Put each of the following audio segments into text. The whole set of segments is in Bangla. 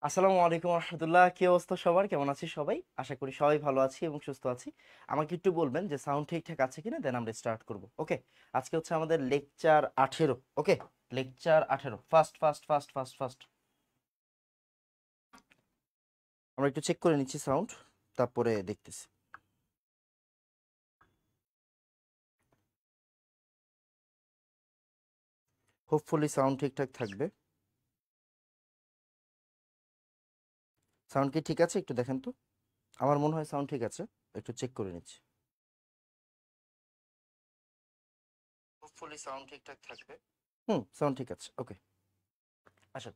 আসসালামু আলাইকুম রহমতুল্লাহ। কি অবস্থা সবার? কেমন আছি সবাই? আশা করি সবাই ভালো আছি এবং সুস্থ আছি। আমাকে একটু বলবেন যে সাউন্ড ঠিকঠাক আছে কিনা, দেন আমরা স্টার্ট করব। ওকে, আজকে হচ্ছে আমাদের lecture 18। Okay, lecture 18, first first first first first. আমরা একটু চেক করে নিচ্ছি সাউন্ড, তারপরে দেখতেছি। হোপফুলি সাউন্ড ঠিকঠাক থাকবে। সাউন্ড কি ঠিক আছে? একটু দেখেন তো। আমার মনে হয় সাউন্ড ঠিক আছে, একটু চেক করে নিচ্ছি। হোপফুলি সাউন্ড ঠিকঠাক থাকবে। সাউন্ড ঠিক আছে। ওকে, আচ্ছা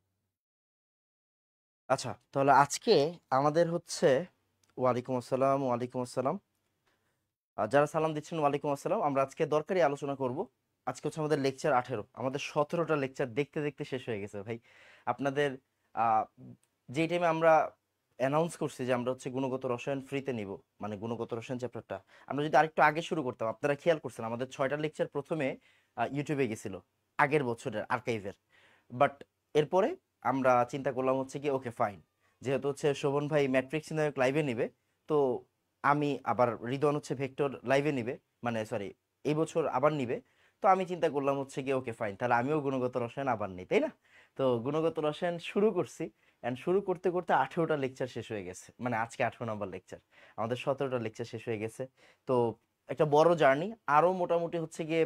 আচ্ছা, তাহলে আজকে আমাদের হচ্ছে ওয়ালাইকুম আসসালাম, ওয়ালাইকুম আসসালাম। যারা সালাম দিচ্ছেন ওয়ালাইকুম আসসালাম। আমরা আজকে দরকারি আলোচনা করব। আজকে হচ্ছে আমাদের লেকচার 18। আমাদের 17টা লেকচার দেখতে দেখতে শেষ হয়ে গেছে ভাই। আপনাদের আহ, যেই টাইমে আমরা অ্যানাউন্স করছি যে আমরা হচ্ছে গুণগত রসায়ন ফ্রিতে নিব, মানে গুণগত রসায়ন চ্যাপ্টারটা আমরা যদি আরেকটু আগে শুরু করতাম, আপনারা খেয়াল করছেন আমাদের 6টা লেকচার প্রথমে ইউটিউবে গেছিল, আগের বছরের আর্কাইভের। বাট এরপরে আমরা চিন্তা করলাম হচ্ছে কি, ওকে ফাইন, যেহেতু হচ্ছে শোভন ভাই ম্যাট্রিক্স নায়ক লাইভে নিবে, তো আমি আবার রিদওয়ান হচ্ছে ভেক্টর লাইভে নিবে, মানে সরি এই বছর আবার নিবে। তো আমি চিন্তা করলাম হচ্ছে কি, ওকে ফাইন, তাহলে আমিও গুণগত রসায়ন আবার নিই, তাই না? তো গুণগত রসায়ন শুরু করছি, এন্ড শুরু করতে করতে 18টা লেকচার শেষ হয়ে গেছে, মানে আজকে 18 নম্বর লেকচার। আমাদের 17টা লেকচার শেষ হয়ে গেছে। তো একটা বড় জার্নি, আরো মোটামুটি হচ্ছে গিয়ে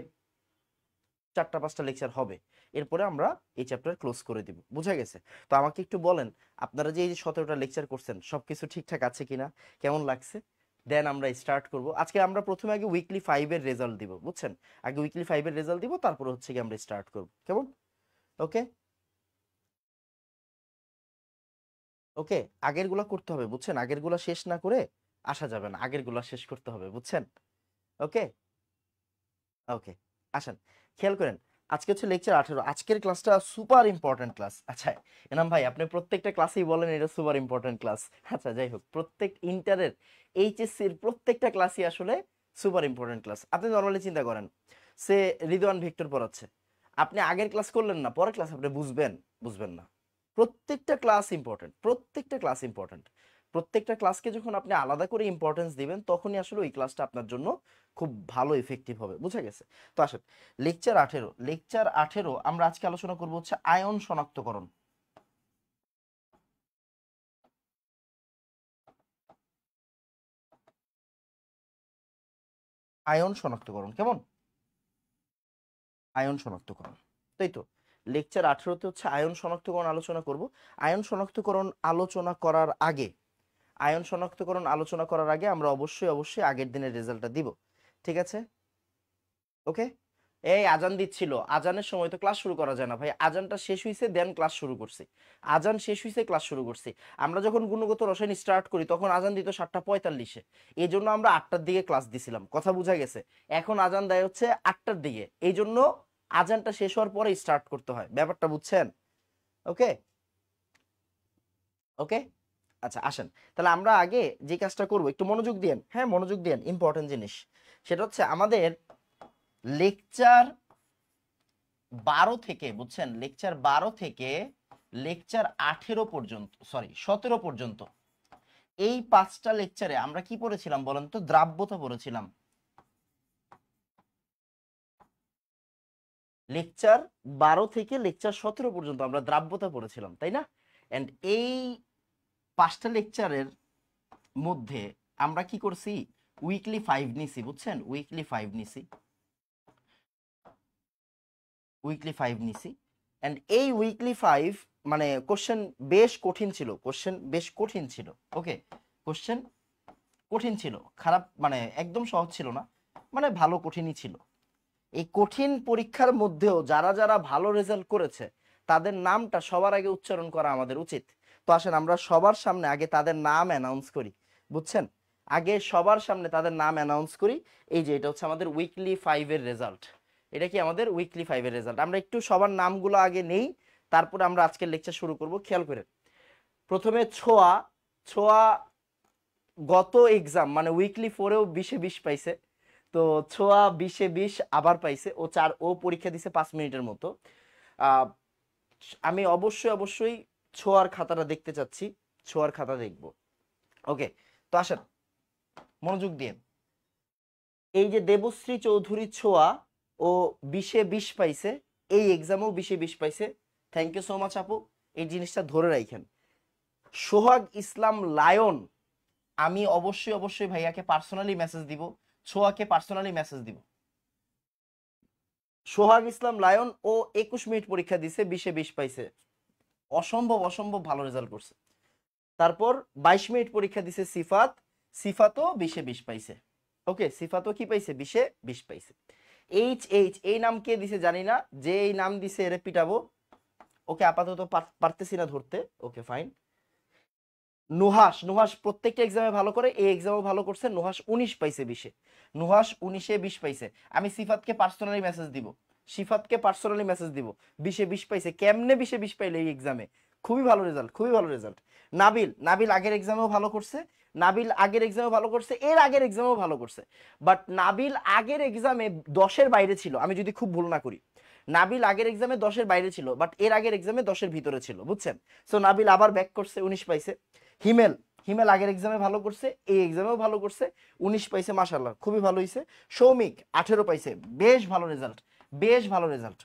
4টা 5টা লেকচার হবে। এরপরে আমরা এই চ্যাপ্টার ক্লোজ করে দিব, বুঝা গেছে? তো আমাকে একটু বলেন, আপনারা যে এই যে 17টা লেকচার করছেন সবকিছু ঠিকঠাক আছে কিনা, কেমন লাগছে? দেন আমরা স্টার্ট করব। আজকে আমরা প্রথমে আগে উইকলি 5-এর রেজাল্ট দিব, বুঝছেন? আগে উইকলি 5-এর রেজাল্ট দিব, তারপর হচ্ছে কি আমরা স্টার্ট করব, কেমন? ওকে ওকে, আগের গুলা করতে হবে, বুঝছেন? আগের গুলা শেষ না করে আসা যাবে না, আগের গুলা শেষ করতে হবে, বুঝছেন? ওকে ওকে, আসেন, খেয়াল করেন। আজকে হচ্ছে লেকচার 18। আজকের ক্লাসটা সুপার ইম্পর্টেন্ট ক্লাস। আচ্ছা এনাম ভাই, আপনি প্রত্যেকটা ক্লাসেই বলেন এটা সুপার ইম্পর্টেন্ট ক্লাস। আচ্ছা যাই হোক, প্রত্যেক ইন্টারের এইচএসসির প্রত্যেকটা ক্লাসই আসলে সুপার ইম্পর্টেন্ট ক্লাস। আপনি নর্মালি চিন্তা করেন, সে রিদওয়ান ভিক্টর পড়াচ্ছে, আপনি আগের ক্লাস করলেন না, পরের ক্লাস আপনি বুঝবেন? বুঝবেন না। প্রত্যেকটা ক্লাস ইম্পর্টেন্ট, প্রত্যেকটা ক্লাস ইম্পর্টেন্ট। প্রত্যেকটা ক্লাসকে যখন আপনি আলাদা করে ইম্পর্টেন্স দিবেন, তখনই আসলে ওই ক্লাসটা আপনার জন্য খুব ভালো ইফেক্টিভ হবে, বুঝা গেছে? তো আসেন, লেকচার 18 আমরা আজকে আলোচনা করব হচ্ছে আয়ন শনাক্তকরণ। আয়ন শনাক্তকরণ, কেমন? আয়ন শনাক্তকরণ, তাই তো। লেকচার 18-তে হচ্ছে আয়ন শনাক্তকরণ আলোচনা করব। আয়ন শনাক্তকরণ আলোচনা করার আগে আয়ন শনাক্তকরণ আলোচনা করার আগে আমরা অবশ্যই অবশ্যই আগের দিনের রেজাল্টটা দিব, ঠিক আছে? ওকে, এই আজান দিচ্ছিল, আজানের সময় তো ক্লাস শুরু করা যায় না ভাই। আজানটা শেষ হইছে, দেন ক্লাস শুরু করছি। আজান শেষ হইছে, ক্লাস শুরু করছি। আমরা যখন গুণগত রসায়ন স্টার্ট করি তখন আজান দিত 7টা 45-এ। এই জন্য আমরা 8টার দিকে ক্লাস দিছিলাম, কথা বুঝা গেছে? এখন আজান দেয় হচ্ছে 8টার দিকে, এই জন্য আজানটা শেষ হওয়ার পরে স্টার্ট করতে হয়, ব্যাপারটা বুঝছেন? ওকে ওকে, আচ্ছা আসেন, তাহলে আমরা আগে যে কাজটা করব, একটু মনোযোগ দিয়েন, হ্যাঁ মনোযোগ দিয়েন, ইম্পর্টেন্ট জিনিস। সেটা হচ্ছে আমাদের লেকচার 12 থেকে, বুঝছেন, লেকচার 12 থেকে লেকচার 18 পর্যন্ত, সরি 17 পর্যন্ত, এই 5টা লেকচারে আমরা কি পড়েছিলাম বলেন তো? দ্রাব্যতা পড়েছিলাম। লেকচার 12 থেকে লেকচার 17 পর্যন্ত আমরা দ্রাব্যতা পড়েছিলাম, তাই না? এন্ড এই 5টা লেকচারের মধ্যে আমরা কি করছি? উইকলি 5 নিছি, বুঝছেন? উইকলি 5 নিছি। এন্ড এই উইকলি 5 মানে কোশ্চেন বেশ কঠিন ছিল, কোশ্চেন বেশ কঠিন ছিল। ওকে, কোশ্চেন কঠিন ছিল, খারাপ মানে একদম সহজ ছিল না, মানে ভালো কঠিনই ছিল। এই কঠিন পরীক্ষার মধ্যেও যারা যারা ভালো রেজাল্ট করেছে তাদের নামটা সবার আগে উচ্চারণ করা আমাদের উচিত। তো আসেন আমরা সবার সামনে আগে তাদের নাম অ্যানাউন্স করি, বুঝছেন? আগে সবার সামনে তাদের নাম অ্যানাউন্স করি। এই যে এটা হচ্ছে আমাদের উইকলি 5-এর রেজাল্ট। এটা কি আমাদের উইকলি 5-এর রেজাল্ট? আমরা একটু সবার নামগুলো আগে নেই, তারপরে আমরা আজকের লেকচার শুরু করব। খেয়াল করে, প্রথমে ছোঁয়া। ছোঁয়া গত এক্সাম মানে উইকলি 4-এও 20-এ 20 পাইছে। তো ছোঁয়া 20-এ 20 আবার পাইছে। ও পরীক্ষা দিছে 5 মিনিটের মতো। আহ, আমি অবশ্যই অবশ্যই ছোঁয়ার খাতাটা দেখতে চাচ্ছি, ছোঁয়ার খাতা দেখব। ওকে, তো আসেন মনোযোগ দিয়ে। এই যে দেবশ্রী চৌধুরী ছোঁয়া ও 20-এ 20 পাইছে, এই এক্সামেও 20-এ 20 পাইছে। থ্যাংক ইউ সো মাচ আপু, এই জিনিসটা ধরে রাখেন। সোহাগ ইসলাম লায়ন, আমি অবশ্যই অবশ্যই ভাইয়াকে পার্সোনালি মেসেজ দিব, ছোঁয়াকে পার্সোনালি মেসেজ দিব। সোহাগ ইসলাম লায়ন ও 21 মিনিট পরীক্ষা দিছে, 20-এ 20 পাইছে, অসম্ভব অসম্ভব ভালো রেজাল্ট করছে। তারপর 22 মিনিট পরীক্ষা দিছে সিফাত, সিফাতও 20-এ 20 পাইছে। ওকে, সিফাতও কি পাইছে? 20-এ 20 পাইছে। এইচ এইচ, এই নাম কে দিছে জানি না, যে এই নাম দিছে এরে পিটাবো। ওকে, আপাতত পারতেছি না ধরতে। Okay fine. নুহাস, নুহাস প্রত্যেকটা এক্সামে ভালো করে, এই এক্সামেও ভালো করছে। নুহাস 19 পাইছে 20-এ, নুহাস 19-এ 20 পাইছে। আমি সিফাতকে পার্সোনালি মেসেজ দিব, সিফাতকে পার্সোনালি মেসেজ দিব। 20-এ 20 পাইছে, কেমনে 20-এ 20 পাইলে এই এক্সামে? খুবই ভালো রেজাল্ট, খুবই ভালো রেজাল্ট। নাবিল, নাবিল আগের এক্সামেও ভালো করছে, নাবিল আগের এক্সামেও ভালো করছে, এর আগের এক্সামেও ভালো করছে। বাট নাবিল আগের এক্সামে 10-এর বাইরে ছিল, আমি যদি খুব ভুল না করি। নাবিল আগের এক্সামে 10-এর বাইরে ছিল, বাট এর আগের এক্সামে 10-এর ভিতরে ছিল, বুঝছেন? সো নাবিল আবার ব্যাক করছে, 19 পাইছে। হিমেল, হিমেল আগের এক্সামে ভালো করছে, এই এক্সামেও ভালো করছে, 19 পাইছে, মাশাআল্লাহ খুবই ভালো হইছে। সৌমিক 18 পাইছে, বেশ ভালো রেজাল্ট, বেশ ভালো রেজাল্ট।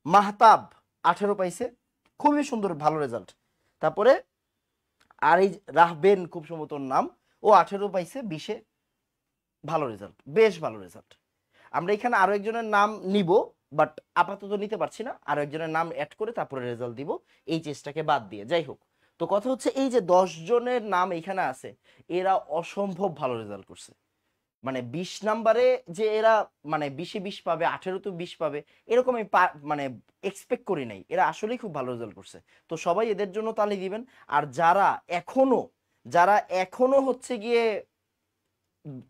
মাহতাব 18 পাইছে, খুবই সুন্দর ভালো রেজাল্ট। তারপরে আর এই রাহবেন, খুব সম্ভবত ওর নাম, ও 18 পাইছে, 20-এ ভালো রেজাল্ট, বেশ ভালো রেজাল্ট। আমরা এখানে আরো একজনের নাম নিব, বাট আপাতত নিতে পারছি না, আরো একজনের নাম অ্যাড করে তারপরে রেজাল্ট দিব, এই চেষ্টাকে বাদ দিয়ে। যাই হোক, তো কথা হচ্ছে এই যে 10 জনের নাম এখানে আছে, এরা অসম্ভব ভালো রেজাল্ট করছে। মানে 20 নাম্বারে যে এরা মানে 20-এ 20 পাবে, 18-তে 20 পাবে, এরকম আমি মানে এক্সপেক্ট করি নাই। এরা আসলেই খুব ভালো রেজাল্ট করছে। তো সবাই এদের জন্য তালি দিবেন। আর এখনো যারা এখনো হচ্ছে গিয়ে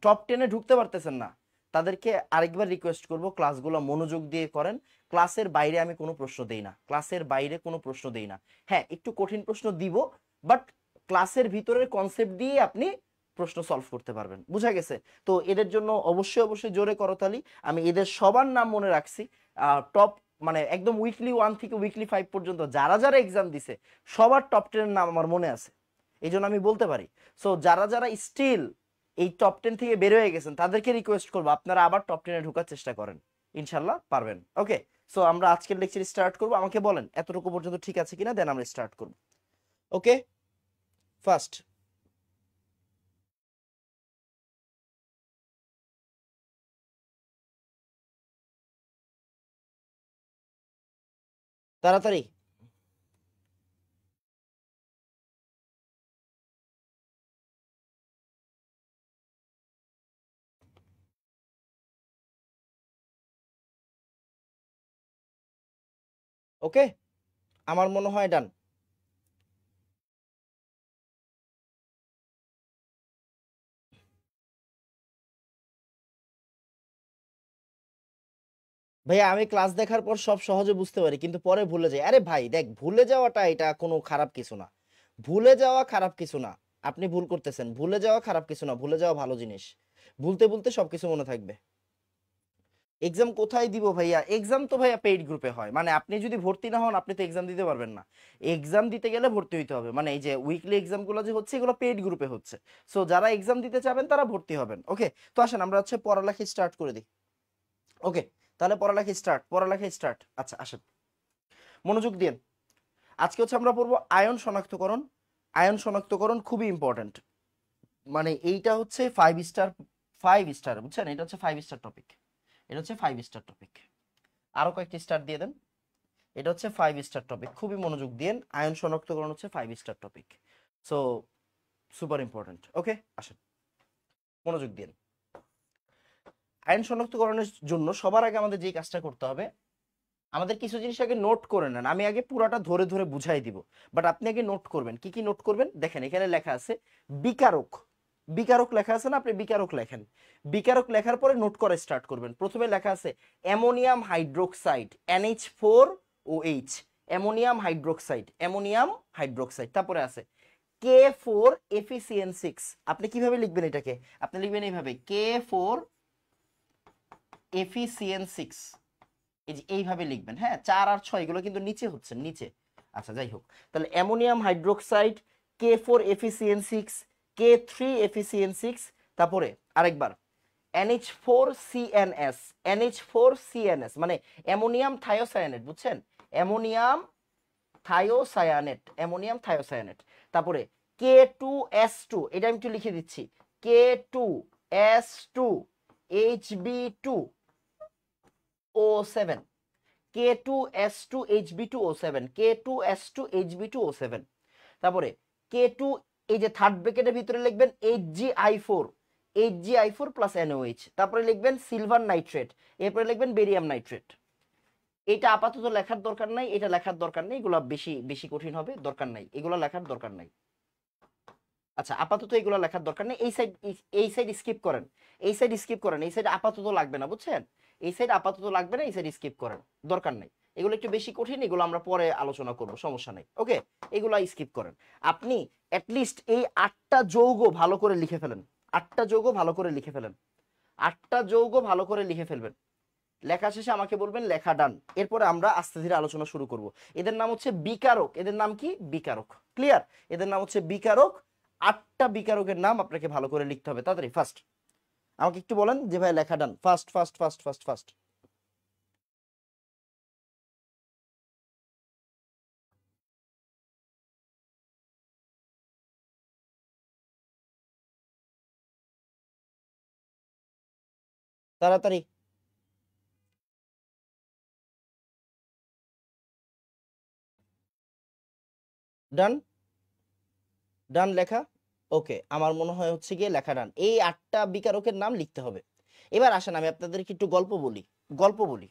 টপ 10-এ ঢুকতে পারতেছেন না, তাদেরকে আরেকবার রিকোয়েস্ট করব, ক্লাসগুলো মনোযোগ দিয়ে করেন। ক্লাসের বাইরে আমি কোনো প্রশ্ন দেই না, ক্লাসের বাইরে কোনো প্রশ্ন দেই না। হ্যাঁ, একটু কঠিন প্রশ্ন দিব, বাট ক্লাসের ভিতরের কনসেপ্ট দিয়ে আপনি প্রশ্ন সলভ করতে পারবেন, বুঝা গেছে? তো এদের জন্য অবশ্যই অবশ্যই জোরে করতালি। আমি এদের সবার নাম মনে রাখছি, টপ মানে একদম উইকলি 1 থেকে উইকলি 5 পর্যন্ত যারা যারা এক্সাম দিছে, সবার টপ 10-এর নাম আমার মনে আছে, এই জন্য আমি বলতে পারি। সো যারা যারা স্টিল এই টপ 10 থেকে বের হয়ে গেছেন, তাদেরকে রিকোয়েস্ট করবো আপনারা আবার টপ 10-এ ঢোকার চেষ্টা করেন, ইনশাল্লাহ পারবেন। ওকে, সো আমরা আজকের লেকচার স্টার্ট করব। আমাকে বলেন এতটুকু পর্যন্ত ঠিক আছে কিনা, দেন আমরা স্টার্ট করব। ওকে, ফার্স্ট তাড়াতাড়ি। ওকে, আমার মনে হয় ডান। ভাইয়া আমি ক্লাস দেখার পর সব সহজে বুঝতে পারি, কিন্তু পরে ভুলে যাই। আরে ভাই দেখ, ভুলে যাওয়াটা এটা কোনো খারাপ কিছু না, ভুলে যাওয়া খারাপ কিছু না। আপনি ভুল করতেছেন, ভুলে যাওয়া খারাপ কিছু না, ভুলে যাওয়া ভালো জিনিস। ভুলতে ভুলতে সবকিছু মনে থাকবে। এক্সাম কোথায় দিব ভাইয়া? এক্সাম তো ভাইয়া পেইড গ্রুপে হয়, মানে আপনি যদি ভর্তি না হন আপনি তো এক্সাম দিতে পারবেন না। এক্সাম দিতে গেলে ভর্তি হইতে হবে, মানে এই যে উইকলি এক্সামগুলো যে হচ্ছে, এগুলো পেইড গ্রুপে হচ্ছে। সো যারা এক্সাম দিতে চাবেন তারা ভর্তি হবেন। ওকে, তো আসেন আমরা হচ্ছে পড়ালেখা স্টার্ট করে দিই। ওকে, তাহলে পড়ালেখা স্টার্ট, পড়ালেখা স্টার্ট। আচ্ছা আসেন, মনোযোগ দিন। আজকে হচ্ছে আমরা পড়বো আয়ন শনাক্তকরণ। আয়ন শনাক্তকরণ খুবই ইম্পর্টেন্ট, মানে এইটা হচ্ছে 5 স্টার, 5 স্টার, বুঝছেন? এটা হচ্ছে 5 স্টার টপিক, এটা হচ্ছে 5 স্টার টপিক। আরো কয়েকটি স্টার দিয়ে দেন। এটা হচ্ছে 5 স্টার টপিক, খুবই মনোযোগ দিন। আয়ন শনাক্তকরণ হচ্ছে 5 star topic, so super important. Okay, আসেন মনোযোগ দিন। আয়ন শনাক্তকরণের জন্য সবার আগে আমাদের যে কাজটা করতে হবে, আমাদের কিছু জিনিস আগে নোট করে নেন। আমি আগে পুরাটা ধরে ধরে বুঝাই দিব, বাট আপনি আগে নোট করবেন। কি কি নোট করবেন দেখেন, এখানে লেখা আছে বিকারক। বিকারক লেখা আছে না, আপনি বিকারক লেখেন। বিকারক লেখার পরে নোট করে স্টার্ট করবেন। প্রথমে লেখা আছে ammonium hydroxide, NH4OH, ammonium hydroxide, ammonium hydroxide. তারপরে আছে K4FeCN6। আপনি কিভাবে লিখবেন এটাকে? আপনি লিখবেন এইভাবে K4FeCN6, এই যে এইভাবে লিখবেন। হ্যাঁ, 4 আর 6 এগুলো কিন্তু নিচে হচ্ছে, নিচে। আচ্ছা যাই হোক, তাহলে অ্যামোনিয়াম হাইড্রোক্সাইড K4FeCN6, K3FeCN6, তারপরে আরেকবার NH4CNS, NH4CNS মানে অ্যামোনিয়াম থায়োসায়ানেট, বুঝছেন? Ammonium thiocyanate, ammonium thiocyanate. তারপরে K2S2, এটা আমি একটু লিখে দিচ্ছি, K2S2 Hb2O7, K2S2 Hb2O7, K2S2 Hb2O7। তারপরে K2, এই যে থার্ড ব্র্যাকেটের ভিতরে লিখবেন HgI4, HgI4 প্লাস NOH, তারপরে লিখবেন সিলভার নাইট্রেট, এরপরে লিখবেন বেরিয়াম নাইট্রেট। এটা আপাতত লেখার দরকার নাই, এটা লেখার দরকার নেই, এগুলো বেশি বেশি কঠিন হবে, দরকার নাই, এগুলো লেখার দরকার নাই। আচ্ছা আপাতত এগুলো লেখার দরকার নেই, এই সাইড স্কিপ করেন, এই সাইড স্কিপ করেন, এই সাইড আপাতত লাগবে না, বুঝছেন? এই সাইড আপাতত লাগবে না, এই সাইড স্কিপ করেন, দরকার নাই। এগুলো একটু বেশি কঠিন, এগুলো আমরা পরে আলোচনা করব, সমস্যা নেই। ওকে, এগুলো স্কিপ করেন। আপনি অ্যাটলিস্ট এই 8টা যৌগ ভালো করে লিখে ফেলেন, 8টা যৌগ ভালো করে লিখে ফেলেন, 8টা যৌগ ভালো করে লিখে ফেলবেন। লেখা শেষে আমাকে বলবেন লেখা ডান। এরপরে আমরা আস্তে ধীরে আলোচনা শুরু করব। এদের নাম হচ্ছে বিকারক, এদের নাম কি? বিকারক। ক্লিয়ার? এদের নাম হচ্ছে বিকারক। 8টা বিকারকের নাম আপনাকে ভালো করে লিখতে হবে। তাড়াতাড়ি ফার্স্ট আমাকে একটু বলেন যে ভাই লেখা done, first first first first first. তাড়াতাড়ি। ডান? ডান লেখা? ওকে, আমার মনে হয় হচ্ছে গিয়ে লেখা ডান। এই 8টা বিকারকের নাম লিখতে হবে। এবার আসেন আমি আপনাদেরকে একটু গল্প বলি, গল্প বলি।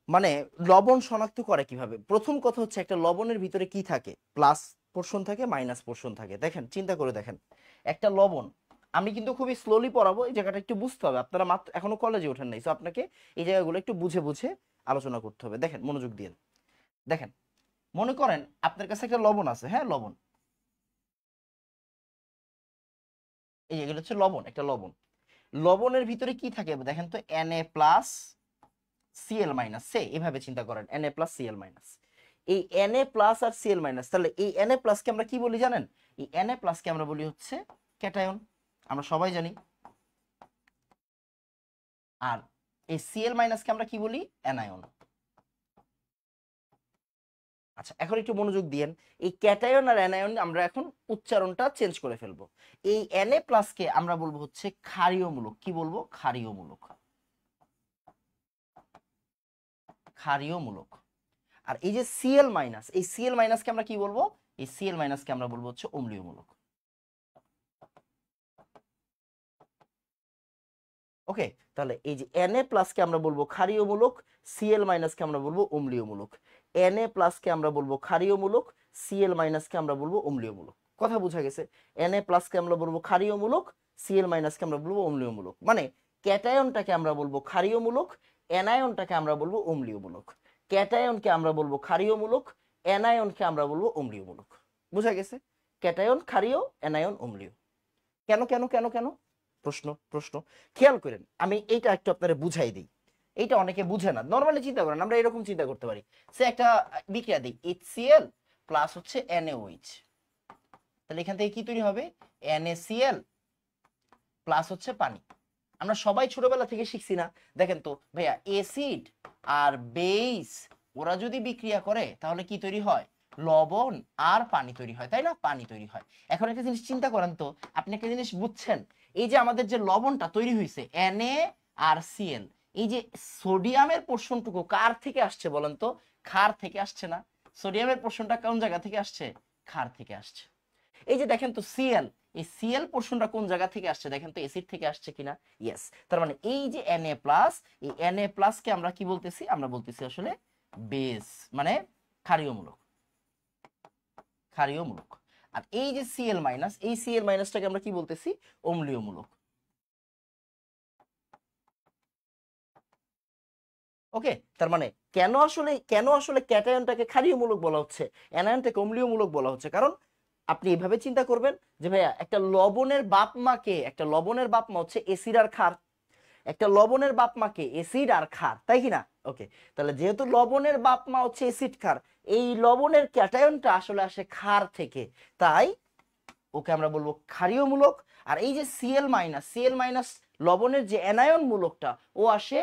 মানে লবণ শনাক্ত করে কিভাবে? প্রথম কথা হচ্ছে একটা লবণের ভিতরে কি থাকে? প্লাস পোর্শন থাকে, মাইনাস পোর্শন থাকে। দেখেন, চিন্তা করে দেখেন, একটা লবণ, আমি কিন্তু খুবই স্লোলি পড়াবো, এই জায়গাটা একটু বুঝতে হবে। আপনারা মাত্র এখনো কলেজে ওঠেন নাই, তো আপনাকে এই জায়গাগুলো একটু বুঝে বুঝে আলোচনা করতে হবে। দেখেন মনোযোগ দিয়ে দেখেন, মনে করেন আপনার কাছে একটা লবণ আছে, হ্যাঁ লবণ, এই এগুলো হচ্ছে লবণ, একটা লবণ। লবণের ভিতরে কি থাকে দেখেন তো, Na প্লাস Cl মাইনাস, সে এভাবে চিন্তা করেন, Na প্লাস Cl মাইনাস। এই Na প্লাস আর Cl মাইনাস, তাহলে এই Na প্লাস কে আমরা কি বলি জানেন? এই Na প্লাস কে আমরা বলি হচ্ছে ক্যাটায়ন, আমরা সবাই জানি। আর এই Cl মাইনাস কে আমরা কি বলি? অ্যানায়ন। আচ্ছা এখন একটু মনোযোগ দিয়েন, এই ক্যাটায়ন আর অ্যানায়ন আমরা এখন উচ্চারণটা চেঞ্জ করে ফেলবো। এই Na প্লাস কে আমরা বলবো হচ্ছে ক্ষারীয়মূলক। কি বলবো? ক্ষারীয়মূলক, ক্ষারীয়মূলক। আর এই যে Cl মাইনাস, এই Cl মাইনাস কে আমরা কি বলবো? এই Cl মাইনাস কে আমরা বলবো হচ্ছে অম্লীয়মূলক। ওকে, তাহলে এই যে Na প্লাস কে আমরা বলবো ক্ষারীয়মূলক, Cl মাইনাস কে আমরা বলবো অম্লীয়মূলক। Na প্লাস কে আমরা বলবো ক্ষারীয়মূলক, Cl মাইনাস কে আমরা বলবো অম্লীয়মূলক। কথা বোঝা গেছে? Na প্লাস কে আমরা বলবো ক্ষারীয়মূলক, Cl মাইনাস কে আমরা বলবো অম্লীয়মূলক। মানে ক্যাটায়নটাকে আমরা বলবো ক্ষারীয়মূলক, অ্যানায়নটাকে আমরা বলবো অম্লীয়মূলক। ক্যাটায়নকে আমরা বলবো ক্ষারীয়মূলক, অ্যানায়নকে আমরা বলবো অম্লীয়মূলক। বোঝা গেছে? ক্যাটায়ন ক্ষারীয়, অ্যানায়ন অম্লীয়। কেন কেন কেন কেন? প্রশ্ন প্রশ্ন। খেয়াল করেন, আমি এইটা একটু আপনারা বুঝাই দিই। এইটা অনেকে বুঝে না। নরমালি চিন্তা করেন, আমরা এরকম চিন্তা করতে পারি, সে একটা বিক্রিয়া দিই, HCl প্লাস হচ্ছে NaOH, তাহলে এখান থেকে কি তৈরি হবে? NaCl প্লাস হচ্ছে পানি। আমরা সবাই ছোটবেলা থেকে শিখছি না? দেখেন তো ভাইয়া, অ্যাসিড আর বেস ওরা যদি বিক্রিয়া করে তাহলে কি তৈরি হয়? লবণ আর পানি তৈরি হয়, তাই না? পানি তৈরি হয়। এখন একটা জিনিস চিন্তা করেন তো, আপনি একটা জিনিস বুঝছেন, এই যে আমাদের যে লবণটা তৈরি হয়েছে Na আর Cl, এই যে সোডিয়ামের পোর্শনটুকু কার থেকে আসছে বলেন তো? ক্ষার থেকে আসছে না? সোডিয়ামের পোর্শনটা কোন জায়গা থেকে আসছে? ক্ষার থেকে আসছে। এই যে দেখেন তো Cl, এই Cl পোর্শনটা কোন জায়গা থেকে আসছে দেখেন তো, অ্যাসিড থেকে আসছে কিনা? ইয়েস। তার মানে এই যে Na প্লাস, এই Na প্লাস কে আমরা কি বলতেছি? আমরা বলতেছি আসলে বেস, মানে ক্ষারীয়মূলক, ক্ষারীয়মূলক। আর এই যে Cl মাইনাস, এই Cl মাইনাসটাকে আমরা কি বলতেছি? অম্লীয়মূলক। ওকে, তার মানে কেন আসলে ক্যাটায়নটাকে ক্ষারীয়মূলক বলা হচ্ছে, অ্যানায়নটাকে অম্লীয়মূলক বলা হচ্ছে? কারণ আপনি এভাবে চিন্তা করবেন যে ভাইয়া, একটা লবণের বাপ মা কে? একটা লবণের বাপ মা হচ্ছে এসিড আর ক্ষার। একটা লবণের বাপ মাকে অ্যাসিড আর ক্ষার, তাই কি না? ওকে, তাহলে যেহেতু লবণের বাপ মা হচ্ছে অ্যাসিড ক্ষার, এই লবণের ক্যাটায়নটা আসলে আসে ক্ষার থেকে, তাই ওকে আমরা বলবো ক্ষারীয় মূলক। আর এই যে Cl- লবণের যে অ্যানায়ন মূলকটা ও আসে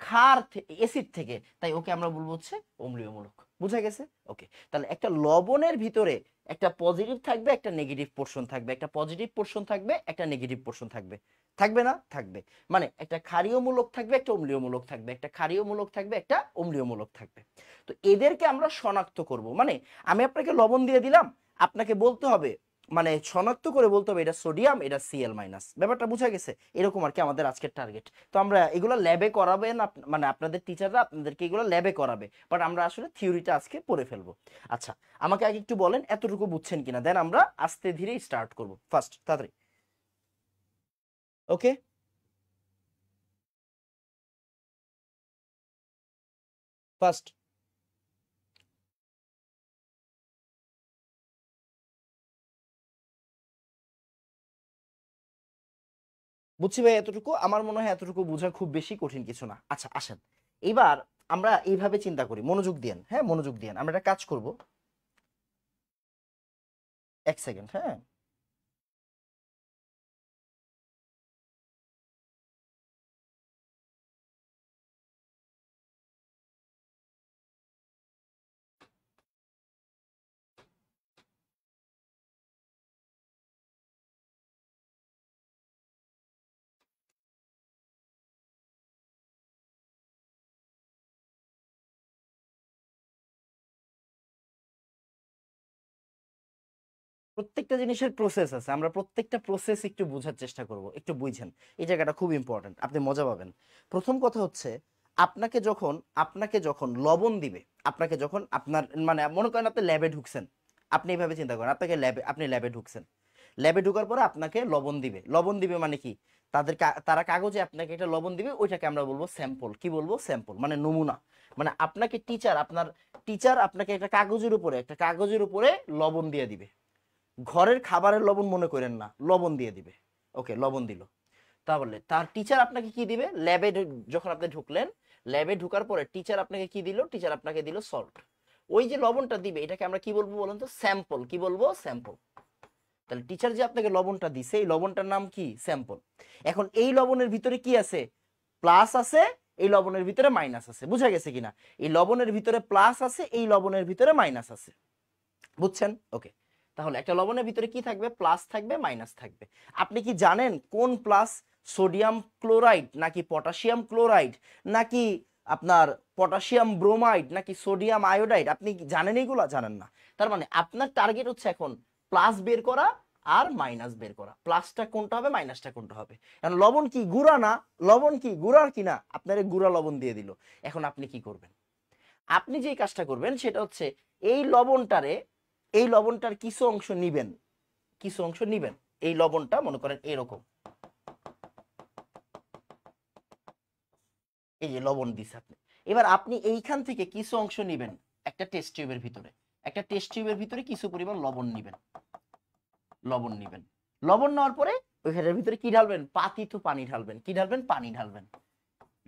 ক্ষার অ্যাসিড থেকে, তাই ওকে আমরা বলবো হচ্ছে অম্লীয় মূলক। বুঝা গেছে? ওকে, তাহলে একটা লবণের ভিতরে একটা পজিটিভ থাকবে, একটা নেগেটিভ পোরশন থাকবে, একটা পজিটিভ পোরশন থাকবে, একটা নেগেটিভ পোরশন থাকবে, থাকবে না? থাকবে। মানে একটা ক্ষারীয় মূলক থাকবে, একটা অম্লীয় মূলক থাকবে, একটা ক্ষারীয় মূলক থাকবে, একটা অম্লীয় মূলক থাকবে। তো এদেরকে আমরা শনাক্ত করব। মানে আমি আপনাকে লবণ দিয়ে দিলাম, আপনাকে বলতে হবে, মানে শনাক্ত করে বলতে হবে এটা সোডিয়াম, এটা Cl-। ব্যাপারটা বুঝা গেছে? এরকম আর কি আমাদের আজকের টার্গেট। তো আমরা এগুলো ল্যাবে করাবেন, মানে আপনাদের টিচাররা আপনাদেরকে এগুলো ল্যাবে করাবে, বাট আমরা আসলে থিওরিটা আজকে পড়ে ফেলবো। আচ্ছা, আমাকে আগে একটু বলেন এতটুকু বুঝছেন কিনা, দেন আমরা আস্তে ধীরে স্টার্ট করব। ফার্স্ট তাড়াতাড়ি। ওকে, ফার্স্ট। বুঝছি ভাই, এতটুকু আমার মনে হয় এতটুকু বোঝা খুব বেশি কঠিন কিছু না। আচ্ছা আসেন, এবার আমরা এইভাবে চিন্তা করি, মনোযোগ দিয়েন, হ্যাঁ মনোযোগ দিয়েন, আমরা একটা কাজ করব। এক সেকেন্ড, হ্যাঁ। প্রত্যেকটা জিনিসের প্রসেস আছে, আমরা প্রত্যেকটা প্রসেস একটু বোঝার চেষ্টা করব, একটু বুঝেন। এই জায়গাটা খুব ইম্পর্টেন্ট, আপনি মজা পাবেন। প্রথম কথা হচ্ছে, আপনাকে যখন লবণ দিবে, আপনাকে যখন আপনার মানে মনে করেন আপনি ল্যাবে ঢুকছেন, আপনি এইভাবে চিন্তা করেন, আপনাকে আপনি ল্যাবে ঢুকছেন, ল্যাবে ঢুকার পরে আপনাকে লবণ দিবে। লবণ দিবে মানে কি, তারা কাগজে আপনাকে একটা লবণ দিবে, ওইটাকে আমরা বলবো স্যাম্পল। কি বলবো? স্যাম্পল, মানে নমুনা। মানে আপনাকে টিচার আপনাকে একটা কাগজের উপরে লবণ দিয়ে দিবে। ঘরের খাবারের লবণ মনে করেন না, লবণ দিয়ে দিবে। ওকে, লবণ দিল। তাহলে তার টিচার আপনাকে কি দিবে? যখন আপনি ঢুকলেন, ল্যাবে ঢুকার পরে টিচার আপনাকে কি দিল? টিচার আপনাকে দিল সল্ট। ওই যে লবণটা দিবে, এটাকে আমরা কি বলবো বলুন তো? স্যাম্পল। কি বলবো? স্যাম্পল। তাহলে টিচার যে আপনাকে লবণটা দিছে, এই লবণটার নাম কি? স্যাম্পল। এখন এই লবণের ভিতরে কি আছে? প্লাস আছে, এই লবণের ভিতরে মাইনাস আছে। বুঝা গেছে কিনা? এই লবণের ভিতরে প্লাস আছে, এই লবণের ভিতরে মাইনাস আছে। বুঝছেন? ওকে, তাহলে একটা লবণের ভিতরে কি থাকবে? প্লাস থাকবে, মাইনাস থাকবে। আপনি কি জানেন কোন প্লাস? সোডিয়াম ক্লোরাইড নাকি পটাশিয়াম ক্লোরাইড, নাকি আপনার পটাশিয়াম ব্রোমাইড, নাকি সোডিয়াম আয়োডাইড? আপনি কি জানেন? এইগুলা জানেন না। তার মানে আপনার টার্গেট হচ্ছে এখন প্লাস বের করা আর মাইনাস বের করা। প্লাসটা কোনটা হবে, মাইনাসটা কোনটা হবে। কারণ লবণ কি গুঁড়া না? লবণ কি গুঁড়ার কিনা? আপনার গুঁড়া লবণ দিয়ে দিল। এখন আপনি কি করবেন? আপনি যে কাজটা করবেন সেটা হচ্ছে, এই লবণটারে এই লবণটার কিছু অংশ নিবেন, কিছু অংশ নিবেন। এই লবণটা মনে করেন এরকম, এই যে লবণ দিছে আপনি। এবার আপনি এইখান থেকে কিছু অংশ নিবেন একটা টেস্ট টিউবের ভিতরে, একটা টেস্ট টিউবের ভিতরে কিছু পরিমাণ লবণ নিবেন, লবণ নিবেন। লবণ নেওয়ার পরে ওইখানের ভিতরে কি ঢালবেন? পাতিত পানি ঢালবেন। কি ঢালবেন? পানি ঢালবেন।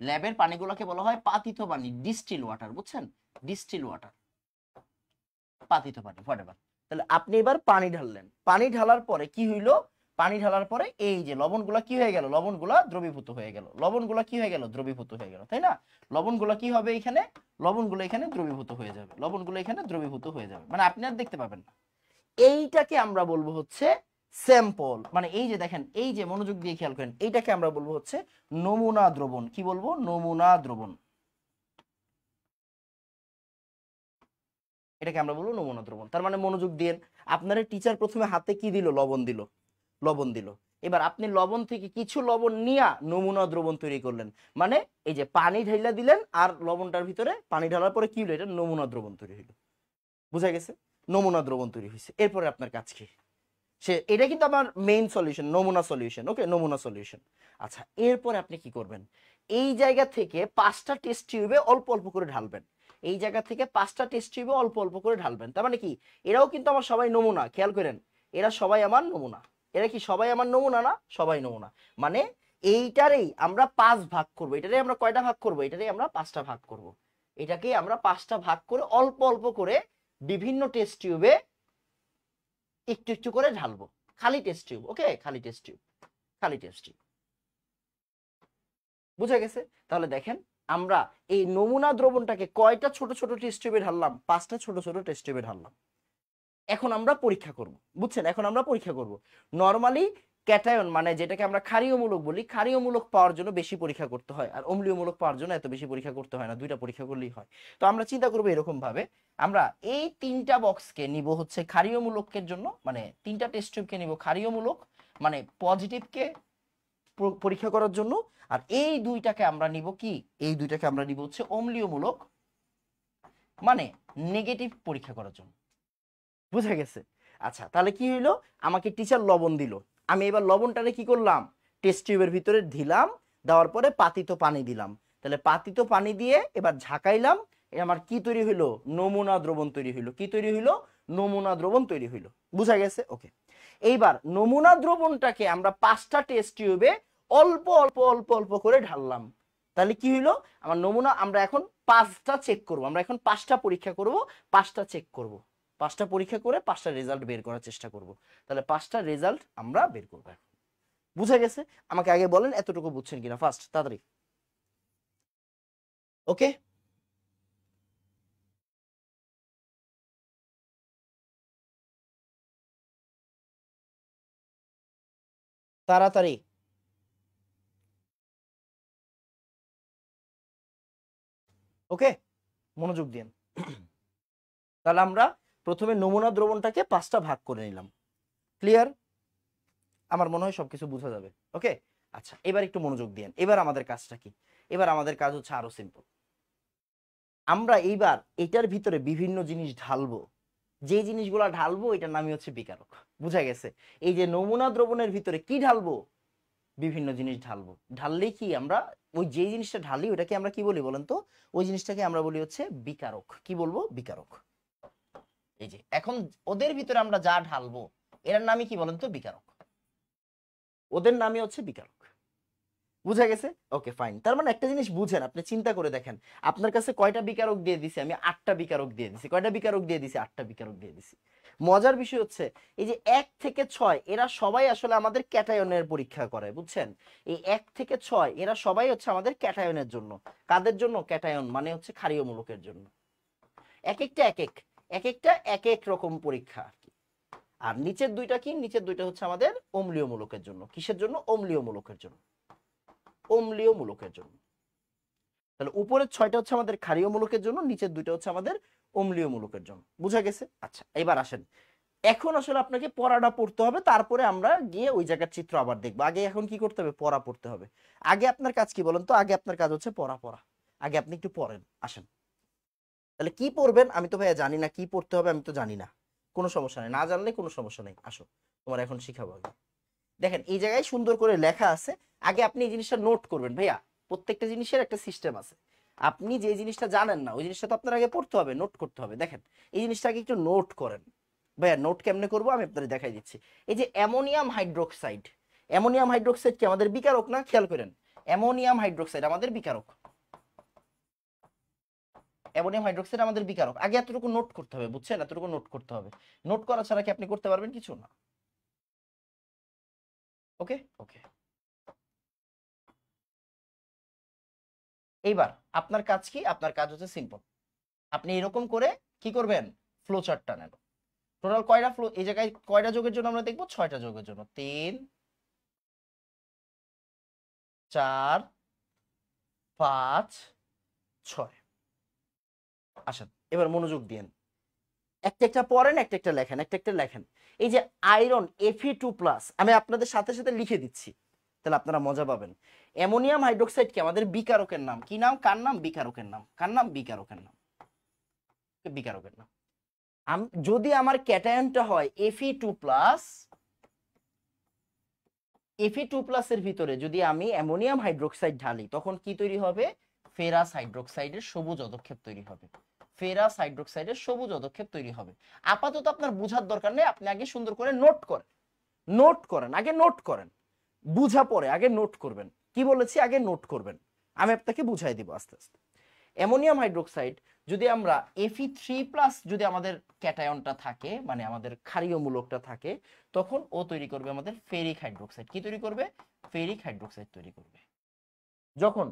ল্যাবের পানিগুলোকে বলা হয় পাতিত পানি, ডিস্টিল ওয়াটার। বুঝছেন? ডিস্টিল ওয়াটার, পাতিত পানি, হোয়াটএভার। তাহলে আপনি এবার পানি ঢাললেন। পানি ঢালার পরে কি হইলো? পানি ঢালার পরে এই যে লবণগুলা কি হয়ে গেল? লবণগুলা দ্রবীভূত হয়ে গেল। লবণগুলা কি হয়ে গেল? দ্রবীভূত হয়ে গেল, তাই না? লবণগুলা কি হবে এখানে? লবণগুলো এখানে দ্রবীভূত হয়ে যাবে। লবণগুলো এখানে দ্রবীভূত হয়ে যাবে, মানে আপনি আর দেখতে পাবেন না। এইটাকে আমরা বলবো হচ্ছে স্যাম্পল। মানে এই যে দেখেন, এই যে মনোযোগ দিয়ে খেয়াল করেন, এইটাকে আমরা বলবো হচ্ছে নমুনা দ্রবণ। কি বলবো? নমুনা দ্রবণ। এটাকে আমরা বলবো নমুনা দ্রবণ। তার মানে মনোযোগ দিয়ে, আপনার টিচার প্রথমে হাতে কি দিল? লবণ দিল। লবণ দিল। এবার আপনি লবণ থেকে কিছু লবণ নিয়ে নমুনা দ্রবণ তৈরি করলেন। মানে এই যে পানি ঢাইলা দিলেন, আর লবণটার ভিতরে পানি ঢালার পরে কি হলো? এটা নমুনা দ্রবণ তৈরি হলো। বুঝা গেছে? নমুনা দ্রবণ তৈরি হয়েছে। এরপরে আপনার কাজ কি? এটা কিন্তু আমার মেইন সলিউশন, নমুনা সলিউশন। ওকে, নমুনা সলিউশন। আচ্ছা, এরপরে আপনি কি করবেন? এই জায়গা থেকে 5টা টেস্ট টিউবে অল্প অল্প করে ঢালবেন। এই জায়গা থেকে 5টা টেস্ট টিউবে অল্প অল্প করে ঢালবেন। তার মানে কি, এরাও কিন্তু আমার সবাই নমুনা। খেয়াল করেন, এরা সবাই আমার নমুনা। এরা কি সবাই আমার নমুনা? না, সবাই নমুনা। মানে এইটারেই আমরা 5 ভাগ করব, এটারে আমরা কয়টা ভাগ করব, এটারে আমরা 5টা ভাগ করব। এটাকে আমরা 5টা ভাগ করে অল্প অল্প করে বিভিন্ন টেস্ট টিউবে একটু একটু করে ঢালবো। খালি টেস্ট টিউব, ওকে, খালি টেস্ট টিউব, খালি টেস্ট টিউব। বুঝা গেছে? তাহলে দেখেন আমরা এই নমুনা দ্রবণটাকে কয়টা ছোট ছোট টেস্ট টিউবে ঢাললাম, 5টা ছোট ছোট টেস্ট টিউবে ঢাললাম। এখন আমরা পরীক্ষা করব, বুঝছেন? এখন আমরা পরীক্ষা করব। নরমালি ক্যাটায়ন মানে যেটাকে আমরা ক্ষারীয়মূলক বলি, ক্ষারীয়মূলক পাওয়ার জন্য বেশি পরীক্ষা করতে হয়, আর অম্লীয়মূলক পাওয়ার জন্য এত বেশি পরীক্ষা করতে হয় না, দুইটা পরীক্ষা করলেই হয়। তো আমরা চিন্তা করবো এরকম ভাবে, আমরা এই 3টা বক্সকে নিব হচ্ছে ক্ষারীয়মূলকের জন্য, মানে 3টা টেস্ট টিউবকে নিব ক্ষারীয়মূলক মানে পজিটিভকে পরীক্ষা করার জন্য, আর এই দুইটাকে আমরা নিব কি, এই দুইটাকে আমরা নিব হচ্ছে অম্লীয়মূলক মানে নেগেটিভ পরীক্ষা করার জন্য। বুঝা গেছে? আচ্ছা, তাহলে কি হইলো, আমাকে টিচার লবণ দিল, আমি এবার লবণটারে কি করলাম, টেস্ট টিউবের ভিতরে দিলাম, দেওয়ার পরে পাতিত পানি দিলাম। তাহলে পাতিত পানি দিয়ে এবার ঝাঁকাইলাম, আমার কি তৈরি হইলো, নমুনা দ্রবণ তৈরি হইলো। কি তৈরি হইলো, নমুনা দ্রবণ তৈরি হইলো। বুঝা গেছে? ওকে, এইবার নমুনা দ্রবণটাকে আমরা 5টা টেস্ট টিউবে অল্প অল্প অল্প অল্প করে ঢাললাম। তাহলে কি হইলো, আমার নমুনা, আমরা এখন 5টা চেক করব, আমরা এখন 5টা পরীক্ষা করব, 5টা চেক করব, 5টা পরীক্ষা করে 5টা রেজাল্ট বের করার চেষ্টা করব। তাহলে 5টা রেজাল্ট আমরা বের করব। বুঝা গেছে? আমাকে আগে বলেন এতটুকু বুঝছেন কিনা, ফার্স্ট তাড়াতাড়ি। ওকে, তাড়াতাড়ি। ওকে, মনোযোগ দিন। তাহলে আমরা প্রথমে নমুনা দ্রবণটাকে 5টা ভাগ করে নিলাম। ক্লিয়ার? আমার মনে হয় সবকিছু বোঝা যাবে। ওকে, আচ্ছা, এবার একটু মনোযোগ দিন। এবার আমাদের কাজটা কি, এবার আমাদের কাজ হচ্ছে আরো সিম্পল। আমরা এইবার এটার ভিতরে বিভিন্ন জিনিস ঢালবো, যে জিনিসগুলা ঢালবো এটার নামই হচ্ছে বিকারক। বুঝা গেছে? এই যে নমুনা দ্রবণের ভিতরে কি ঢালবো, বিভিন্ন জিনিস ঢালবো। ঢাললেই কি আমরা ওই যে জিনিসটা ঢালি ওটাকে আমরা কি বলি বলেন তো, ওই জিনিসটাকে আমরা বলি হচ্ছে বিকারক। কি বলবো, বিকারক। এই যে এখন ওদের ভিতরে আমরা যা ঢালবো এর নামই কি বলেন তো, বিকারক। ওদের নামই হচ্ছে বিকারক। বুঝা গেছে? ওকে, ফাইন। তার মানে একটা জিনিস বুঝেন, আপনি চিন্তা করে দেখেন, আপনার কাছে কয়টা বিকারক দিয়ে দিছি আমি, 8টা বিকারক দিয়ে দিছি। কয়টা বিকারক দিয়ে দিছি, 8টা বিকারক দিয়ে দিছি। মজার বিষয় হচ্ছে এই যে 1 থেকে 6 এরা সবাই আসলে আমাদের ক্যাটায়নের পরীক্ষা করে, বুঝছেন? এই 1 থেকে 6 এরা সবাই হচ্ছে আমাদের ক্যাটায়নের জন্য। কাদের জন্য? ক্যাটায়ন মানে হচ্ছে ক্ষারীয় মূলকের জন্য। এক একটা এক এক রকম পরীক্ষা আর কি। আর নিচের দুইটা কি, নিচের দুইটা হচ্ছে আমাদের অম্লীয় মূলকের জন্য। কিসের জন্য? অম্লীয় মূলকের জন্য, অম্লীয় মূলকের জন্য। তাহলে উপরের 6টা হচ্ছে আমাদের ক্ষারীয় মূলকের জন্য, নিচের দুইটা হচ্ছে আমাদের অম্লীয় মূলকের জন্য। বুঝা গেছে? আচ্ছা, এবার আসেন, এখন আসলে আপনাকে পড়াটা পড়তে হবে, তারপরে আমরা গিয়ে ওই জায়গার চিত্র আবার দেখবো। আগে এখন কি করতে হবে, পড়া পড়তে হবে। আগে আপনার কাজ কি বলেন তো, আগে আপনার কাজ হচ্ছে পড়া পড়া। আগে আপনি একটু পড়েন, আসেন। তাহলে কি পড়বেন, আমি তো ভাইয়া জানি না কি পড়তে হবে, আমি তো জানি না। কোনো সমস্যা নেই, না জানলে কোনো সমস্যা নেই, আসো তোমার এখন শিখাবো। আগে দেখেন এই জায়গায় সুন্দর করে লেখা আছে, আগে আপনি এই জিনিসটা নোট করবেন। ভাইয়া প্রত্যেকটা জিনিসের একটা সিস্টেম আছে, আপনি যে জিনিসটা জানেন না ওই জিনিসটা তো আপনার আগে পড়তে হবে, নোট করতে হবে। দেখেন এই জিনিসটাকে একটু নোট করেন। ভাইয়া নোট কেমনে করবো আমি আপনাদের দেখাই দিচ্ছি। এই যে অ্যামোনিয়াম হাইড্রোক্সাইড, অ্যামোনিয়াম হাইড্রোক্সাইড কি আমাদের বিকারক না? খেয়াল করেন, অ্যামোনিয়াম হাইড্রোক্সাইড আমাদের বিকারক। অ্যামোনিয়াম হাইড্রোক্সাইড আমাদের বিকারক। আগে এতটুকু নোট করতে হবে, বুঝছেন? এতটুকু নোট করতে হবে। নোট করা ছাড়া কি আপনি করতে পারবেন কিছু না। ওকে ওকে, এইবার আপনার কাজ কি, আপনার কাজ হচ্ছে সিম্পল। আপনি এরকম করে কি করবেন, ফ্লো চার্টটা নেন। টোটাল কয়টা ফ্লো, এই জায়গায় কয়টা যোগের জন্য আমরা দেখবো, 6টা যোগের জন্য। 3 4 5 6। আসেন এবার মনোযোগ দিন, একটা একটা পড়েন, একটা একটা লেখেন, একটা একটা লেখেন। এই যে আয়রন Fe2+, আমি আপনাদের সাথে সাথে লিখে দিচ্ছি, তাহলে আপনারা মজা পাবেন। অ্যামোনিয়াম হাইড্রোক্সাইড কি আমাদের বিকারকের নাম। কি নাম, কার নাম? বিকারকের নাম। কার নাম? বিকারকের নাম, বিকারকের নাম। যদি আমার ক্যাটায়নটা হয় Fe2+, Fe2+ এর ভিতরে যদি আমি অ্যামোনিয়াম হাইড্রোক্সাইড ঢালি তখন কি তৈরি হবে, ফেরাস হাইড্রোক্সাইডের সবুজ অধক্ষেপ তৈরি হবে। ফেরাস হাইড্রোক্সাইডের সবুজ অধক্ষেপ তৈরি হবে। আপাতত আপনার বোঝার দরকার নেই, আপনি আগে সুন্দর করে নোট করেন, নোট করেন, আগে নোট করেন। বুঝা পরে, আগে নোট করবেন। কি বলেছি আগে নোট করবেন, আমি আপনাকে বুঝাই দিব আস্তে আস্তে। অ্যামোনিয়াম হাইড্রোক্সাইড যদি আমরা Fe3+ যদি আমাদের ক্যাটায়নটা থাকে, মানে আমাদের ক্ষারীয় মূলকটা থাকে, তখন ও তৈরি করবে আমাদের ফেরিক হাইড্রোক্সাইড। কি তৈরি করবে? ফেরিক হাইড্রোক্সাইড তৈরি করবে। যখন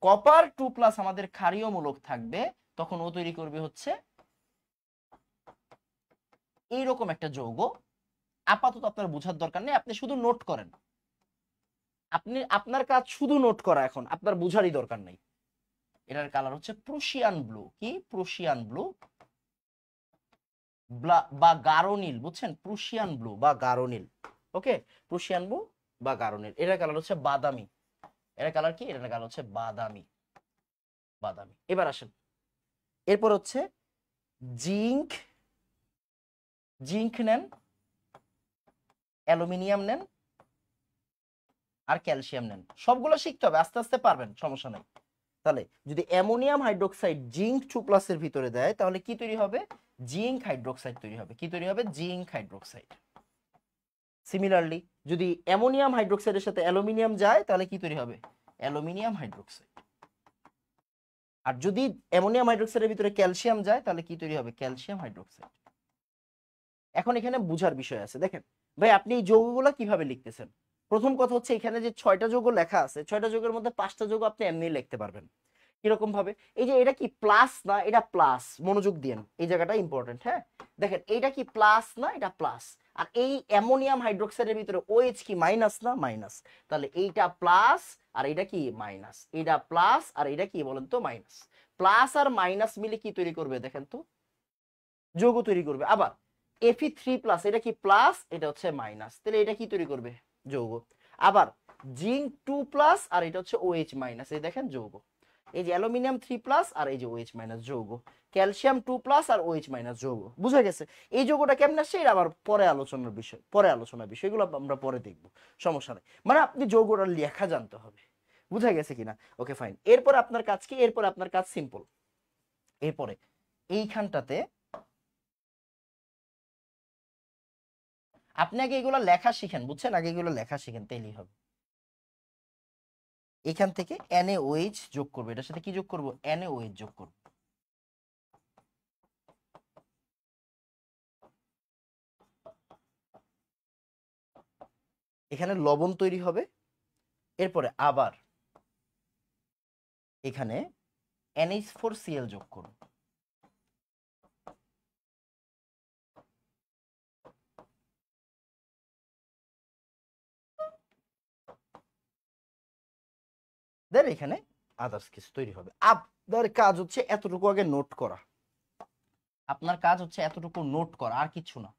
কপার 2+ আমাদের ক্ষারীয় মূলক থাকবে, তখন ও তৈরি করবে হচ্ছে এইরকম একটা যৌগ। আপাতত আপনার বোঝার দরকার নেই, আপনি শুধু নোট করেন। আপনার কাজ শুধু নোট করা, এখন আপনার বোঝারই দরকার নাই। এটার কালার হচ্ছে প্রুশিয়ান ব্লু। কি? প্রুশিয়ান ব্লু বা গাঢ় নীল, বুঝছেন? প্রুশিয়ান ব্লু বা গাঢ় নীল। ওকে, প্রুশিয়ান ব্লু বা গাঢ় নীল। এটার কালার হচ্ছে বাদামি। এটার কালার কি? এটার কালার হচ্ছে বাদামি। বাদামি। এবার আসেন, এরপর হচ্ছে জিঙ্ক। জিঙ্ক নেন, অ্যালুমিনিয়াম নেন, আর ক্যালসিয়াম নেন। সবগুলো শিখতে হবে, আস্তে আস্তে পারবেন, সমস্যা নেই। তাহলে যদি অ্যামোনিয়াম হাইড্রোক্সাইড জিঙ্ক 2+ এর ভিতরে দেয়, তাহলে কি তৈরি হবে? জিঙ্ক হাইড্রোক্সাইড তৈরি হবে। কি তৈরি হবে? Zinc hydroxide. সিমিলারলি যদি অ্যামোনিয়াম হাইড্রোক্সাইডের সাথে অ্যালুমিনিয়াম যায়, তাহলে কি তৈরি হবে? Aluminium hydroxide. আর যদি অ্যামোনিয়াম হাইড্রোক্সাইডের ভিতরে ক্যালসিয়াম যায়, তাহলে কি তৈরি হবে? Calcium hydroxide. এখন এখানে বুঝার বিষয় আছে। দেখেন ভাই, আপনি এই যৌগগুলো কিভাবে লিখতেছেন? প্রথম কথা হচ্ছে, এখানে যে 6টা যৌগ লেখা আছে, 6টা যৌগের মধ্যে 5টা যৌগ আপনি এমনি লিখতে পারবেন। কিরকম ভাবে? এই যে এটা কি প্লাস না? এটা প্লাস, মনোযোগ দিয়েন, এই জায়গাটা ইম্পর্টেন্ট। হ্যাঁ, দেখেন এইটা কি প্লাস না? এটা প্লাস। আর এই অ্যামোনিয়াম হাইড্রোক্সাইডের ভিতরে OH কি মাইনাস না? মাইনাস। তাহলে এইটা প্লাস আর এটা কি মাইনাস। এটা প্লাস আর এটা কি বলেন তো? মাইনাস। প্লাস আর মাইনাস মিলে কি তৈরি করবে দেখেন তো? যৌগ তৈরি করবে। আবার Fe3+, এটা কি প্লাস, এটা হচ্ছে মাইনাস, তাহলে এটা কি তৈরি করবে? যৌগ। আবার জিঙ্ক 2+ আর এটা হচ্ছে OH মাইনাস, এই দেখেন যৌগ। এই যে অ্যালুমিনিয়াম 3+ আর এই যে OH মাইনাস, যৌগ। ক্যালসিয়াম 2+ আর OH মাইনাস, যৌগ। বুঝা গেছে? এই যৌগটা কেমন আসছে এটা আবার পরে আলোচনার বিষয়, পরে আলোচনার বিষয়, এগুলো আমরা পরে দেখব, সমস্যা নেই। মানে আপনি যৌগটা লেখা জানতে হবে। বুঝা গেছে কিনা? Okay fine. এরপর আপনার কাজ কি? এরপর আপনার কাজ সিম্পল। এরপরে এইখানটাতে আপনি আগে এগুলো লেখা শিখেন, বুঝছেন? আগে এগুলো লেখা শিখেন, তাইলেই হবে। এখান থেকে NaOH যোগ করবো, এটার সাথে কি যোগ করব? NaOH যোগ করব। এখানে লবণ তৈরি হবে। এরপরে আবার এখানে NH4Cl যোগ করব। দেন এখানে আদার্স কিছু তৈরি হবে। আপনার কাজ হচ্ছে এতটুকু আগে নোট করা। আপনার কাজ হচ্ছে এতটুকু নোট করা, আর কিছু না।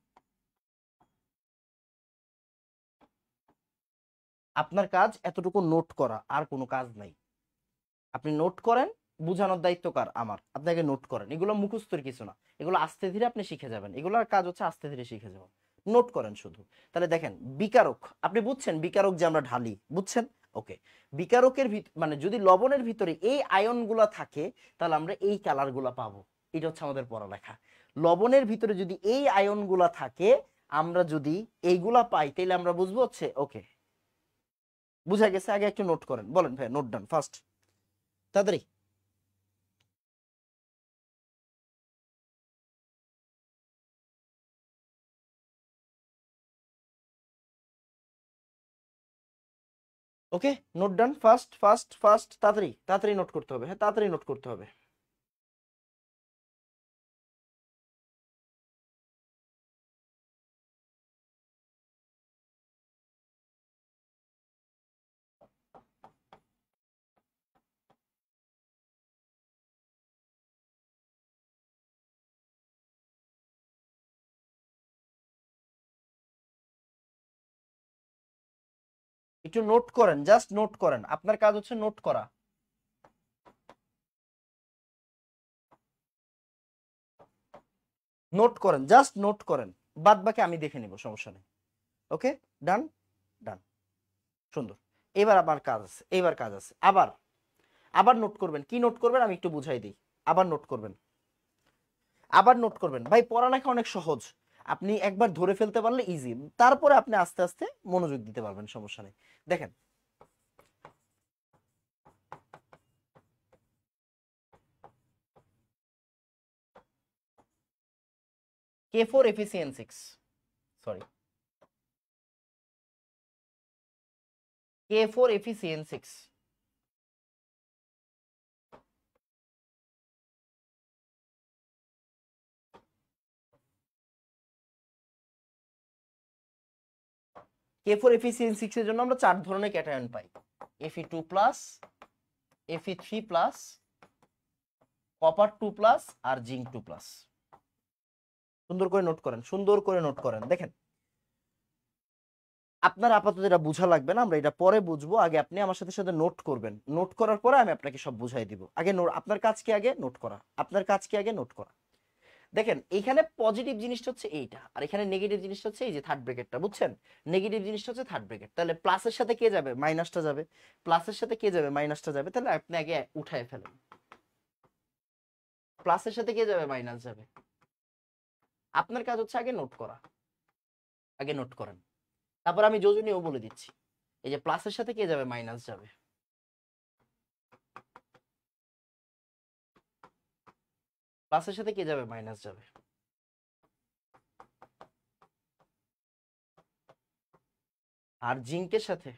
আপনার কাজ এতটুকু নোট করা, আর কোনো কাজ নাই। আপনি নোট করেন, বুঝানোর দায়িত্ব কার? আমার। আপনাকে নোট করেন, এগুলো মুখস্থের কিছু না, এগুলো আস্তে ধীরে আপনি শিখে যাবেন। এগুলোর কাজ হচ্ছে আস্তে ধীরে শিখে যাবেন। নোট করেন শুধু। তাহলে দেখেন বিকারক, আপনি বুঝছেন বিকারক যে আমরা ঢালি, বুঝছেন? ওকে, বিকারকের মানে যদি লবণের ভিতরে এই আয়নগুলো থাকে, তাহলে আমরা এই কালারগুলো পাবো। এটা হচ্ছে আমাদের পড়ালেখা। লবণের ভিতরে যদি এই আয়নগুলো থাকে, আমরা যদি এইগুলা পাই, তাহলে আমরা বুঝবো হচ্ছে ওকে, বুঝা গেছে? আগে একটু নোট করেন। বলেন ভাই, নোট ডান ফার্স্ট, তাড়াতাড়ি। ওকে, নোট ডান। ফাস্ট ফাস্ট ফাস্ট, তাড়াতাড়ি তাড়াতাড়ি নোট করতে হবে। হ্যাঁ, তাড়াতাড়ি নোট করতে হবে। একটু নোট করেন, জাস্ট নোট করেন, আপনার কাজ হচ্ছে নোট করা। নোট করেন, জাস্ট নোট করেন, বাদ বাকি আমি দেখে নিব, সমস্যা নেই। ওকে, ডান ডান, সুন্দর। এবার আমার কাজ আছে, এবার কাজ আছে। আবার আবার নোট করবেন। কি নোট করবেন আমি একটু বুঝাই দিই। আবার নোট করবেন, আবার নোট করবেন। ভাই পড়ালেখা অনেক সহজ। আপনি একবার ধরে ফেলতে পারলে ইজি, তারপরে আপনি আস্তে আস্তে মনোযোগ দিতে পারবেন, সমস্যা নেই। দেখেন K4 FeCN6, sorry K4 FeCN6, K4 FeCN6 এর জন্য আমরা 4 ধরনের ক্যাটায়ন পাই, Fe2+, Fe3+, কপার 2+, আর জিঙ্ক 2+। সুন্দর করে নোট করেন, সুন্দর করে নোট করেন। দেখেন আপনার আপাতত এটা বোঝা লাগবে না, আমরা এটা পরে বুঝবো, আগে আপনি আমার সাথে সাথে নোট করবেন, নোট করার পরে আমি আপনাকে সব বুঝাই দিব। আগে আপনার কাজ কি, আগে নোট করা, আপনার কাজ কি, আগে নোট করা। দেখেন এইখানে পজিটিভ জিনিসটা হচ্ছে এইটা, আর এখানে নেগেটিভ জিনিসটা হচ্ছে এই যে থার্ড ব্র্যাকেটটা, বুঝছেন? নেগেটিভ জিনিসটা হচ্ছে থার্ড ব্র্যাকেট। তাহলে প্লাসের সাথে কে যাবে, মাইনাসটা যাবে, প্লাসের সাথে কে যাবে, মাইনাসটা যাবে। তাহলে আপনি আগে উঠায় ফেলেন, প্লাসের সাথে কে যাবে, মাইনাস যাবে। আপনার কাজ হচ্ছে আগে নোট করা, আগে নোট করেন, তারপর আমি যোজনীয় বলে দিচ্ছি। এই যে প্লাসের সাথে কে যাবে, মাইনাস যাবে, প্লাসের সাথে কে যাবে, মাইনাস যাবে। আর জিঙ্কের সাথে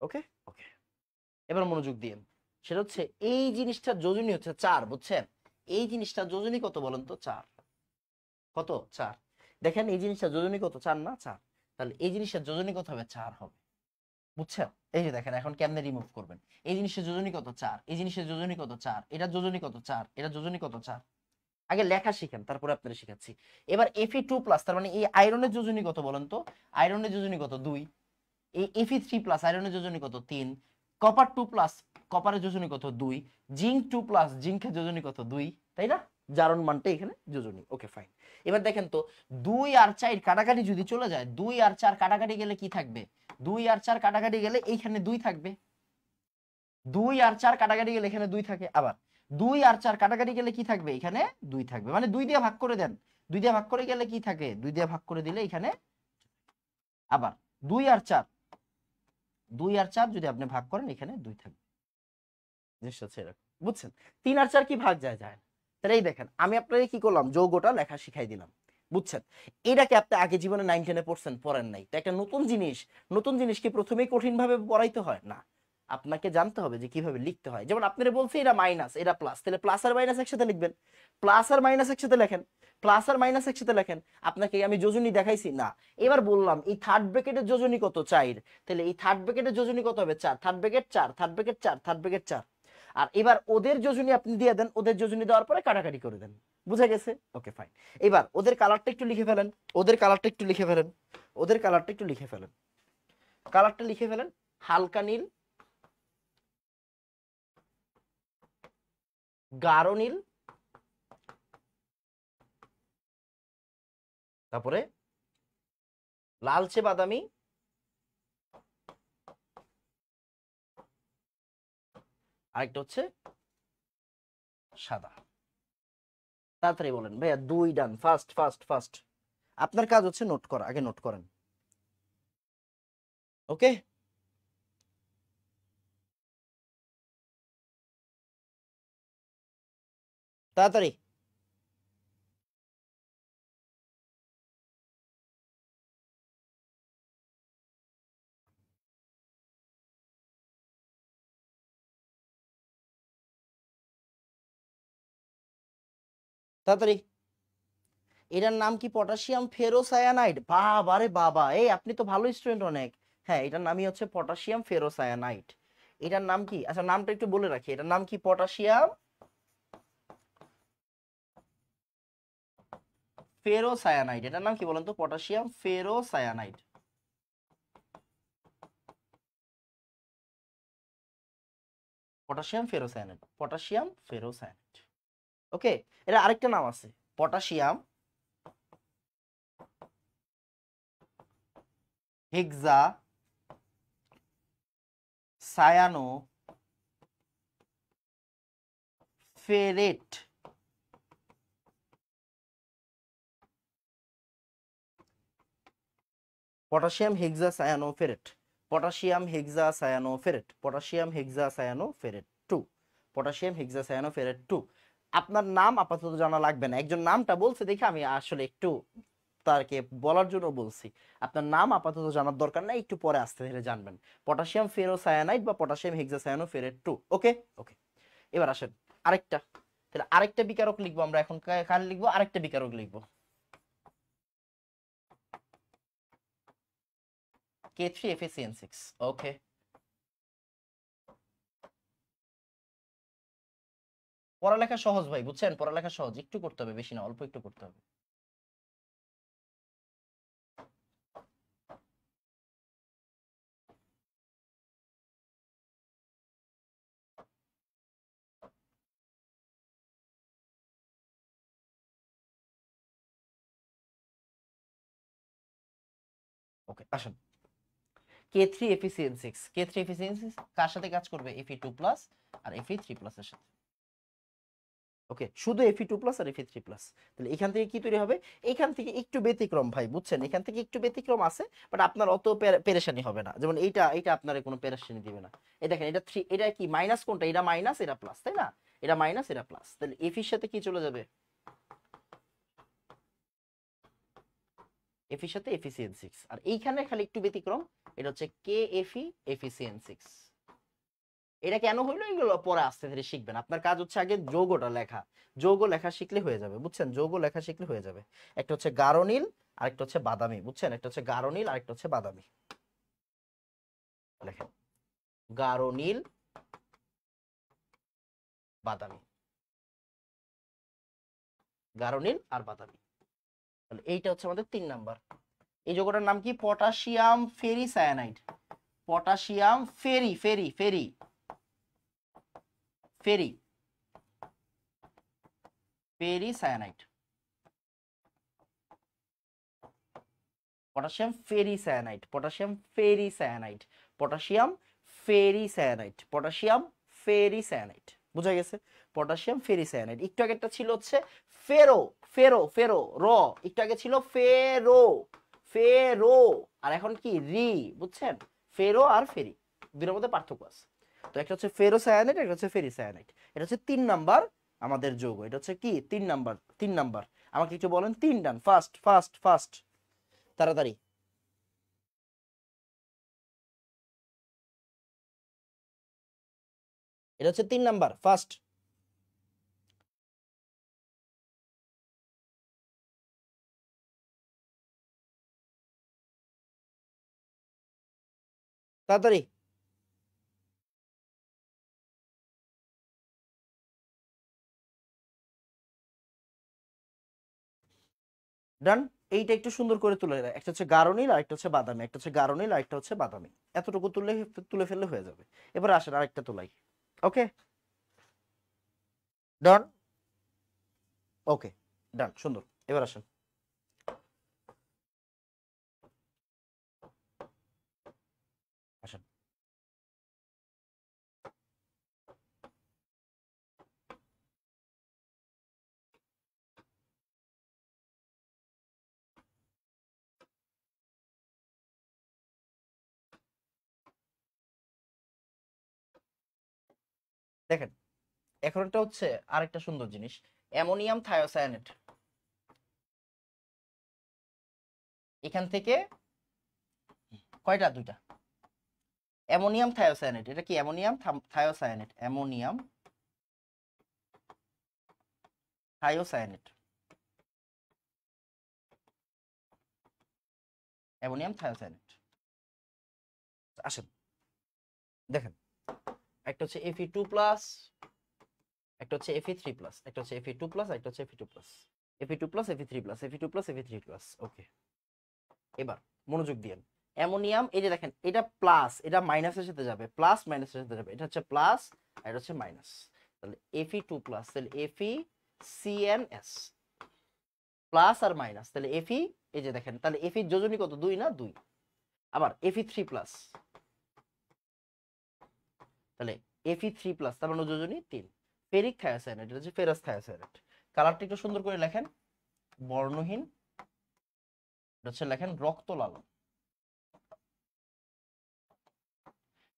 ওকে ওকে, এবার মনোযোগ দিন। সেটা হচ্ছে এই জিনিসটার যোজনী হচ্ছে 4, বুঝছেন? এই জিনিসটার যোজনী কত বলেন তো, 4। কত, 4। দেখেন এই জিনিসটার যোজনী কত, 4 না, 4। তাহলে এই জিনিসটার যোজনী কত হবে, 4 হবে, বুঝছেন? এই যে দেখেন এখন কেমনে রিমুভ করবেন। এই জিনিসের যোজনী কত, 4। এই জিনিসের যোজনী কত, 4। এটা যোজনী কত, 4। এটা যোজনী কত, 4। আগে লেখা শিখেন, তারপরে আপনারা শিখাচ্ছি। এবার Fe2+, তার মানে এই আয়রনের যোজনী কত বলেন তো, আয়রনের যোজনী কত, 2। এই Fe3+, আয়রনের যোজনী কত, 3। কপার 2+, কপারের যোজনী কত, 2। জিঙ্ক 2+, জিঙ্কের যোজনী কত, 2, তাই না? জারণ মানটা এখানে যোজনী, ওকে ফাইন। এবার দেখেন তো 2 আর 4 কাটাকাটি যদি চলে যায়, 2 আর 4 কাটাকাটি গেলে কি থাকবে, 2 আর 4 কাটাকাটি গেলে এইখানে 2 থাকবে। 2 আর 4 কাটাকাটি গেলে এখানে 2 থাকে। আবার 2 আর 4 কাটাকাটি গেলে কি থাকবে, এখানে 2 থাকবে। মানে 2 দিয়ে ভাগ করে দেন, 2 দিয়ে ভাগ করে গেলে কি থাকে, 2 দিয়ে ভাগ করে দিলে এখানে। আবার 2 আর 4, 2 আর 4 যদি আপনি ভাগ করেন এখানে 2 থাকবে। জিনিসটা হচ্ছে এরকম, বুঝছেন? 3 আর 4 কি ভাগ যায়, যায় না। তাহলে এই দেখেন আমি আপনাকে কি করলাম, যৌগটা লেখা শিখাই দিলাম, বুঝছেন? এটাকে আপনি আগে জীবনে 9 10-এ পড়ছেন, পড়েন নাই। তো একটা নতুন জিনিস, নতুন জিনিস কি প্রথমেই কঠিন ভাবে পড়াইতে হয় না, আপনাকে জানতে হবে যে কিভাবে লিখতে হয়। যেমন আপনারা বলছি এটা মাইনাস, এটা প্লাস, তাহলে প্লাস আর মাইনাস একসাথে লিখবেন, প্লাস আর মাইনাস একসাথে লেখেন, প্লাস আর মাইনাস একসাথে লেখেন। আপনাকে আমি যোজনী দেখাইছি না? এবার বললাম এই থার্ড ব্র্যাকেটের যোজনী কত, 4। তাহলে এই থার্ড ব্র্যাকেটের যোজনী কত হবে, 4। Third bracket 4, third bracket 4, third bracket 4। আর এবার ওদের যোজনী আপনি দিয়ে দেন, ওদের যোজনী দেওয়ার পরে কাটাকাটি করে দেন, বুঝা গেছে? Okay fine. এবার ওদের কালারটা একটু লিখে ফেলেন, ওদের কালারটা একটু লিখে ফেলেন, ওদের কালারটা একটু লিখে ফেলেন, কালারটা লিখে ফেলেন। হালকা নীল, গাঢ় নীল, তারপরে লালচে বাদামি, আরেকটা হচ্ছে সাদা। তাড়াতাড়ি বলেন ভাইয়া, 2 ডান, ফাস্ট ফাস্ট ফাস্ট। আপনার কাজ হচ্ছে নোট করা, আগে নোট করেন, ওকে? তাড়াতাড়ি। তাড়াতাড়ি। এটার নাম কি, পটাশিয়াম ফেরোসায়ানাইড। বাবা রে বাবা, এই আপনি তো ভালো স্টুডেন্ট অনেক। হ্যাঁ, এটার নামই হচ্ছে পটাশিয়াম ফেরোসায়ানাইড। এটার নাম কি, আচ্ছা নামটা একটু বলে রাখি, এটার নাম কি, পটাশিয়াম ফেরোসায়ানাইড। এটার নাম কি বলেন তো, potassium ferrocyanide. Potassium ferrocyanide, potassium ferrocyanide, okay? এটা আরেকটা নাম আছে, potassium hexa cyano ferrate, potassium hexa cyano ferrate, potassium hexa cyano ferrate, potassium hexa cyano ferrate 2, potassium hexa cyano ferrate 2। আপনার নাম আপাতত জানা লাগবে না, একজন নামটা বলছে দেখে আমি আসলে একটু তাকে বলার জন্য বলছি। আপনার নাম আপাতত জানার দরকার নাই, একটু পরে আস্তে ধীরে জানবেন। পটাশিয়াম ফেরোসায়ানাইড বা পটাশিয়াম হেক্সাসায়ানো ফেরেট 2। ওকে ওকে, এবার আসেন আরেকটা, তাহলে আরেকটা বিকারক লিখবো আমরা এখন। কার লিখবো? আরেকটা বিকারক লিখবো, K3FeCN6। ওকে, পড়ালেখা সহজ ভাই, বুঝছেন? পড়ালেখা সহজ, একটু করতে হবে, বেশি না, অল্প একটু করতে হবে। ওকে আসেন, K3FeCN6, K3FeCN6 কার সাথে কাজ করবে? Fe2+ আর Fe3+ এর সাথে। ওকে, শুধু Fe2+ আর Fe3+। তাহলে এখান থেকে কি তৈরি হবে? এখান থেকে একটু ব্যতিক্রম ভাই, বুঝছেন? এখান থেকে একটু ব্যতিক্রম আছে, বাট আপনার অত পেরেশানি হবে না। যেমন এইটা এইটা আপনার কোনো পেরেশানি দিবে না। এই দেখেন, এটা 3, এটা কি মাইনাস কোনটা? এটা মাইনাস, এটা প্লাস, তাই না? এটা মাইনাস, এটা প্লাস, তাহলে Fe এর সাথে কি চলে যাবে? Fe এর সাথে FeCN6। আর এইখানে খালি একটু ব্যতিক্রম, এটা হচ্ছে KFeFeCN6। এটা কেন হইলো এগুলো পরে আস্তে ধীরে শিখবেন। আপনার কাজ হচ্ছে আগে যৌগটা লেখা, যৌগ লেখা শিখলে হয়ে যাবে, বুঝছেন? যৌগ লেখা শিখলে হয়ে যাবে। একটা হচ্ছে গাঢ় নীল, আরেকটা হচ্ছে বাদামি, বুঝছেন? একটা হচ্ছে গাঢ় নীল, আরেকটা হচ্ছে বাদামি। লেখেন গাঢ় নীল, বাদামি, গাঢ় নীল আর বাদামি। তাহলে এইটা হচ্ছে আমাদের 3 নাম্বার। এই যৌগটার নাম কি? Potassium ferricyanide. Potassium ferri ferri ferri ferri ferricyanide, potassium ferricyanide, potassium ferricyanide, potassium ferricyanide, potassium ferricyanide. বুঝা গেছে? Potassium ferricyanide. একটু আগেরটা ছিল হচ্ছে ফেরো, ফেরো ফেরো র, একটু আগে ছিল ফেরো, ফেরো, আর এখন কি রি, বুঝছেন? ফেরো আর ফেরি, দুটোর মধ্যে পার্থক্য আছে। তো একটা হচ্ছে ফেরোসায়ানাইড, একটা হচ্ছে ফেরিসায়ানাইড। এটা হচ্ছে 3 নাম্বার আমাদের যৌগ। এটা হচ্ছে কি 3 নাম্বার, 3 নাম্বার। আমাকে একটু বলেন 3 ডান, ফাস্ট ফাস্ট ফাস্ট, তাড়াতাড়ি। এটা হচ্ছে 3 নাম্বার, ফার্স্ট। তাড়াতাড়ি। ডান। এইটা একটু সুন্দর করে তুলে দেয়, একটা হচ্ছে গাঢ় নীল আর একটা হচ্ছে বাদামি, একটা হচ্ছে গাঢ় নীল আর একটা হচ্ছে বাদামি। এতটুকু তুলে তুলে ফেললে হয়ে যাবে। এবার আসেন আরেকটা তোলাই। ওকে ডান, ওকে ডান, সুন্দর। এবার আসেন, আসেন দেখেন, এখন একটা হচ্ছে আরেকটা সুন্দর জিনিস, অ্যামোনিয়াম থায়োসায়ানেট। এখান থেকে কয়টা? দুইটা। অ্যামোনিয়াম থায়োসায়ানেট, এটা কি? Ammonium thiocyanate, ammonium thiocyanate, ammonium thiocyanate. আসেন দেখেন, একটা হচ্ছে Fe2+, একটা হচ্ছে Fe3+, একটা হচ্ছে Fe2+, একটা হচ্ছে Fe2+, Fe2+, Fe3+, Fe2+, Fe3+। ওকে, এবার মনোযোগ দিয়েন। অ্যামোনিয়াম, এই যে দেখেন, এটা প্লাস, এটা মাইনাসের সাথে যাবে, প্লাস মাইনাসের সাথে যাবে, এটা হচ্ছে প্লাস আর এটা হচ্ছে মাইনাস। তাহলে Fe2+, তাহলে FeCNS, প্লাস আর মাইনাস, তাহলে Fe, এই যে দেখেন, তাহলে Fe যোজনী কত? 2 না? 2। আবার Fe3+, তাহলে Fe3+, তার মানে যোজনী 3, ফেরিক থায়োসায়ানাইড, এটা হচ্ছে ফেরাস থায়োসায়ানাইড। কালারটা একটু সুন্দর করে লেখেন, বর্ণহীন, এটা হচ্ছে লেখেন রক্ত লাল,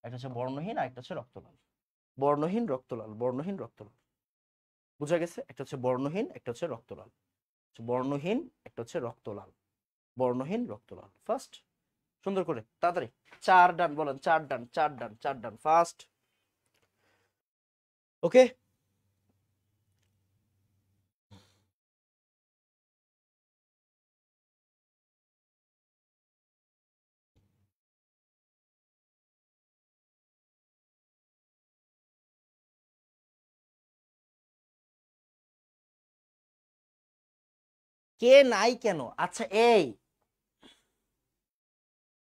এটা হচ্ছে বর্ণহীন আর একটা হচ্ছে রক্ত লাল। বর্ণহীন রক্ত লাল, বর্ণহীন রক্ত লাল, বুঝা গেছে? একটা হচ্ছে বর্ণহীন, একটা হচ্ছে রক্ত লাল, বর্ণহীন, একটা হচ্ছে রক্ত লাল, বর্ণহীন রক্ত লাল। ফার্স্ট, সুন্দর করে তাড়াতাড়ি 4 ডান বলেন, 4 ডান, 4 ডান, 4 ডান, ফার্স্ট। ওকে, কে নাই কেন? আচ্ছা এই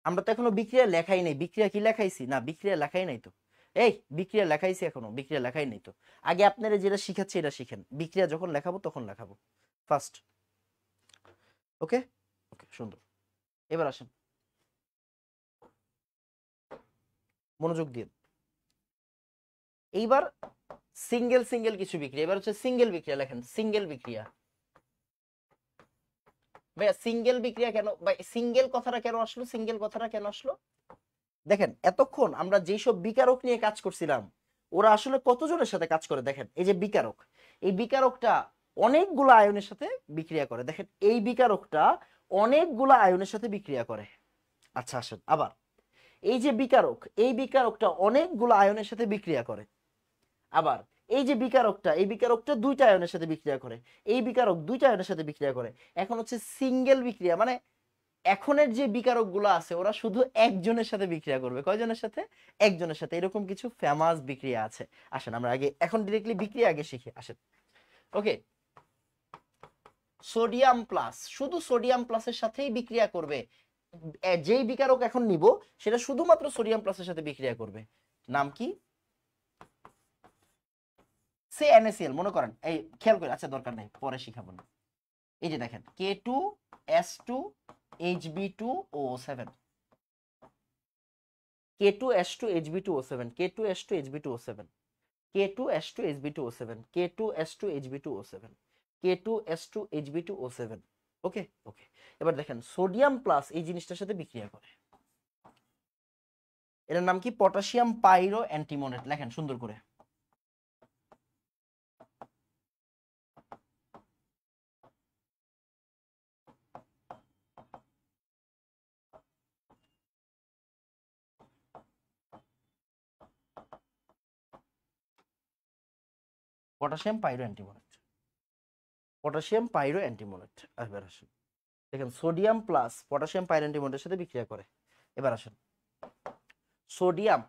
আমরা তো এখনো বিক্রিয়া লেখাই নাই, বিক্রিয়া কি লেখাইছি? না, বিক্রিয়া লেখাই নাই তো। এই বিক্রিয়া লেখাইছি? এখনো বিক্রিয়া লেখাই নাই তো। আগে আপনারা যেটা শিখাচ্ছি এটা শিখেন, বিক্রিয়া যখন লেখাবো তখন লেখাবো। ফার্স্ট, ওকে ওকে, সুন্দর। এবার আসেন, মনোযোগ দিন। এইবার সিঙ্গেল সিঙ্গেল কিছু বিক্রিয়া, এবার হচ্ছে সিঙ্গেল বিক্রিয়া লেখেন, সিঙ্গেল বিক্রিয়া। ভাইয়া সিঙ্গেল বিক্রিয়া কেন ভাই, সিঙ্গেল কথাটা কেন আসলো? সিঙ্গেল কথাটা কেন আসলো? দেখেন এতক্ষণ আমরা যেসব বিকারক নিয়ে কাজ করছিলাম, ওরা আসলে কতজনের সাথে কাজ করে দেখেন। এই যে বিকারক, এই বিকারকটা অনেকগুলো আয়নের সাথে বিক্রিয়া করে। দেখেন এই বিকারকটা অনেকগুলো আয়নের সাথে বিক্রিয়া করে। আচ্ছা আসেন আবার, এই যে বিকারক, এই বিকারকটা অনেকগুলো আয়নের সাথে বিক্রিয়া করে। আবার এই যে বিকারকটা, এই বিকারকটা দুইটা আয়নের সাথে বিক্রিয়া করে, এই বিকারক দুইটা আয়নের সাথে বিক্রিয়া করে। এখন হচ্ছে সিঙ্গেল বিক্রিয়া, মানে এখনের যে বিকারক গুলো আছে ওরা শুধু একজনের সাথে বিক্রিয়া করবে। কয়জনের সাথে? একজনের সাথে। এরকম কিছু ফেমাস বিক্রিয়া আছে। আসেন আমরা আগে এখন ডিরেক্টলি বিক্রিয়া আগে শিখি, আসেন। ওকে, সোডিয়াম প্লাস, শুধু সোডিয়াম প্লাসের সাথেই বিক্রিয়া করবে। যেই বিকারক এখন নিব সেটা শুধুমাত্র সোডিয়াম প্লাসের সাথে বিক্রিয়া করবে। নাম কি? সে NaCl মনে করেন, এই খেয়াল করে, আচ্ছা দরকার নাই, পরে শিখাবো না। এই যে দেখেন K2S2Hb2O7, K2S2Hb2O7, K2S2Hb2O7, K2S2Hb2O7, K2S2Hb2O7, K2S2Hb2O7। ওকে ওকে, এবার দেখেন সোডিয়াম প্লাস এই জিনিসটার সাথে বিক্রিয়া করে, এটার নাম কি? পটাশিয়াম পাইরো অ্যান্টিমোনেট। লেখেন সুন্দর করে, পটাশিয়াম পাইরো অ্যান্টিমোনেট, পটাশিয়াম পাইরো অ্যান্টিমোনেট। এবার আসেন, দেখেন সোডিয়াম প্লাস পটাশিয়াম পাইরো অ্যান্টিমোনেটের সাথে বিক্রিয়া করে। এবার আসেন, সোডিয়াম,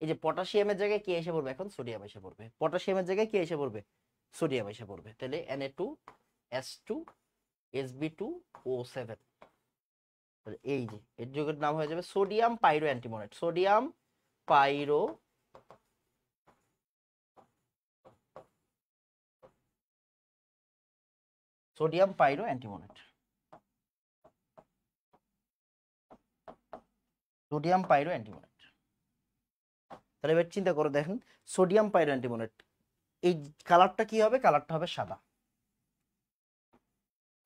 এই যে পটাশিয়ামের জায়গায় কি এসে পড়বে? এখন সোডিয়াম এসে পড়বে। পটাশিয়ামের জায়গায় কি এসে পড়বে? সোডিয়াম এসে পড়বে। তাহলে Na2S2Hb2O7, এই যে এর যৌগের নাম হয়ে যাবে সোডিয়াম পাইরো অ্যান্টিমোনেট। Sodium পাইরো sodium পাইরো অ্যান্টিমোনেট, sodium পাইরো অ্যান্টিমোনেট। তাহলে এবার চিন্তা করে দেখেন, সোডিয়াম পাইরো অ্যান্টিমোনেট, এই কালারটা কি হবে? কালারটা হবে সাদা।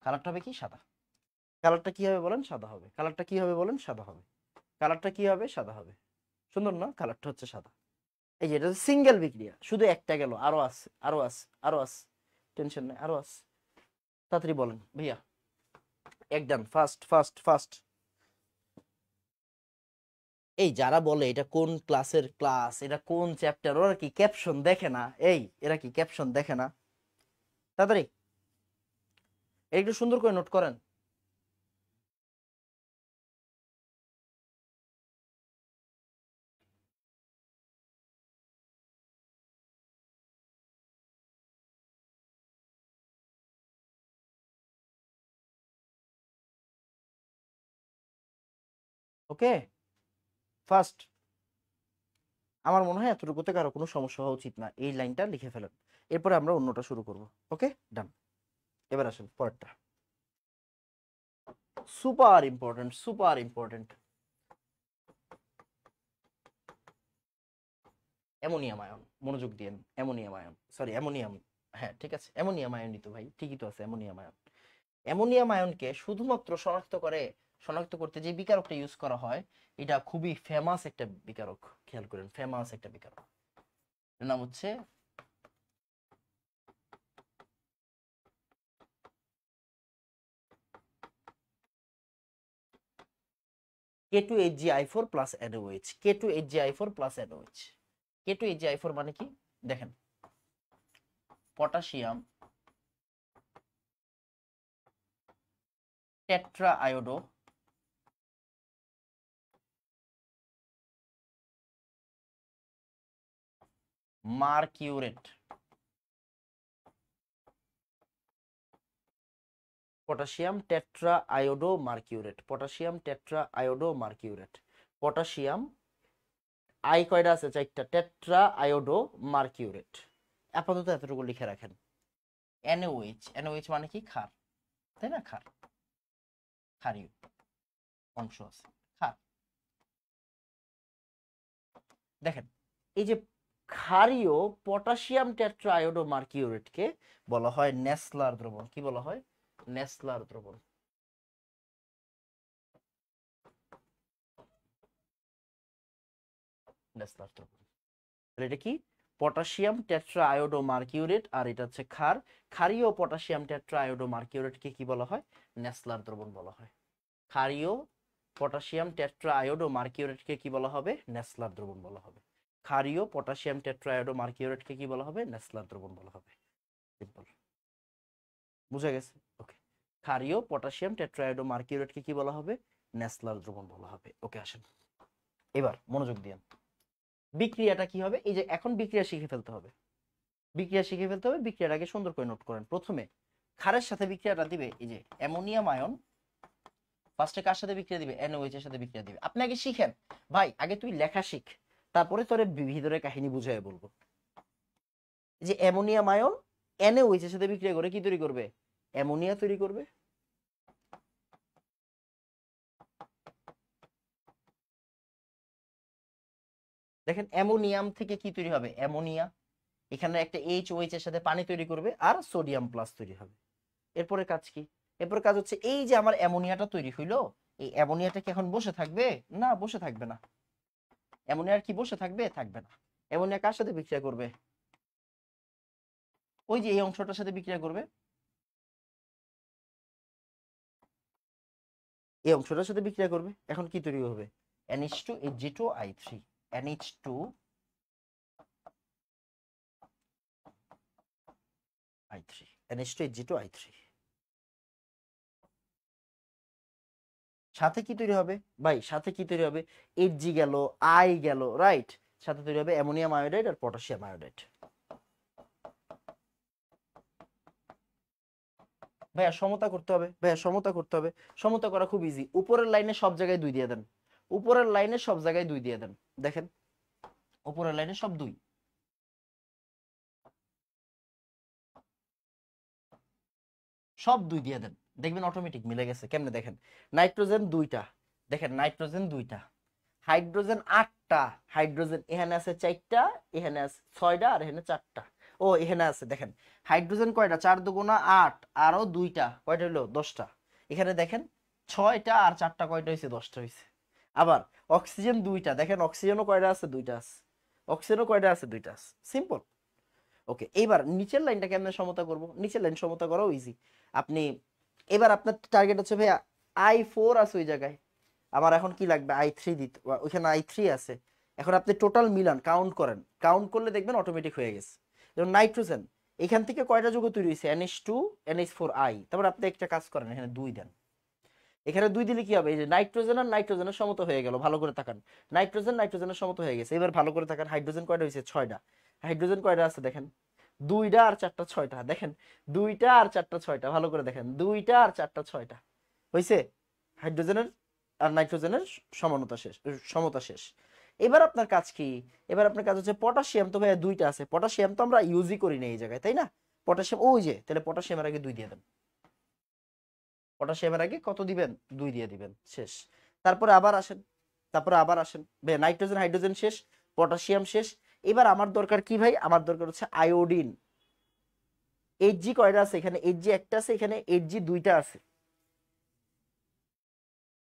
কালারটা হবে কি? সাদা। কালারটা কি হবে বলেন? সাদা হবে। কালারটা কি হবে বলেন? সাদা হবে। কালারটা কি হবে? সাদা হবে। সুন্দর না? কালারটা হচ্ছে সাদা। এই যে এটা সিঙ্গেল বিক্রিয়া, শুধু একটা গেল, আরো আছে, আরো আছে, আরো আছে, টেনশন নেই, আরো আছে। তাড়াতাড়ি বলেন ভাইয়া, একদম ফাস্ট ফাস্ট ফাস্ট। এই যারা বলে এটা কোন ক্লাসের ক্লাস, এটা কোন চ্যাপ্টার, ওরা কি ক্যাপশন দেখে না? এই এরা কি ক্যাপশন দেখে না? তাড়াতাড়ি একটু সুন্দর করে নোট করেন। ওকে, ফার্স্ট, আমার মনে হয় এতটুকুতে কারো কোনো সমস্যা হওয়া উচিত না। এই লাইনটা লিখে ফেলেন, এরপরে আমরা অন্যটা শুরু করব। ওকে ডান। এবার আসেন পরেরটা। Super important, super important. Ammonium ion, মনোযোগ দিয়েন, অ্যামোনিয়াম আয়ন, সরি অ্যামোনিয়াম, হ্যাঁ ঠিক আছে, অ্যামোনিয়াম আয়নই তো ভাই, ঠিকই তো আছে অ্যামোনিয়াম আয়ন। অ্যামোনিয়াম আয়নকে শুধুমাত্র শনাক্ত করতে যে বিকারকটা ইউজ করা হয়, এটা খুবই ফেমাস একটা বিকারক, খেয়াল করেন, ফেমাস একটা বিকারক, এর নাম হচ্ছে K2HgI4 plus NaOH। K2HgI4 plus NaOH। K2HgI4 মানে কি দেখেন, potassium tetra iodo মার্কিউরেট, potassium tetra iodo মার্কিউরেট, potassium tetra iodo মার্কিউরেট, potassium I কয়টা আছে, চারটা, টেট্রা আয়োডো মার্কিউরেট। আপাতত এতটুকু লিখে রাখেন। NaOH, NaOH মানে কি, ক্ষার, তাই না, ক্ষার, ক্ষারীয় অংশ আছে, ক্ষার। দেখেন এই যে ক্ষারীয় পটাশিয়াম টেট্রা আয়োডো মার্কিউরেটকে বলা হয় নেসলার দ্রবণ। কি বলা হয়, নেসলার দ্রবণ। নেসলার দ্রবণ, এটা কি, পটাশিয়াম টেট্রা আয়োডো মার্কিউরেট, আর এটা হচ্ছে ক্ষার। ক্ষারীয় পটাশিয়াম টেট্রা আয়োডো মার্কিউরেটকে কি বলা হয়, নেসলার দ্রবণ বলা হয়। ক্ষারীয় পটাশিয়াম টেট্রা আয়োডো মার্কিউরেটকে কি বলা হবে, নেসলার দ্রবণ বলা হবে। ক্ষারীয় পটাশিয়াম টেট্রা আয়োডো মার্কিউরেটকে কি বলা হবে, নেসলার দ্রবণ বলা হবে। সিম্পল, বুঝা গেছে? ওকে, ক্ষারীয় পটাশিয়াম টেট্রা আয়োডো মার্কিউরেটকে কি বলা হবে, নেসলার দ্রবণ বলা হবে। ওকে আসেন এবার মনোযোগ দিন, বিক্রিয়াটা কি হবে, এই যে এখন বিক্রিয়া শিখে ফেলতে হবে, বিক্রিয়াটাকে সুন্দর করে নোট করেন। প্রথমে ক্ষারের সাথে বিক্রিয়াটা দিবে এই যে অ্যামোনিয়াম আয়ন, ফার্স্টে কার সাথে বিক্রিয়া দিবে, NaOH এর সাথে বিক্রিয়া দিবে। আপনি আগে শিখেন ভাই, আগে তুই লেখা শিখ, তারপরে তোরে ভিতরে কাহিনী বুঝাই বলবো। যে অ্যামোনিয়াম আয়ন NaOH এর সাথে বিক্রিয়া করে কি তৈরি করবে, অ্যামোনিয়া তৈরি করবে। দেখেন অ্যামোনিয়াম থেকে কি তৈরি হবে, অ্যামোনিয়া, এখানে একটা HOH এর সাথে পানি তৈরি করবে আর সোডিয়াম প্লাস তৈরি হবে। এরপরে কাজ কি, এরপর কাজ হচ্ছে এই যে আমার অ্যামোনিয়াটা তৈরি হইলো, এই অ্যামোনিয়াটা কি এখন বসে থাকবে, না বসে থাকবে না। অ্যামোনিয়ার কি বসে থাকবে, থাকবে না। অ্যামোনিয়া কার সাথে বিক্রিয়া করবে, ওই যে এই অংশটার সাথে বিক্রিয়া করবে, এই অংশটার সাথে বিক্রিয়া করবে। এখন কি তৈরি হবে, NH2Hg2I3, NH2Hg2I3, সাথে কি তৈরি হবে ভাই, সাথে কি তৈরি হবে, Hg গেল, I গেল, রাইট, সাথে তৈরি হবে অ্যামোনিয়াম আয়োডাইড আর পটাশিয়াম আয়োডাইড। ভাইয়া সমতা করতে হবে, ভাইয়া সমতা করতে হবে, সমতা করা খুব ইজি, উপরের লাইনে সব জায়গায় 2 দিয়ে দেন, উপরের লাইনে সব জায়গায় 2 দিয়ে দেন। দেখেন উপরের লাইনে সব 2, সব 2 দিয়ে দেন, দেখবেন অটোমেটিক মিলে গেছে। কেমনে দেখেন, নাইট্রোজেন 2টা, দেখেন নাইট্রোজেন 2টা, হাইড্রোজেন 8টা, হাইড্রোজেন এখানে আছে 4টা, এখানে আছে 6টা, আর এখানে 4টা। ও এখানে আছে দেখেন হাইড্রোজেন কয়টা, 4 দুগুণা 8, আরো 2টা, কয়টা হলো, 10টা। এখানে দেখেন 6টা আর 4টা কয়টা হয়েছে, 10টা হয়েছে। আবার অক্সিজেন 2টা, দেখেন অক্সিজেনও কয়টা আছে, 2টা আছে, অক্সিজেনও কয়টা আছে, 2টা আছে। সিম্পল। ওকে, এইবার নিচের লাইনটা কেমনে সমতা করব, নিচের লাইন সমতা করাও ইজি। আপনি এবার আপনার টার্গেট হচ্ছে ভাইয়া I4 আছে ওই জায়গায়, আমার এখন কি লাগবে, I3 দিতে, ওইখানে I3 আছে। এখন আপনি টোটাল মিলান, কাউন্ট করেন, কাউন্ট করলে দেখবেন অটোমেটিক হয়ে গেছে। যেমন নাইট্রোজেন এখান থেকে কয়টা যৌগ তৈরি হয়েছে, NH2 NH4I, তারপর আপনি একটা কাজ করেন, এখানে 2 দেন। এখানে 2 দিলে কি হবে, এই যে নাইট্রোজেন আর নাইট্রোজেনের সমতা হয়ে গেল, ভালো করে তাকান, নাইট্রোজেন নাইট্রোজেনের সমতা হয়ে গেছে। এবার ভালো করে তাকান, হাইড্রোজেন কয়টা হয়েছে, 6টা, হাইড্রোজেন কয়টা আছে দেখেন, 2টা আর 4টা 6টা, দেখেন 2টা আর 4টা 6টা, ভালো করে দেখেন 2টা আর 4টা 6টা হয়েছে। হাইড্রোজেনের আর নাইট্রোজেনের সমানতা শেষ, সমতা শেষ। এবার আপনার কাজ কি, এবার আপনার কাজ হচ্ছে পটাশিয়াম, তো ভাইয়া 2টা আছে, পটাশিয়াম তো আমরা ইউজই করি না এই জায়গায়, তাই না, পটাশিয়াম ওই যে, তাহলে পটাশিয়ামের আগে 2 দিয়ে দেন। পটাশিয়ামের আগে কত দিবেন? 2 দিয়ে দিবেন, শেষ। তারপরে আবার আসেন, নাইট্রোজেন হাইড্রোজেন শেষ, পটাশিয়াম শেষ। এবার আমার দরকার কি ভাই? আমার দরকার হচ্ছে আয়োডিন। Hg কয়টা আছে এখানে? Hg একটা আছে, এখানে Hg দুইটা আছে।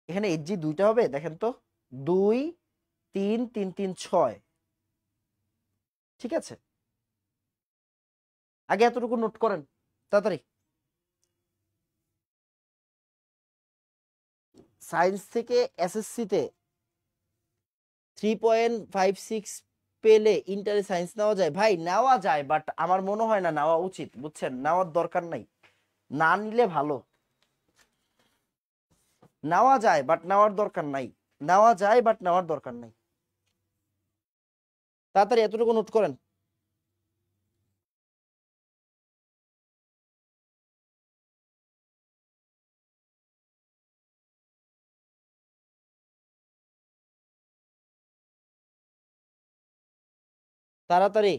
এখানে Hg দুইটা হবে, দেখেন তো, 2 3 3 3 6। ঠিক আছে, আগে এতটুকু নোট করেন তাড়াতাড়ি। সায়েন্স থেকে এসএসসি তে 3.56 পেলে ইন্টারে সায়েন্স নেওয়া যায়? ভাই নেওয়া যায়, বাট আমার মনে হয় না নেওয়া উচিত, বুঝছেন? নেওয়ার দরকার নাই, না নিলে ভালো। নেওয়া যায় বাট নেওয়ার দরকার নাই, নেওয়া যায় বাট নেওয়ার দরকার নাই। তাড়াতাড়ি এতটুকু নোট করেন। তাড়াতাড়ি।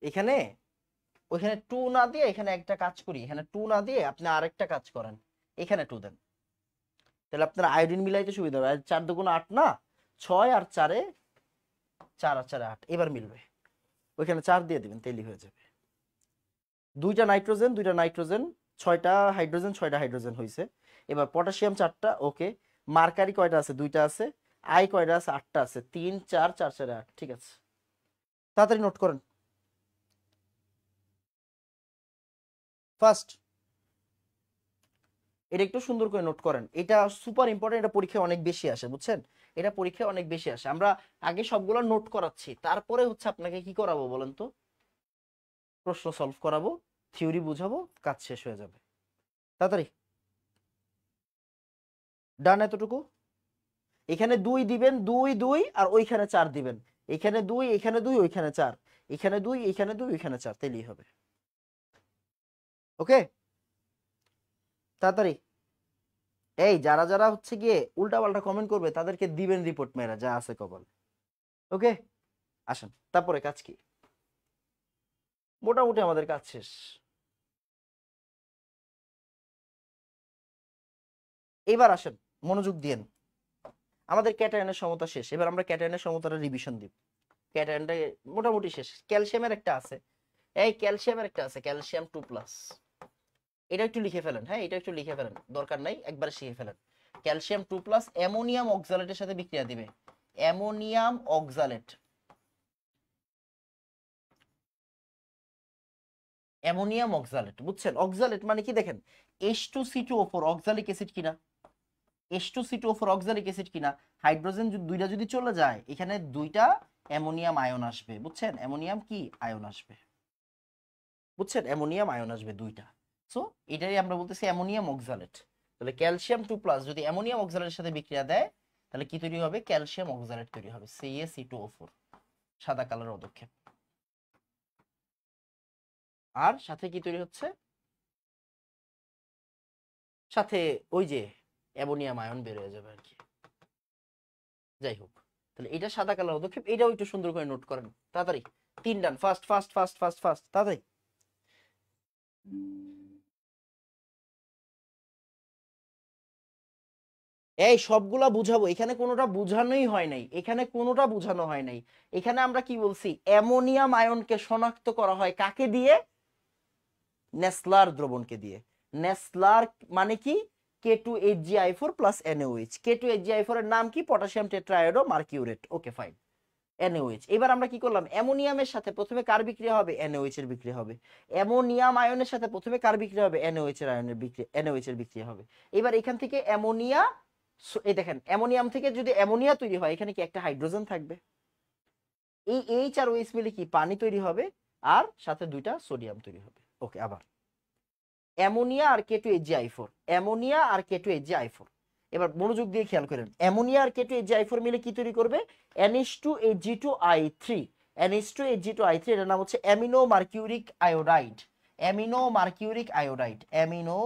এখানে ওইখানে 2 না দিয়ে এখানে একটা কাজ করি, এখানে 2 না দিয়ে আপনি আরেকটা কাজ করেন, এখানে 2 দেন, তাহলে আপনার আয়োডিন মিলাইতে সুবিধা হবে। 4 2 8 না, 6 আর 4 4 আর 4 8, এবার মিলবে। ওইখানে 4 দিয়ে দিবেন, তেলি হয়ে যাবে। দুইটা নাইট্রোজেন 6টা হাইড্রোজেন 6টা হাইড্রোজেন হইছে। এবার পটাশিয়াম 4টা, ওকে। মার্কারি কয়টা আছে? 2টা আছে। আই কয়টা আছে? 8টা আছে। 3 4 4 4 8, ঠিক আছে। তাড়াতাড়ি নোট করেন ফার্স্ট। এটা একটু সুন্দর করে নোট করেন, এটা সুপার ইম্পর্টেন্ট, এটা পরীক্ষায় অনেক বেশি আসে, বুঝছেন? এটা পরীক্ষায় অনেক বেশি আসে। আমরা আগে সবগুলো নোট করাচ্ছি, তারপরে হচ্ছে আপনাকে কি করাবো বলেন তো? প্রশ্ন সলভ করাবো, থিওরি বুঝাবো, কাজ শেষ হয়ে যাবে। তাড়াতাড়ি ডান এতটুকু। এখানে 2 দিবেন, 2 2 আর ওইখানে 4 দিবেন। এখানে 2 এখানে 2 ওইখানে 4, এখানে 2 এখানে 2 ওইখানে 4, তাইলেই হবে। ওকে, তাড়াতাড়ি। এই যারা যারা হচ্ছে গিয়ে উল্টাপাল্টা কমেন্ট করবে তাদেরকে দিবেন রিপোর্ট মেরা, যা আছে কপালে। ওকে, আসেন তারপরে কাজ কি? মোটামুটি আমাদের কাজ শেষ। এবার আসেন, মনোযোগ দিয়েন। আমাদের ক্যাটায়নের সমতা শেষ, এবার আমরা ক্যাটায়নের সমতাটা রিভিশন দিব। ক্যাটায়নটা মোটামুটি শেষ। ক্যালসিয়ামের একটা আছে, ক্যালসিয়াম 2+। এটা একটু লিখে ফেলেন, হ্যাঁ এটা একটু লিখে ফেলেন, দরকার নাই, একবারে শিখে ফেলেন। ক্যালসিয়াম 2+ অ্যামোনিয়াম অক্সালেটের সাথে বিক্রিয়া দিবে। অ্যামোনিয়াম অক্সালেট, অ্যামোনিয়াম অক্সালেট, বুঝছেন? অক্সালেট মানে কি দেখেন, H2C2O4 অক্সালিক অ্যাসিড কিনা, H2C2O4 অক্সালিক অ্যাসিড কিনা। হাইড্রোজেন দুইটা যদি চলে যায়, এখানে দুইটা অ্যামোনিয়াম আয়ন আসবে, বুঝছেন? অ্যামোনিয়াম কি আয়ন আসবে, বুঝছেন? অ্যামোনিয়াম আয়ন আসবে দুইটা। সো এটাই আমরা বলতেছি অ্যামোনিয়াম অক্সালেট। তাহলে ক্যালসিয়াম 2+ যদি অ্যামোনিয়াম অক্সালেটের সাথে বিক্রিয়া দেয়, তাহলে কি তৈরি হবে? ক্যালসিয়াম অক্সালেট তৈরি হবে, CaC2O4, সাদা কালার পদক্ষেপ। আর সাথে কি তৈরি হচ্ছে? সাথে ওই যে অ্যামোনিয়াম আয়ন বের হয়ে যাবে আর কি। যাই হোক, তাহলে এটা সাদা কালার পদক্ষেপ, এটাও একটু সুন্দর করে নোট করেন তাড়াতাড়ি। 3 done, fast fast fast fast fast, তাড়াতাড়ি। এই সবগুলা বুঝাবো, এখানে কোনোটা বুঝানোই হয় নাই, এখানে কোনোটা বুঝানো হয় নাই। এখানে আমরা কি বলছি? অ্যামোনিয়াম আয়নকে শনাক্ত করা হয় কাকে দিয়ে? নেসলার দ্রবণকে দিয়ে। নেসলার মানে কি? K2HgI4 plus NaOH। K2HgI4 এর নাম কি? Potassium tetraiodo mercurate. Okay fine, NaOH। এবার আমরা কি করলাম? অ্যামোনিয়ামের সাথে প্রথমে কার বিক্রিয়া হবে? NaOH এর বিক্রিয়া হবে। অ্যামোনিয়াম আয়নের সাথে প্রথমে কার বিক্রিয়া হবে? NaOH এর আয়নের বিক্রিয়া, NaOH এর বিক্রিয়া হবে। এবার এখান থেকে অ্যামোনিয়া, এই দেখেন অ্যামোনিয়াম থেকে যদি অ্যামোনিয়া তৈরি হয়, এখানে কি একটা হাইড্রোজেন থাকবে? এই H আর OH মিলে কি পানি তৈরি হবে, আর সাথে দুইটা সোডিয়াম তৈরি হবে। ওকে, আবার অ্যামোনিয়া আর K2HgI4, অ্যামোনিয়া আর K2HgI4। এবার মনোযোগ দিয়ে খেয়াল করেন, অ্যামোনিয়া আর K2HgI4 মিলে কি তৈরি করবে? NH2Hg2I3। NH2Hg2I3 এর নাম হচ্ছে amino mercuric iodide. Amino mercuric iodide, amino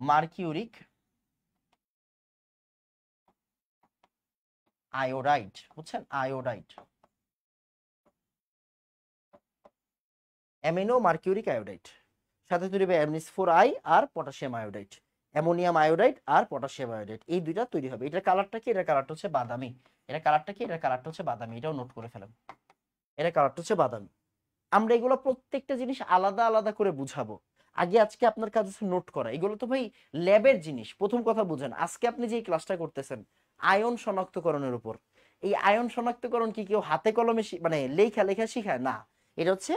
mercuric iodide, বুঝছেন, আয়োডাইড, অ্যামিনো মার্কিউরিক আয়োডাইড, সাথে তৈরি হবে MnH4 আর পটাশিয়াম আয়োডাইড, অ্যামোনিয়াম আয়োডাইড আর পটাশিয়াম আয়োডাইড, এই দুইটা তৈরি হবে। এটার কালারটা কি? এটার কালারটা হচ্ছে বাদামি। এটা কালারটা কি? এটার কালারটা হচ্ছে বাদামি। এটাও নোট করে ফেলেন, এটার কালারটা হচ্ছে বাদামি। আমরা এগুলো প্রত্যেকটা জিনিস আলাদা আলাদা করে বুঝাবো। আগে আজকে আপনার কাজ হচ্ছে নোট করা। এগুলো তো ভাই ল্যাবের জিনিস। প্রথম কথা বুঝেন, আজকে আপনি যে ক্লাসটা করতেছেন আয়ন শনাক্তকরণের উপর, এই আয়ন শনাক্তকরণ কি কেউ হাতে কলমে মানে লেখা লেখা শিখায় না, এটা হচ্ছে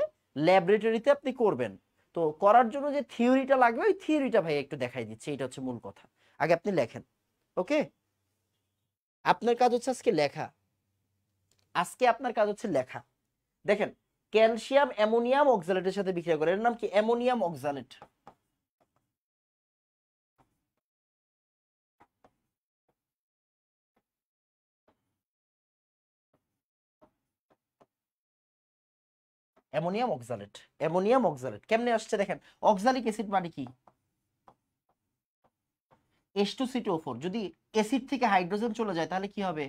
ল্যাবরেটরিতে আপনি করবেন। তো করার জন্য যে থিওরিটা লাগবে, ওই থিওরিটা ভাই একটু দেখাই দিচ্ছি, এটা হচ্ছে মূল কথা। আগে আপনি লেখেন, ওকে? আপনার কাজ হচ্ছে আজকে লেখা, আজকে আপনার কাজ হচ্ছে লেখা। দেখেন, ক্যালসিয়াম অ্যামোনিয়াম অক্সালেটের সাথে বিক্রিয়া করে, এর নাম কি? Ammonium oxalate. Ammonium oxalate, ammonium oxalate কেমনে আসছে দেখেন। অক্সালিক অ্যাসিড মানে কি? H2CO4, যদি অ্যাসিড থেকে হাইড্রোজেন চলে যায় তাহলে কি হবে?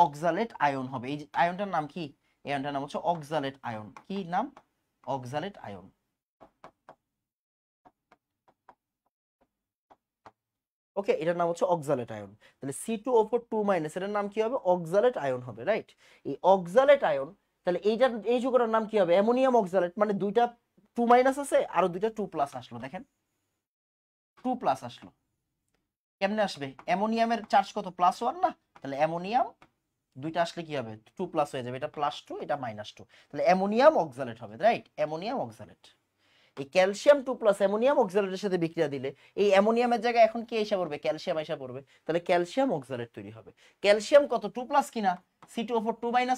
অক্সালেট আয়ন হবে। এই আয়নটার নাম কি? এই আয়নটার নাম হচ্ছে অক্সালেট আয়ন। কি নাম? Oxalate ion. ওকে, এটার নাম হচ্ছে অক্সালেট আয়ন। তাহলে C2O4 2- এটার নাম কি হবে? অক্সালেট আয়ন হবে, রাইট? এই অক্সালেট আয়ন, তাহলে এইটার এই যৌগটার নাম কি হবে? Ammonium oxalate. মানে দুইটা 2- আছে, আরো দুইটা 2+ আসলো, দেখেন 2+ আসলো। কেমনে আসবে? অ্যামোনিয়ামের চার্জ কত? +1 না? তাহলে অ্যামোনিয়াম দুইটা আসলে কি হবে? 2+ হয়ে যাবে, এটা +2, এটা -2, তাহলে অ্যামোনিয়াম অক্সালেট হবে, রাইট? Ammonium oxalate. এই ক্যালসিয়াম 2+ অ্যামোনিয়াম অক্সালেটের সাথে বিক্রিয়া দিলে এই অ্যামোনিয়ামের জায়গায় এখন কি এসে পড়বে? ক্যালসিয়াম এসে পড়বে, তাহলে ক্যালসিয়াম অক্সালেট তৈরি হবে। ক্যালসিয়াম কত? 2+ কিনা? C2O4 2- না?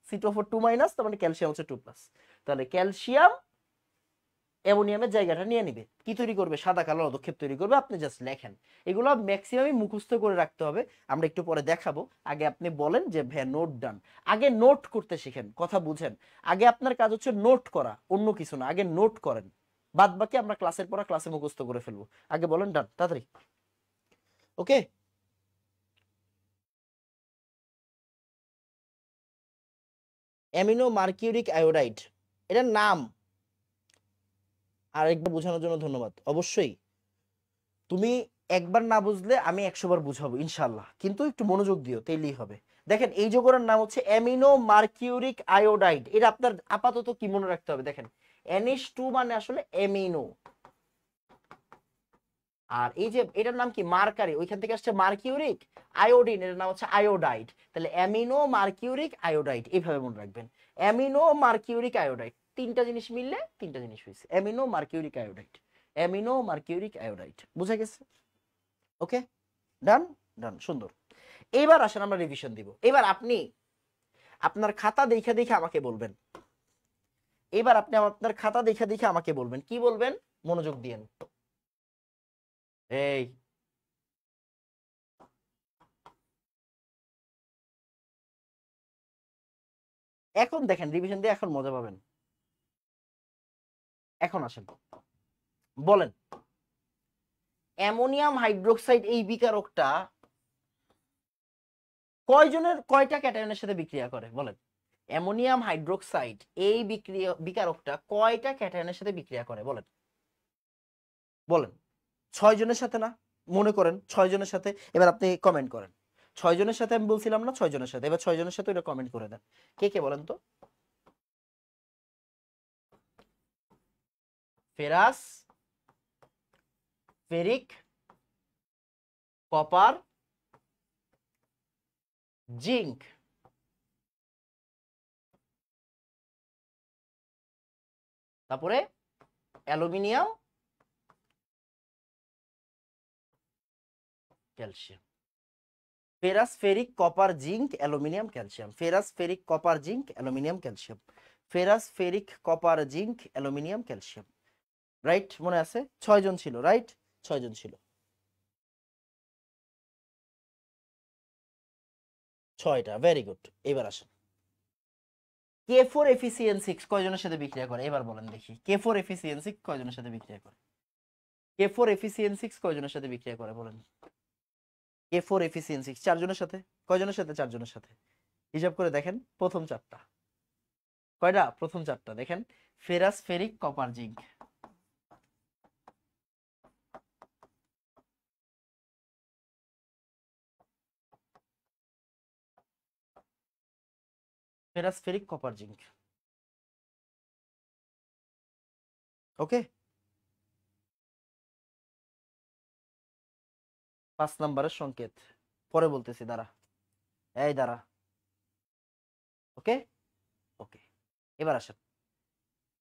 C2O4 2-, তার মানে ক্যালসিয়াম হচ্ছে 2+। তাহলে ক্যালসিয়াম অ্যামোনিয়ামের জায়গাটা নিয়ে নিবে, কি তৈরি করবে? সাদা কালো পদক্ষেপ তৈরি করবে। আপনি জাস্ট লেখেন, এগুলো ম্যাক্সিমামই মুখস্থ করে রাখতে হবে, আমরা একটু পরে দেখাবো। আগে আপনি বলেন যে ভাই নোট ডান। আগে নোট করতে শিখেন, কথা বুঝেন। আগে আপনার কাজ হচ্ছে নোট করা, অন্য কিছু না। আগে নোট করেন, বাদ বাকি আমরা ক্লাসের পর ক্লাসে মুখস্থ করে ফেলবো। আগে বলেন ডান, তাড়াতাড়ি। ওকে, অ্যামিনো মার্কিউরিক আয়োডাইড, এটার নাম আরেকবার বোঝানোর জন্য ধন্যবাদ। অবশ্যই তুমি একবার না বুঝলে আমি 100 বার বুঝাবো ইনশাল্লাহ, কিন্তু একটু মনোযোগ দিও, তাইলেই হবে। দেখেন, এই যৌগের নাম হচ্ছে অ্যামিনো মার্কিউরিক আয়োডাইড। এটা আপনার আপাতত কি মনে রাখতে হবে? দেখেন, NH2 মানে আসলে অ্যামিনো, আর এই যে এটার নাম কি? মার্কারি, ওইখান থেকে আসছে মার্কিউরিক। আয়োডিন, এর নাম হচ্ছে আয়োডাইড। তাহলে অ্যামিনো মার্কিউরিক আয়োডাইড, এইভাবে মনে রাখবেন। অ্যামিনো মার্কিউরিক আয়োডাইড, তিনটা জিনিস মিললে তিনটা জিনিস হয়েছে, amino mercuric iodide. Amino mercuric iodide, বুঝা গেছে? ওকে, ডান, ডান, সুন্দর। এবার আসেন আমরা রিভিশন দিব। এবার আপনি আপনার খাতা দেখে দেখে আমাকে বলবেন, এবার আপনি আপনার খাতা দেখে দেখে আমাকে বলবেন, কি বলবেন? মনোযোগ দিয়েন। এই এখন দেখেন, রিভিশন দিয়ে এখন মজা পাবেন। এখন আসেন, বলেন অ্যামোনিয়াম হাইড্রোক্সাইড এই বিকারকটা কয়জনের কয়টা ক্যাটায়নের সাথে বিক্রিয়া করে? বলেন, অ্যামোনিয়াম হাইড্রোক্সাইড এই বিকারকটা কয়টা ক্যাটায়নের সাথে বিক্রিয়া করে? বলেন, বলেন। 6 জনের সাথে না? মনে করেন 6 জনের সাথে। এবার আপনি কমেন্ট করেন। 6 জনের সাথে আমি বলছিলাম না? 6 জনের সাথে। এবার 6 জনের সাথে ওটা কমেন্ট করে দেন। কে কে বলেন তো? ফেরাস, ফেরিক, কপার, জিঙ্ক, তারপরে aluminium, calcium. Ferrous, ferric, copper, zinc, aluminium, calcium. Ferrous, ferric, copper, zinc, aluminium, calcium. Ferrous, ferric, copper, zinc, aluminium, calcium. Right? মনে আছে? 6 জন ছিল, রাইট? 6 জন ছিল। 6টা, ভেরি গুড। এবার আসেন, K4 এফিসিয়েন্সি কয়জনের সাথে বিক্রিয়া করে? এবার বলেন দেখি, K4 এফিসিয়েন্সি কয়জনের সাথে বিক্রিয়া করে? K4 এফিসিয়েন্সি কয়জনের সাথে বিক্রিয়া করে? বলেন। K4 Fe2CN6 চারজনের সাথে, কয়জনের সাথে? চারজনের সাথে। হিসাব করে দেখেন প্রথম চারটা কয়টা? প্রথম চারটা দেখেন, ferrous, ferric, copper, zinc. Ferrous, ferric, copper, zinc. Okay, 5 নাম্বারের সংকেত পরে বলতেছি, দাঁড়া, এই দাঁড়া। ওকে ওকে, এবার আসেন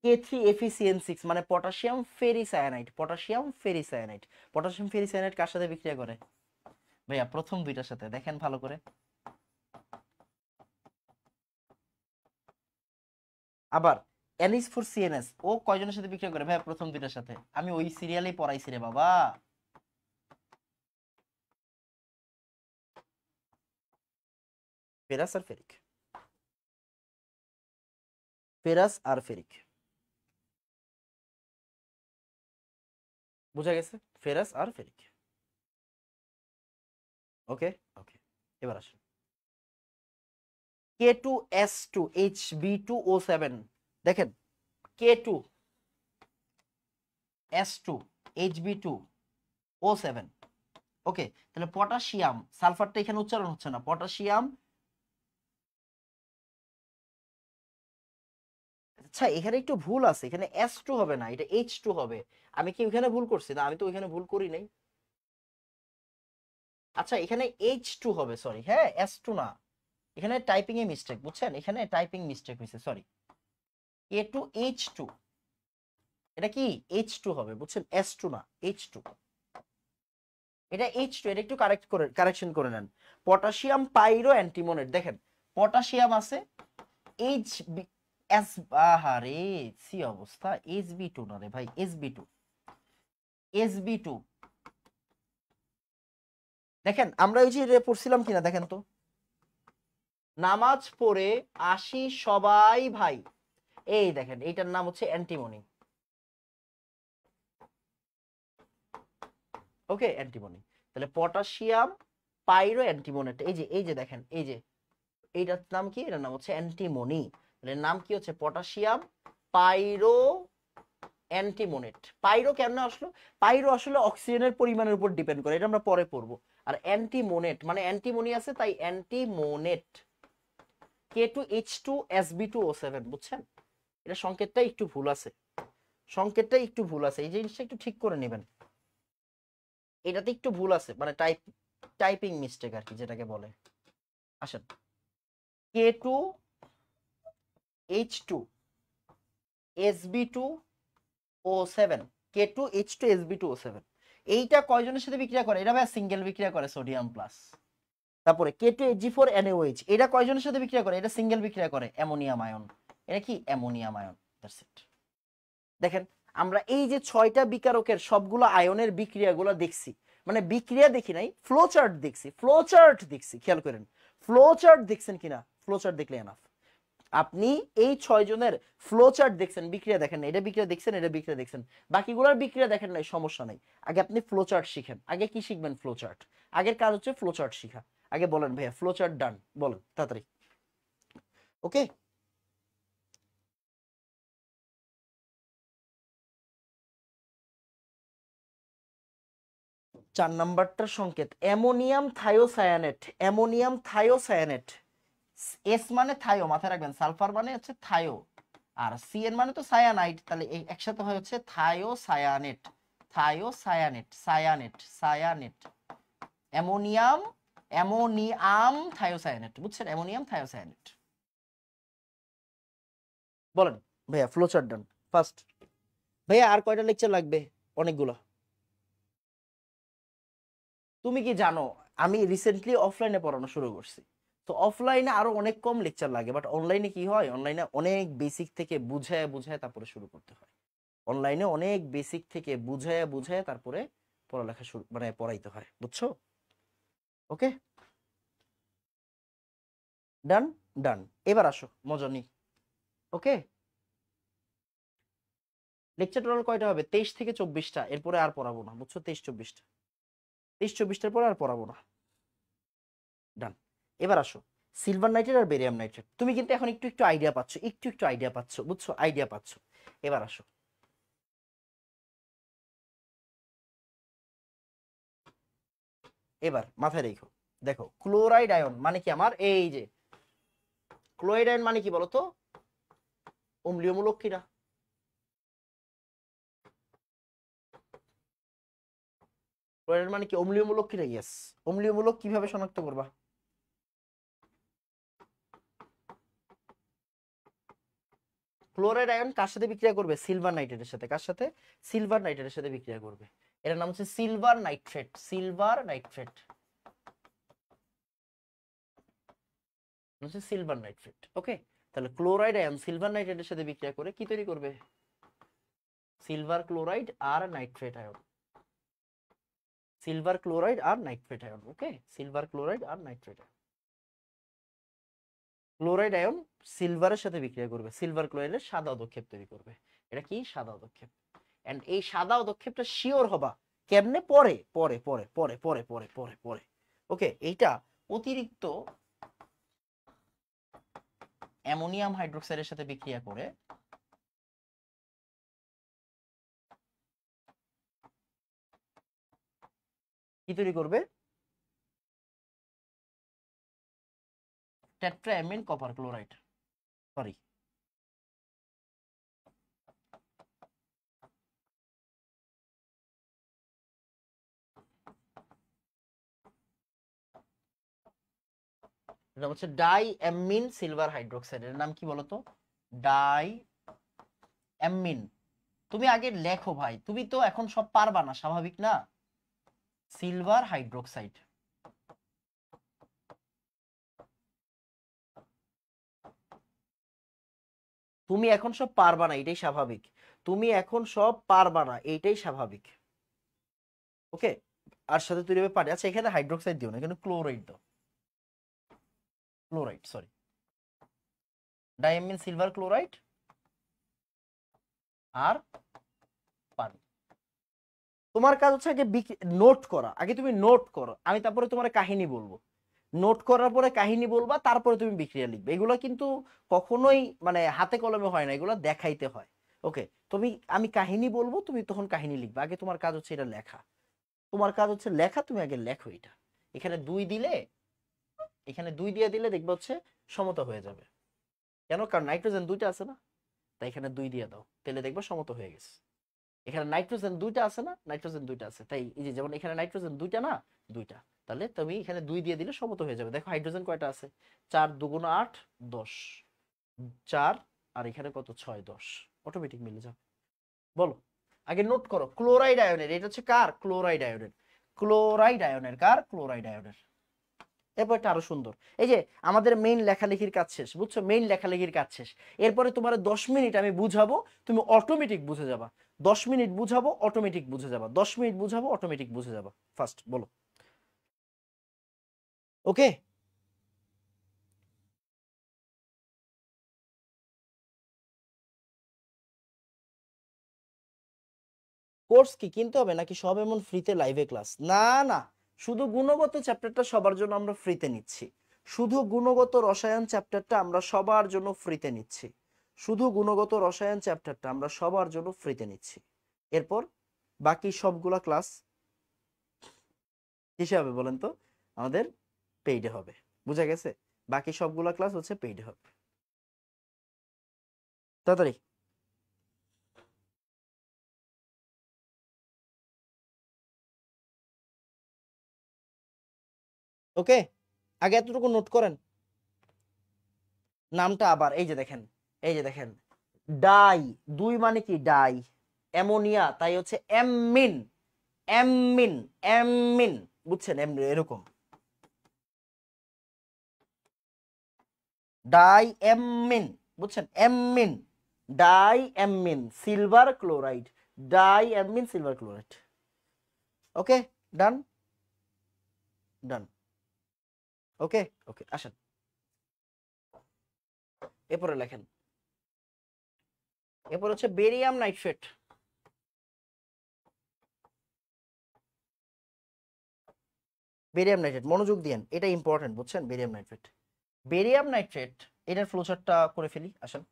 K3FeCN6 মানে potassium ferricyanide. Potassium ferricyanide, potassium ferricyanide কার সাথে বিক্রিয়া করে ভাইয়া? প্রথম দুইটার সাথে। দেখেন ভালো করে। আবার NH4CNS ও কয়জনের সাথে বিক্রিয়া করে ভাইয়া? প্রথম দুইটার সাথে। আমি ওই সিরিয়ালেই পড়াইছি রে বাবা। ফেরাস আর ফেরিক, ফেরাস আর ফেরিক, বুঝা গেছে? ফেরাস আর ফেরিক। ওকে ওকে, এবার আসেন K2S2Hb2O7। দেখেন K2S2Hb2O7। ওকে, তাহলে পটাশিয়াম, সালফারটা এখানে উচ্চারণ হচ্ছে না, পটাশিয়াম। আচ্ছা এখানে একটু ভুল আছে, এখানে S2 হবে না, এটা H2 হবে। আমি কি ওখানে ভুল করছি? না, আমি তো ওইখানে ভুল করি নাই। আচ্ছা এখানে H2 হবে, সরি। হ্যাঁ, S2 না, এখানে টাইপিং এ মিস্টেক, বুঝছেন? এখানে টাইপিং মিস্টেক হয়েছে, সরি। K2H2, এটা কি H2 হবে, বুঝছেন? S2 না, H2। এটা H2, এটা একটু কারেকশন করে নেন। পটাশিয়াম পাইরো অ্যান্টিমোনেট, দেখেন পটাশিয়াম আছে, এইচ বি এস, আহারে সি অবস্থা, Sb2 না রে ভাই, Sb2, Sb2। দেখেন আমরা ওই যে পড়ছিলাম কিনা দেখেন তো, নামাজ পড়ে আসি সবাই ভাই। এই দেখেন, এইটার নাম হচ্ছে অ্যান্টিমনি। ওকে, অ্যান্টিমনি। তাহলে পটাশিয়াম পাইরো অ্যান্টিমোনেট, এই যে দেখেন, এই যে এইটার নাম কি? এটার নাম হচ্ছে অ্যান্টিমনি। তাহলে নাম কি হচ্ছে? পটাশিয়াম পাইরো অ্যান্টিমোনেট। পাইরো কেন আসলো? পাইরো আসলে অক্সিজেনের পরিমাণের উপর ডিপেন্ড করে, এটা আমরা পরে পড়বো। আর অ্যান্টিমোনেট মানে অ্যান্টিমনি আছে, তাই অ্যান্টিমোনেট। K2H2SB2O7, বুঝছেন? এটা সংকেতটা একটু ভুল আছে, সংকেতটা একটু ভুল আছে, এই জিনিসটা একটু ঠিক করে নেবেন। এটাতে একটু ভুল আছে, মানে টাইপিং মিস্টেক আর কি, যেটাকে বলে। আসেন K2H2SB2O7, K2H2SB2O7, এইটা কয়জনের সাথে বিক্রিয়া করে? এটা ভাই সিঙ্গেল বিক্রিয়া করে, সোডিয়াম প্লাস। তারপরে K2Hg4NaOH, এটা কয়জনের সাথে বিক্রিয়া করে? এটা সিঙ্গেল বিক্রিয়া করে, অ্যামোনিয়াম আয়ন। এটা কি? Ammonium ion. That's it. দেখেন আমরা এই যে 6টা বিকারকের সবগুলো আয়নের বিক্রিয়াগুলো দেখছি, মানে বিক্রিয়া দেখি নাই, ফ্লো চার্ট দেখছি, ফ্লো চার্ট দেখছি। খেয়াল করেন, ফ্লো চার্ট দেখছেন কিনা? ফ্লো চার্ট দেখলে এনাফ। আপনি এই 6 জনের ফ্লো চার্ট দেখছেন, বিক্রিয়া দেখেন না, এটা বিক্রিয়া দেখছেন, এটা বিক্রিয়া দেখছেন, বাকিগুলোর বিক্রিয়া দেখেন নাই, সমস্যা নাই। আগে আপনি ফ্লো চার্ট শিখেন। আগে কি শিখবেন? Flow chart. আগের কাজ হচ্ছে ফ্লো চার্ট শিখা। আগে বলেন ভাইয়া, ফ্লো চার্ট ডান, বলেন তাড়াতাড়ি। ওকে, 4 নাম্বারটার সংকেত ammonium thiocyanate. Ammonium thiocyanate, S মানে থায়ো, মাথায় রাখবেন। সালফার মানে হচ্ছে থায়ো, আর সিএন মানে তো সায়ানাইড, তাহলে এই একসাথে হয় হচ্ছে thiocyanate. Thiocyanate, cyanate, cyanate, ammonium, ammonium thiocyanate, বুঝছেন? Ammonium thiocyanate. বলেন ভাইয়া, ফ্লো চার্ট ডান ফার্স্ট। ভাইয়া আর কয়টা লেকচার লাগবে? অনেকগুলো। তুমি কি জানো, আমি রিসেন্টলি অফলাইনে পড়ানো শুরু করছি, তো অফলাইনে আরো অনেক কম লেকচার লাগে, বাট অনলাইনে কি হয়, অনলাইনে অনেক বেসিক থেকে বুঝায় বুঝায় তারপরে শুরু করতে হয়। অনলাইনে অনেক বেসিক থেকে বুঝায় বুঝায় তারপরে পড়ালেখা শুরু, মানে পড়াইতে হয়, বুঝছো? ওকে, ডান ডান। এবার আসো মজা নি। ওকে, লেকচার টোটাল কয়টা হবে? 23 থেকে 24টা, এরপরে আর পড়াবো না, বুঝছো? 23 24টা, 23 24টার পরে আর পড়াবো না। ডান। এবার আসো সিলভার নাইট্রেট আর বেরিয়াম নাইট্রেট। তুমি কিন্তু এখন একটু একটু আইডিয়া পাচ্ছ, একটু একটু আইডিয়া পাচ্ছ, বুঝছো, আইডিয়া পাচ্ছ। এবার আসো, এবার মাথায় রেখো, দেখো ক্লোরাইড আয়ন মানে কি আমার, এই যে ক্লোরাইড আয়ন মানে কি বলতো, অম্লীয় মূলক কিনা? ক্লোরাইড মানে কি অম্লীয় মূলক কিনা? ইয়েস। অম্লীয় মূলক কিভাবে শনাক্ত করবা? ক্লোরাইড আয়ন কার সাথে বিক্রিয়া করবে? সিলভার নাইট্রেটের সাথে। কার সাথে? সিলভার নাইট্রেটের সাথে বিক্রিয়া করবে। এটার নাম হচ্ছে সিলভার নাইট্রেট, সিলভার নাইট্রেট হচ্ছে সিলভার নাইট্রেট। ওকে, তাহলে ক্লোরাইড আয়ন সিলভার নাইট্রেটের সাথে বিক্রিয়া করে কি তৈরি করবে? সিলভার ক্লোরাইড আর নাইট্রেট আয়ন, সিলভার ক্লোরাইড আর নাইট্রেট আয়ন। ওকে, সিলভার ক্লোরাইড আর নাইট্রেট আয়ন। ক্লোরাইড আয়ন সিলভারের সাথে বিক্রিয়া করবে, সিলভার ক্লোরাইডের সাদা অধক্ষেপ তৈরি করবে। এটা কি? সাদা অধক্ষেপ। এন্ড এই সাদা অধক্ষেপটা শিওর হবা কেমনে? পরে পরে পরে পরে পরে পরে পরে পরে ওকে, এইটা অতিরিক্ত অ্যামোনিয়াম হাইড্রোক্সাইডের সাথে বিক্রিয়া করে কি তৈরি করবে? টেট্রাঅ্যামিন কপার ক্লোরাইড, সরি এটা হচ্ছে ডাই অ্যামিন সিলভার হাইড্রোক্সাইড। এর নাম কি বলতো? Die amine. তুমি আগে লেখো ভাই, তুমি তো এখন সব পারবা না, স্বাভাবিক না? Silver hydroxide. তুমি এখন সব পারবা না, এটাই স্বাভাবিক। তুমি এখন সব পারবা না, এইটাই স্বাভাবিক। ওকে, আর সাথে তৈরি হবে পানি। আচ্ছা, এখানে হাইড্রোক্সাইড দিও না, এখানে ক্লোরাইড দাও, ক্লোরাইড সরি, ডাইমিন সিলভার ক্লোরাইড আর পানি। তোমার কাজ হচ্ছে আগে নোট করা, আগে তুমি নোট করো, আমি তারপরে তোমার কাহিনী বলবো। নোট করার পরে কাহিনী বলবা, তারপরে তুমি বিক্রিয়া লিখবে। এগুলো কিন্তু কখনোই মানে হাতে কলমে হয় না, এগুলো দেখাইতে হয়। ওকে, তুমি, আমি কাহিনী বলবো, তুমি তখন কাহিনী লিখবে। আগে তোমার কাজ হচ্ছে এটা লেখা, তোমার কাজ হচ্ছে লেখা, তুমি আগে লেখো এটা। এখানে 2 দিলে, এখানে 2 দিয়ে দিলে দেখবে হচ্ছে সমতা হয়ে যাবে। কেন? কারণ নাইট্রোজেন 2টা আছে না, তাই এখানে 2 দিয়ে দাও, তাহলে দেখবে সমতা হয়ে গেছে। এখানে নাইট্রোজেন 2টা আছে না, নাইট্রোজেন 2টা আছে, তাই এই যে যেমন এখানে নাইট্রোজেন 2টা না, 2টা, তাহলে তুমি এখানে 2 দিয়ে দিলে সমতা হয়ে যাবে। দেখো হাইড্রোজেন কয়টা আছে? 4 2 8 10, 4 আর এখানে কত? 6 10, অটোমেটিক মিলে যাবে। বলো, আগে নোট করো। ক্লোরাইড আয়নের, এটা হচ্ছে কার? ক্লোরাইড আয়নের। ক্লোরাইড আয়নের কার? ক্লোরাইড আয়নের। এরপর এটা আরো সুন্দর। এই যে আমাদের মেইন লেখালেখির কাজ শেষ, বুঝছো? মেইন লেখালেখির কাজ শেষ। এরপরে তোমার 10 মিনিট আমি বুঝাবো, তুমি অটোমেটিক বুঝে যাবা। 10 মিনিট বুঝাবো, অটোমেটিক বুঝে যাবা। 10 মিনিট বুঝাবো, অটোমেটিক বুঝে যাবা। ফার্স্ট বলো। ওকে, কোর্স কি কিনতে হবে নাকি সব এমন ফ্রিতে লাইভে ক্লাস? না না, শুধু গুণগত চ্যাপ্টারটা সবার জন্য আমরা ফ্রিতে নিচ্ছি। শুধু গুণগত রসায়ন চ্যাপ্টারটা আমরা সবার জন্য ফ্রিতে নিচ্ছি। শুধু গুণগত রসায়ন চ্যাপ্টারটা আমরা সবার জন্য ফ্রিতে নিচ্ছি। এরপর বাকি সবগুলা ক্লাস কিসে হবে বলেন তো? আমাদের পেইডে হবে। বুঝা গেছে? বাকি সবগুলা ক্লাস হচ্ছে পেইডে হবে। তাড়াতাড়ি। ওকে, আগে এতটুকু নোট করেন। নামটা আবার এই যে দেখেন, এই যে দেখেন, ডাই, 2 মানে কি? ডাই অ্যামোনিয়া, তাই হচ্ছে অ্যামিন, অ্যামিন, অ্যামিন, বুঝছেন? এরকম ডাই অ্যামিন, বুঝছেন? Amine, die amine silver chloride, die amine silver chloride. ওকে, ডান, ডান। ওকে, ওকে, আসেন এরপরে লেখেন। এরপর হচ্ছে বেরিয়াম নাইট্রেট। বেরিয়াম নাইট্রেট, মনোযোগ দিয়েন, এটা ইম্পর্টেন্ট, বুঝছেন? বেরিয়াম নাইট্রেট, বেরিয়াম নাইট্রেট, এটার ফ্লোচার্টটা করে ফেলি, আসেন।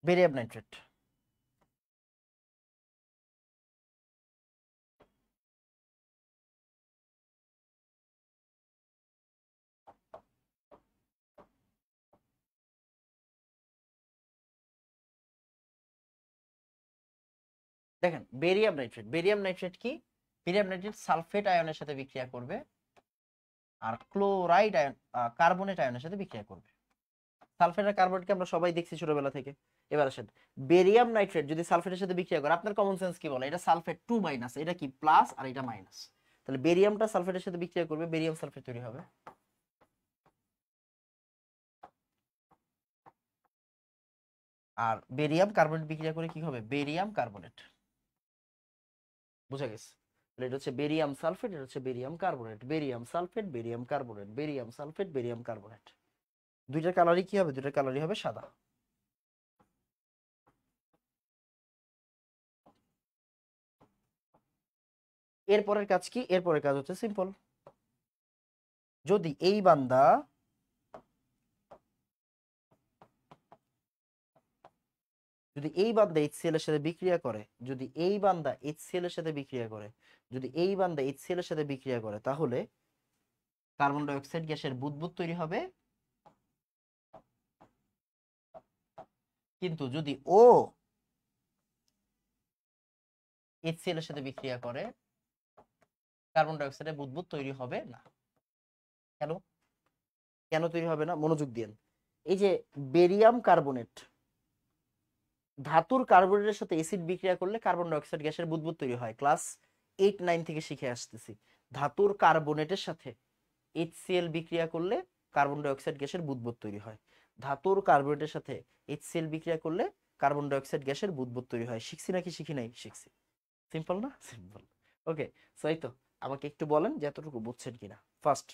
বেরিয়াম নাইট্রেট, দেখেন বেরিয়াম নাইট্রেট, বেরিয়াম নাইট্রেট কি? বেরিয়াম নাইট্রেট সালফেট আয়নের সাথে বিক্রিয়া করবে আর ক্লোরাইড আয়ন, কার্বনেট আয়নের সাথে বিক্রিয়া করবে। সালফেট আর কার্বনেটকে আমরা সবাই দেখছি ছোটবেলা থেকে। এবার আসেন, বেরিয়াম নাইট্রেট যদি সালফেটের সাথে বিক্রিয়া করে, আপনার কমন সেন্স কি বলে? এটা সালফেট 2 মাইনাস, এটা কি প্লাস আর এটা মাইনাস। তাহলে বেরিয়ামটা সালফেটের সাথে বিক্রিয়া করবে, বেরিয়াম সালফেট তৈরি হবে। আর বেরিয়াম কার্বনেট বিক্রিয়া করে কি হবে? Barium carbonate. বুঝা গেছে? তাহলে এটা হচ্ছে বেরিয়াম সালফেট, এটা হচ্ছে barium carbonate, barium sulphate, barium carbonate, barium sulphate, barium carbonate. দুইটার কালারই কি হবে? দুইটার কালারই হবে সাদা। এরপরের কাজ কি? এরপরের কাজ হচ্ছে সিম্পল। যদি এই বান্দা HCl এর সাথে বিক্রিয়া করে, যদি এই বান্দা HCl এর সাথে বিক্রিয়া করে, যদি এই বান্দা HCl এর সাথে বিক্রিয়া করে, তাহলে কার্বন ডাই অক্সাইড গ্যাসের বুদবুদ তৈরি হবে। কিন্তু যদি ও HCl এর সাথে বিক্রিয়া করে, কার্বন ডাই অক্সাইডের বুদবুদ তৈরি হবে না। কেন? কেন তৈরি হবে না? মনোযোগ দিন। এই যে বেরিয়াম কার্বনেট, ধাতুর কার্বনেটের সাথে অ্যাসিড বিক্রিয়া করলে কার্বন ডাই অক্সাইড গ্যাসের বুদবুদ তৈরি হয়। ক্লাস 8-9 থেকে শিখে আসতেছি, ধাতুর কার্বনেটের সাথে HCl বিক্রিয়া করলে কার্বন ডাই অক্সাইড গ্যাসের বুদবুদ তৈরি হয়। ধাতুর কার্বনেটের সাথে HCl বিক্রিয়া করলে কার্বন ডাই অক্সাইড গ্যাসের বুদবুদ তৈরি হয়। শিখছি নাকি শিখি নাই? শিখছি। সিম্পল না? সিম্পল। ওকে, সো এই তো, আমাকে একটু বলেন যে এতটুকু বুঝছেন কিনা ফার্স্ট।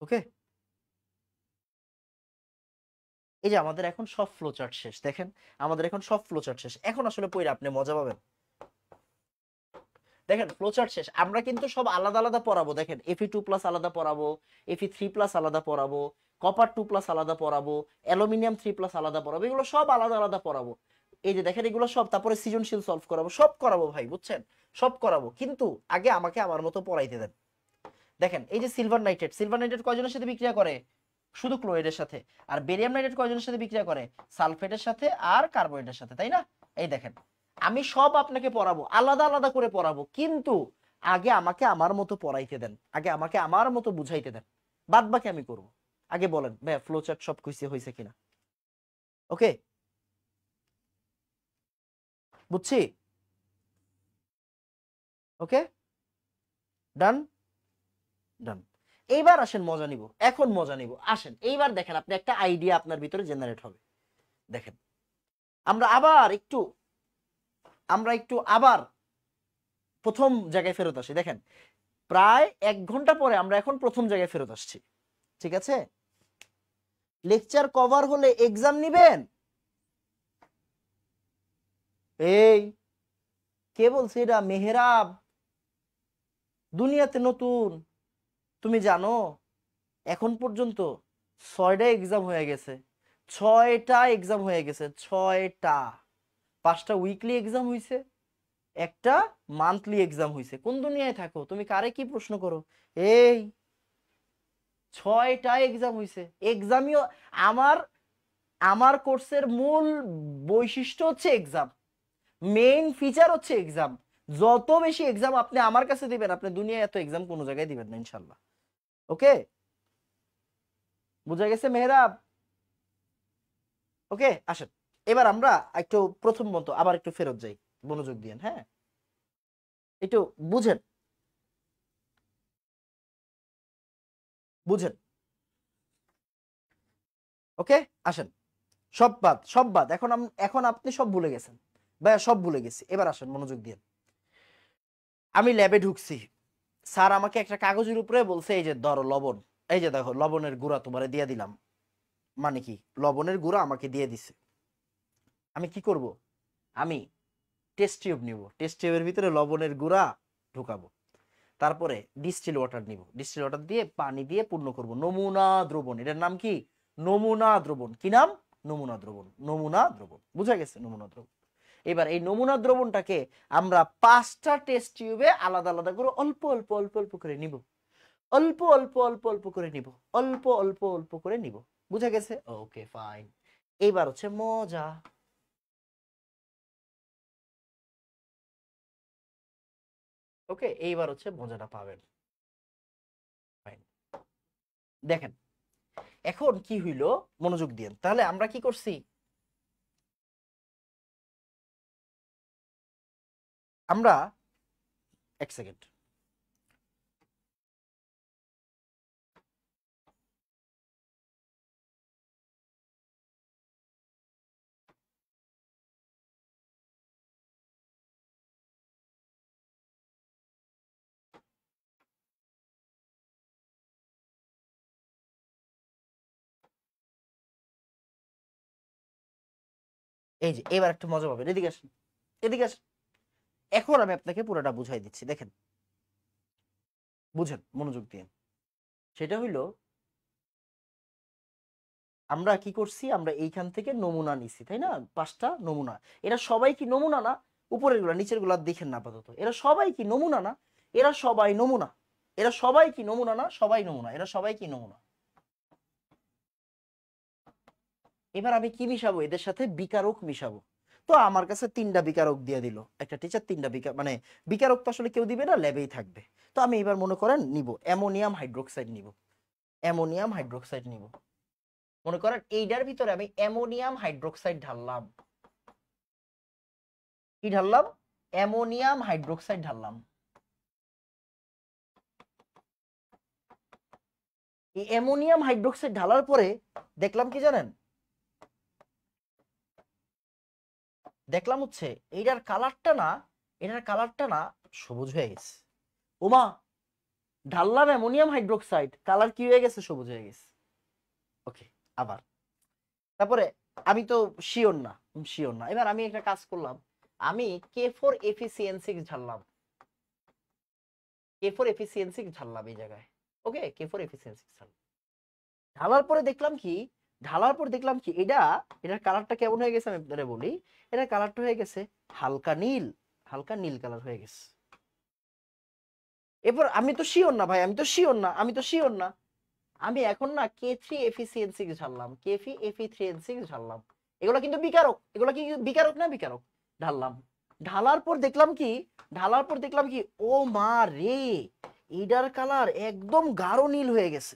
ওকে, এই যে আমাদের এখন সব ফ্লোচার্ট শেষ, দেখেন আমাদের এখন সব ফ্লোচার্ট শেষ। এখন আসলে পড়ে আপনি মজা পাবেন। দেখেন ফ্লোচার্ট শেষ, আমরা কিন্তু সব আলাদা আলাদা পড়াবো। দেখেন Fe2+ আলাদা পড়াবো, Fe3+ আলাদা পড়াবো, কপার 2+ আলাদা পড়াবো, অ্যালুমিনিয়াম 3+ আলাদা পড়াবো, এগুলো সব আলাদা আলাদা পড়াবো। এই যে দেখেন এগুলো সব, তারপরে সৃজনশীল সলভ করাবো, সব করাবো ভাই, বুঝছেন? সব করাবো, কিন্তু আগে আমাকে আমার মতো পড়াইতে দেন। দেখেন এই যে সিলভার নাইট্রেট, সিলভার নাইট্রেট কয়জনের সাথে বিক্রিয়া করে? শুধু ক্লোরাইডের সাথে। আর বেরিয়াম নাইট্রেট কয়জনের সাথে বিক্রিয়া করে? সালফেটের সাথে আর কার্বনেটের সাথে, তাই না? এই দেখেন, আমি সব আপনাকে পড়াবো, আলাদা আলাদা করে পড়াবো, কিন্তু আগে আমাকে আমার মতো পড়াইতে দেন, আগে আমাকে আমার মতো বুঝাইতে দেন, বাদ বাকি আমি করব। আগে বলেন ভাই, ফ্লো চার্ট সব কিছু হয়েছে কিনা? ওকে, বুঝছি। ওকে, ডান, ডান। এইবার আসেন মজা নিব, এখন মজা নিব, আসেন এইবার দেখেন, আপনি একটা আইডিয়া আপনার ভিতরে জেনারেট হবে। দেখেন আমরা একটু আবার প্রথম জায়গায় ফেরত আসি। দেখেন প্রায় 1 ঘন্টা পরে আমরা এখন প্রথম জায়গায় ফেরত আসছি, ঠিক আছে? লেকচার কভার হলে এক্সাম নিবেন? এই কে বলছে এটা? মেহরাব, দুনিয়াতে নতুন, তুমি জানো এখন পর্যন্ত 6টা এক্সাম হয়ে গেছে, 6টা এক্সাম হয়ে গেছে, 6টা। 5টা উইকলি এক্সাম হইছে, একটা মান্থলি এক্সাম হইছে। কোন দুনিয়ায় থাকো তুমি? কারে কি প্রশ্ন করো? এই 6টা এক্সাম হইছে। এক্সামই আমার আমার কোর্সের মূল বৈশিষ্ট্য হচ্ছে এক্সাম, মেইন ফিচার হচ্ছে এক্সাম। যত বেশি এক্সাম আপনি আমার কাছে দিবেন, আপনি দুনিয়ায় এত এক্সাম কোনো জায়গায় দিবেন না ইনশাল্লাহ। ওকে, বুঝা গেছে মেহরাব? ওকে, আসেন এবার আমরা একটু প্রথম মতো আবার একটু ফেরত যাই, মনোযোগ দিয়েন, হ্যাঁ একটু বুঝেন, বুঝেন। ওকে, আসেন, সব বাদ, সব বাদ, এখন এখন আপনি সব ভুলে গেছেন। ভাইয়া সব ভুলে গেছি, এবার আসেন মনোযোগ দিয়ে। আমি ল্যাবে ঢুকছি, স্যার আমাকে একটা কাগজের উপরে বলছে এই যে ধরো লবণ, এই যে দেখো লবণের গুঁড়া তোমারে দিয়ে দিলাম। মানে কি, লবণের গুঁড়া আমাকে দিয়ে দিছে। আমি কি করব, আমি টেস্ট টিউব নিব, টেস্ট টিউবের ভিতরে লবণের গুঁড়া ঢুকাবো, তারপরে ডিস্টিল ওয়াটার নিব, ডিস্টিল ওয়াটার দিয়ে পানি দিয়ে পূর্ণ করব নমুনা দ্রবণ। এটার নাম কি, নমুনা দ্রবণ। কি নাম, নমুনা দ্রবণ। নমুনা দ্রবণ, বুঝা গেছে, নমুনা দ্রবণ। এবার এই নমুনা দ্রবণটাকে আমরা 5টা টেস্ট টিউবে আলাদা আলাদা করে অল্প অল্প অল্প অল্প করে নিব, অল্প অল্প অল্প অল্প করে নিব, অল্প অল্প অল্প করে নিব। বুঝা গেছে, ওকে ফাইন। এইবার হচ্ছে মজা। ওকে, এইবার হচ্ছে মজাটা পাবেন। ফাইন, দেখেন এখন কি হইলো, মনোযোগ দিন। তাহলে আমরা কি করছি, আমরা এক সেকেন্ড, এই যে এবার একটু মজা পাবেন, এদিকে আসেন, এদিকে আসেন। এখন আমি আপনাকে পুরোটা বুঝাই দিচ্ছি, দেখেন বুঝেন মনোযোগ দিয়ে। সেটা হইলো, আমরা কি করছি, আমরা এইখান থেকে নমুনা নিছি, তাই না, 5টা নমুনা। এরা সবাই কি নমুনা না, উপরের গুলা নিচের গুলা দেখেন না আপাতত, এরা সবাই কি নমুনা না, এরা সবাই নমুনা, এরা সবাই কি নমুনা না, সবাই নমুনা, এরা সবাই কি নমুনা। এবার আমি কি মিশাবো, এদের সাথে বিকারক মিশাবো। তো আমার কাছে 3টা বিকারক দিয়ে দিল একটা টিচার, 3টা মানে বিকারক তো আসলে কেউ দিবে না, ল্যাবেই থাকবে। তো আমি এবার মনে করেন নিব অ্যামোনিয়াম হাইড্রোক্সাইড নিব, অ্যামোনিয়াম হাইড্রোক্সাইড নিব। মনে করেন এইটার ভিতরে আমি অ্যামোনিয়াম হাইড্রোক্সাইড ঢাললাম। কি ঢাললাম, অ্যামোনিয়াম হাইড্রোক্সাইড ঢাললাম। এই অ্যামোনিয়াম হাইড্রোক্সাইড ঢালার পরে দেখলাম কি জানেন, দেখলাম হচ্ছে এইটার কালারটা না, এটার কালারটা না সবুজ হয়ে গেছে। ওমা, ঢাললাম অ্যামোনিয়াম হাইড্রোক্সাইড, কালার কি হয়ে গেছে, সবুজ হয়ে গেছে। ওকে, আবার তারপরে আমি তো শিওর না, শিওর না। এবার আমি একটা কাজ করলাম, আমি K4 ঢাললাম, K4 ঢাললাম এই জায়গায়। ওকে, K4 ঢালার পরে দেখলাম কি, ঢালার পর দেখলাম কি, এটার কালারটা কেমন হয়ে গেছে আমি আপনাদের বলি। এটার কালারটা হয়ে গেছে হালকা নীল, হালকা নীল কালার হয়ে গেছে। এরপর আমি তো শিওর না ভাই, আমি তো শিওর না, আমি তো শিওর না। আমি এখন না K3 ঢাললাম, Fe3N6 ঢাললাম। এগুলো কিন্তু বিকারক, এগুলো কি বিকারক না, বিকারক। ঢাললাম, ঢালার পর দেখলাম কি, ঢালার পর দেখলাম কি, ও মা রে, এটার কালার একদম গাঢ় নীল হয়ে গেছে।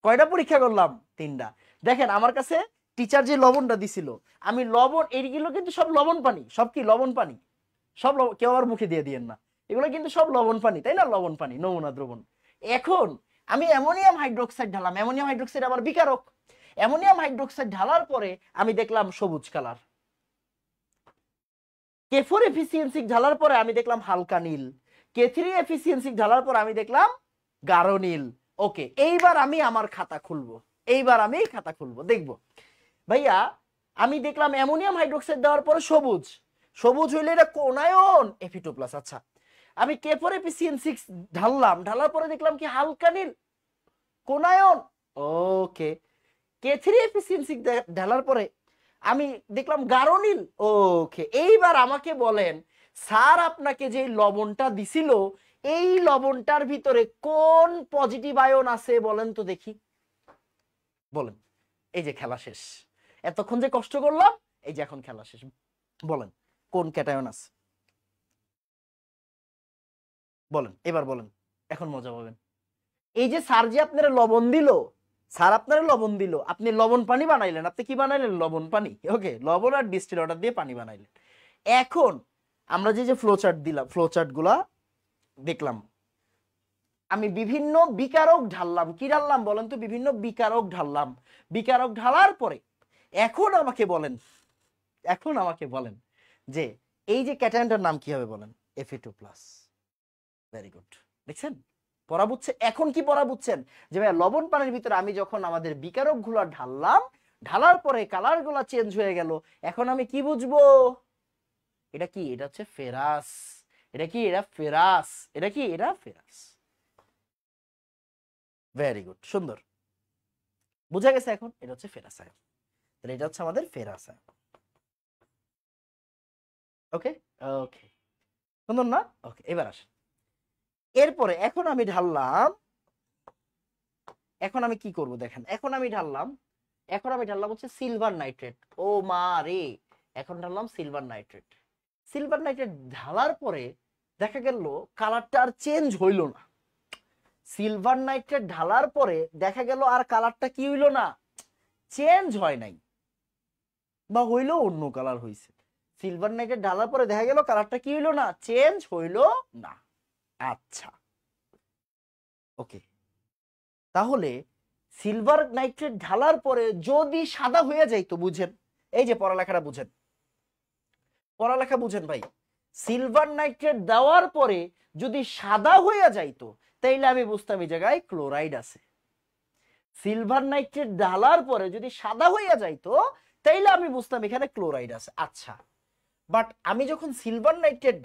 কয়টা পরীক্ষা করলাম, 3টা। দেখেন আমার কাছে টিচার যে লবণটা দিছিল, আমি লবণ, এইগুলো কিন্তু সব লবণ পানি, সব কি লবণ পানি, সব কেউ আবার মুখে দিয়ে দিয়েন না, এগুলো কিন্তু সব লবণ পানি, তাই না, লবণ পানি, নমুনা দ্রবণ। এখন আমি অ্যামোনিয়াম হাইড্রোক্সাইড ঢালাম, অ্যামোনিয়াম হাইড্রোক্সাইড আবার বিকারক। অ্যামোনিয়াম হাইড্রোক্সাইড ঢালার পরে আমি দেখলাম সবুজ কালার। K4 ঢালার পরে আমি দেখলাম হালকা নীল। K3 ঢালার পরে আমি দেখলাম গাঢ় নীল। ওকে, এইবার আমি আমার খাতা খুলবো, এইবার আমি খাতা খুলবো, দেখবো ভাইয়া আমি দেখলাম অ্যামোনিয়াম হাইড্রোক্সাইড দেওয়ার পরে সবুজ, সবুজ হইলে এটা কোনায়ন Fe2+। আচ্ছা, আমি K4 ঢাললাম, ঢালার পরে দেখলাম কি হালকা নীল, কোনায়ন। ওকে, K3 ঢালার পরে আমি দেখলাম গাঢ় নীল। ওকে, এইবার আমাকে বলেন স্যার আপনাকে যে লবণটা দিছিল, এই লবণটার ভিতরে কোন পজিটিভ আয়ন আছে বলেন তো দেখি, বলেন। এই যে খেলা শেষ, এতক্ষণ যে কষ্ট করলাম, এই যে এখন খেলা শেষ, বলেন কোন ক্যাটায়ন আছে, বলেন এবার বলেন, এখন মজা পাবেন। এই যে স্যার যে আপনারা লবণ দিল, স্যার আপনারা লবণ দিল, আপনি লবণ পানি বানাইলেন, আপনি কি বানাইলেন, লবণ পানি। ওকে, লবণ আর ডিস্টিল ওয়াটার দিয়ে পানি বানাইলেন। এখন আমরা যে যে ফ্লোচার্ট দিলাম, ফ্লোচার্ট গুলা দেখলাম, আমি বিভিন্ন বিকারক ঢাললাম। কি ঢাললাম বলেন তো, বিভিন্ন বিকারক ঢাললাম। বিকারক ঢালার পরে এখন আমাকে বলেন এখন আমাকে বলেন যে এই যে ক্যাটায়নটার নাম কি হবে বলেন? Fe2+। Very good. দেখছেন পড়া বুঝছে? এখন কি পড়া বুঝছেন যে ভাই লবণ পানির ভিতরে আমি যখন আমাদের বিকারক গুলা ঢাললাম, ঢালার পরে কালার গুলা চেঞ্জ হয়ে গেল, এখন আমি কি বুঝবো? এটা কি? এটা হচ্ছে ফেরাস। এটা কি? এটা ফেরাস। এটা কি? এটা ফেরাস। ভেরি গুড, সুন্দর বুঝা গেছে এখন? এটা হচ্ছে ফেরাস আয়ন। তাহলে এটা হচ্ছে আমাদের ফেরাস আয়ন। ওকে ওকে, সুন্দর না? ওকে, এবার আসেন। এরপরে এখন আমি ঢাললাম, এখন আমি কি করব দেখেন, এখন আমি ঢাললাম হচ্ছে সিলভার নাইট্রেট। ও মা রে, এখন ঢাললাম সিলভার নাইট্রেট। সিলভার নাইট্রেট ঢালার পরে দেখা গেল কালারটা আর চেঞ্জ হইল না। সিলভার নাইট্রেট ঢালার পরে দেখা গেল আর কালারটা কি হইল না, চেঞ্জ হয় নাই, বা হইলো অন্য কালার হইছে। সিলভার নাইট্রেট ঢালার পরে দেখা গেল কালারটা কি হইল না, চেঞ্জ হইল না। আচ্ছা ওকে, তাহলে সিলভার নাইট্রেট ঢালার পরে যদি সাদা হয়ে যায় তো বুঝেন, এই যে পড়ালেখাটা বুঝেন, পড়ালেখা বুঝেন ভাই। সিলভার নাইট্রেট দেওয়ার পরে যদি সাদা হয়ে যাইতো তাইলে আমি বুঝতাম এই জায়গায় ক্লোরাইড আছে। সিলভার নাইট্রেট ঢালার পরে যদি সাদা হয়ে যাইতো তাইলে আমি বুঝতাম এখানে ক্লোরাইড আছে। আচ্ছা, বাট আমি যখন সিলভার নাইট্রেট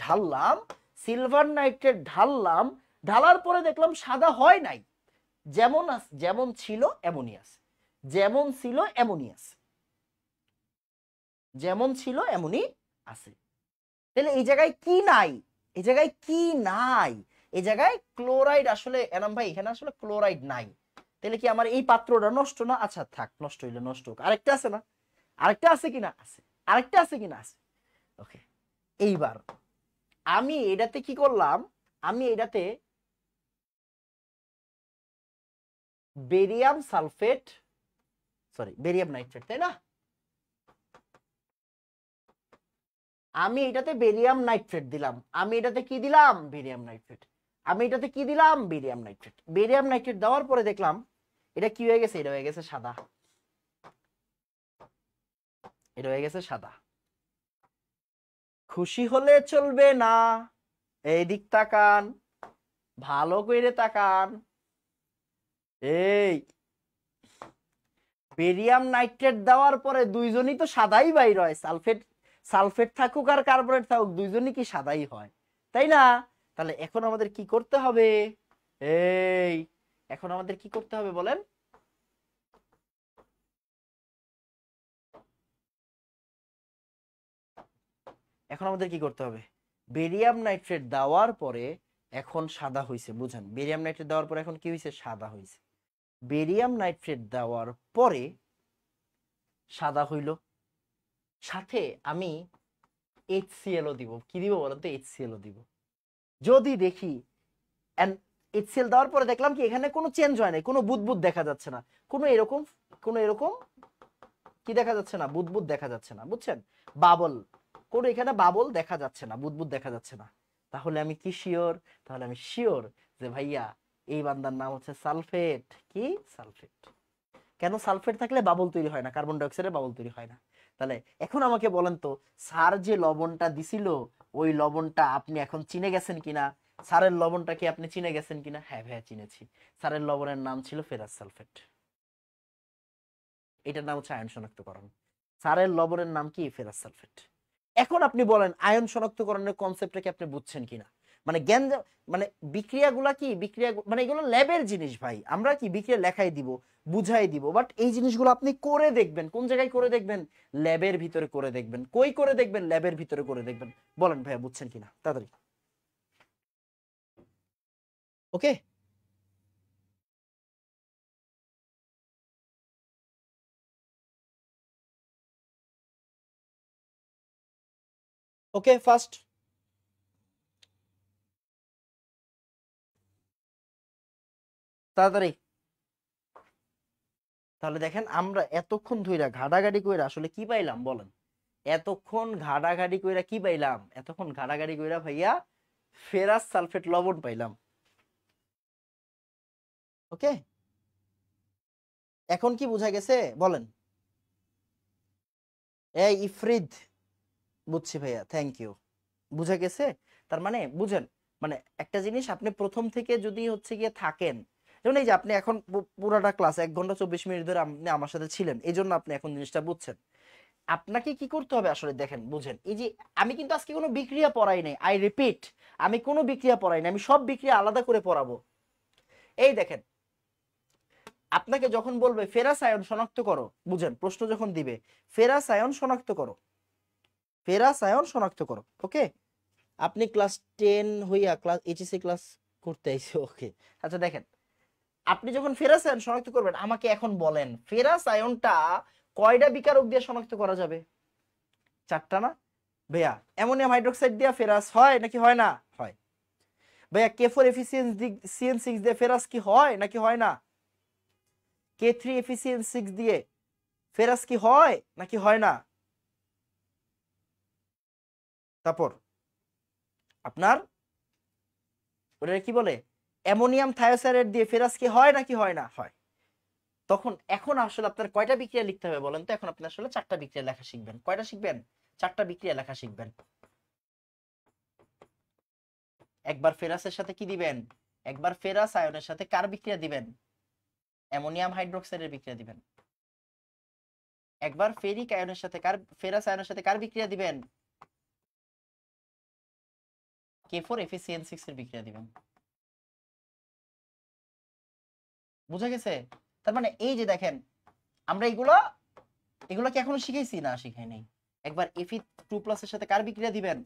ঢাললাম, ঢালার পরে দেখলাম সাদা হয় নাই, যেমন ছিল এমনই আছে, যেমন ছিল এমনই আছে, যেমন ছিল এমনই আছে। তাহলে এই জায়গায় কি নাই? এই জায়গায় কি নাই? এই জায়গায় ক্লোরাইড আসলে এনাম ভাই, এখানে আসলে ক্লোরাইড নাই। তাহলে কি আমার এই পাত্রটা নষ্ট না? আচ্ছা থাক, নষ্ট হইলে নষ্ট হোক। আরেকটা আছে না? আরেকটা আছে কিনা? আছে। আরেকটা আছে কিনা? আছে। ওকে, এইবার আমি এটাতে কি করলাম, আমি এটাতে barium sulphate, sorry barium nitrate, তাই না? আমি এটাতে বেরিয়াম নাইট্রেট দিলাম, আমি এটাতে কি দিলাম? Barium nitrate. আমি এটাতে কি দিলাম? Barium nitrate. বেরিয়াম নাইট্রেট দেওয়ার পরে দেখলাম এটা কি হয়ে গেছে? এটা হয়ে গেছে সাদা। এটা হয়ে গেছে সাদা। খুশি হলে চলবে না, এই দিক তাকান, ভালো করে তাকান। এই বেরিয়াম নাইট্রেট দেওয়ার পরে দুইজনই তো সাদাই বাইর হয়। সালফেট থাকুক আর কার্বনেট থাকুক, দুইজনই কি সাদাই হয়, তাই না? তাহলে এখন আমাদের কি করতে হবে? এই এখন আমাদের কি করতে হবে বলেন? এখন আমাদের কি করতে হবে? বেরিয়াম নাইট্রেট দেওয়ার পরে এখন সাদা হইছে, বুঝেন? বেরিয়াম নাইট্রেট দেওয়ার পরে এখন কি হইছে? সাদা হইছে। বেরিয়াম নাইট্রেট দেওয়ার পরে সাদা হইল, সাথে আমি HCl ও দিব। কি দিব বলেন তো? HCl ও দিব। যদি দেখি HCl দেওয়ার পরে দেখলাম কি এখানে কোনো চেঞ্জ হয় নাই, কোনো বুদবুদ দেখা যাচ্ছে না, কোনো এরকম কি দেখা যাচ্ছে না, বুদবুদ দেখা যাচ্ছে না, বুঝছেন? বাবল, কোনো এখানে বাবল দেখা যাচ্ছে না, বুদবুদ দেখা যাচ্ছে না। তাহলে আমি কি শিওর? তাহলে আমি শিওর যে ভাইয়া এই বান্দার নাম হচ্ছে সালফেট। কি? সালফেট। কেন? সালফেট থাকলে বাবল তৈরি হয় না, কার্বন ডাই অক্সাইডের বাবল তৈরি হয় না। তাহলে এখন আমাকে বলেন তো, স্যার যে লবণটা দিছিল ওই লবণটা আপনি এখন চিনে গেছেন কিনা? স্যারের লবণটা কি আপনি চিনে গেছেন কিনা? হ্যাঁ ভাইয়া চিনেছি। স্যারের লবণের নাম ছিল ফেরাস সালফেট। এটার নাম হচ্ছে আয়ন শনাক্তকরণ। স্যারের লবণের নাম কি? Ferrous sulphate. এখন আপনি বলেন আয়ন শনাক্তকরণের কনসেপ্টটা কি আপনি বুঝছেন কিনা? মানে জ্ঞান, মানে বিক্রিয়াগুলা কি, বিক্রিয়া মানে এগুলো ল্যাবের জিনিস ভাই। আমরা কি বিক্রিয়া লেখাই দিব, বুঝাই দিব, বাট এই জিনিসগুলো আপনি করে দেখবেন। কোন জায়গায় করে দেখবেন? ল্যাবের ভিতরে করে দেখবেন। কই করে দেখবেন? ল্যাবের ভিতরে করে দেখবেন। বলেন ভাইয়া বুঝছেন কিনা তাড়াতাড়ি। ওকে, ওকে ফার্স্ট তাড়াতাড়ি। তাহলে দেখেন আমরা এতক্ষণ ধইরা ঘাটাঘাটি কইরা আসলে কি পাইলাম বলেন? এতক্ষণ ঘাটাঘাটি কইরা কি পাইলাম? এতক্ষণ ঘাটাঘাটি কইরা ভাইয়া ফেরাস সালফেট লবণ পাইলাম। ওকে, এখন কি বোঝা গেছে বলেন? এই ইফরিদ, বুঝছি ভাইয়া, থ্যাংক ইউ। বুঝা গেছে? তার মানে বুঝেন, মানে একটা জিনিস আপনি প্রথম থেকে যদি হচ্ছে গিয়ে থাকেন, যেমন এই যে আপনি এখন পুরাটা ক্লাস 1 ঘন্টা 24 মিনিট ধরে আপনি আমার সাথে ছিলেন, এই জন্য আপনি এখন জিনিসটা বুঝছেন। আপনাকে কি করতে হবে আসলে দেখেন, বুঝেন, এই যে আমি কিন্তু আজকে কোনো বিক্রিয়া পড়াই নাই, আই রিপিট, আমি কোনো বিক্রিয়া পড়াই নাই, আমি সব বিক্রিয়া আলাদা করে পড়াবো। এই দেখেন, আপনাকে যখন বলবে ফেরাস আয়ন শনাক্ত করো, বুঝেন, প্রশ্ন যখন দিবে ফেরাস আয়ন শনাক্ত করো, ফেরাস আয়ন শনাক্ত করো, ওকে, আপনি ক্লাস 10 হইয়া ক্লাস এইচএসসি ক্লাস করতে আইছে, ওকে। আচ্ছা দেখেন, আপনি যখন ফেরাস আয়ন শনাক্ত করবেন, আমাকে এখন বলেন ফেরাস আয়নটা কয়টা বিকারক দিয়ে শনাক্ত করা যাবে? 4টা না ভাইয়া? অ্যামোনিয়াম হাইড্রোক্সাইড দিয়ে ফেরাস হয় নাকি হয় না? হয়। ভাইয়া K4 CN6 দিয়ে ফেরাস কি হয় নাকি হয় না? K3 FeCN6 দিয়ে ফেরাস কি হয় নাকি হয় না? তারপর আপনার ওটা কি বলে, অ্যামোনিয়াম থায়োসাইড দিয়ে ফেরাস কি হয় নাকি হয় না? হয়। তখন এখন আসলে আপনার কয়টা বিক্রিয়া লিখতে হবে বলেন তো? এখন আপনি আসলে 4টা বিক্রিয়া লেখা শিখবেন। কয়টা শিখবেন? 4টা বিক্রিয়া লেখা শিখবেন। একবার ফেরাসের সাথে কি দিবেন? একবার ফেরাস আয়নের সাথে কার বিক্রিয়া দিবেন? অ্যামোনিয়াম হাইড্রোক্সাইডের বিক্রিয়া দিবেন। একবার ফেরিক আয়নের সাথে ফেরাস আয়নের সাথে কার বিক্রিয়া দিবেন? K4 FeCN6 এর বিক্রিয়া দিবেন। বুঝা গেছে? তার মানে এই যে দেখেন, আমরা এগুলা কি এখনো শিখাইছি? না, শিখাই নাই। একবার Fe2+ এর সাথে কার বিক্রিয়া দিবেন?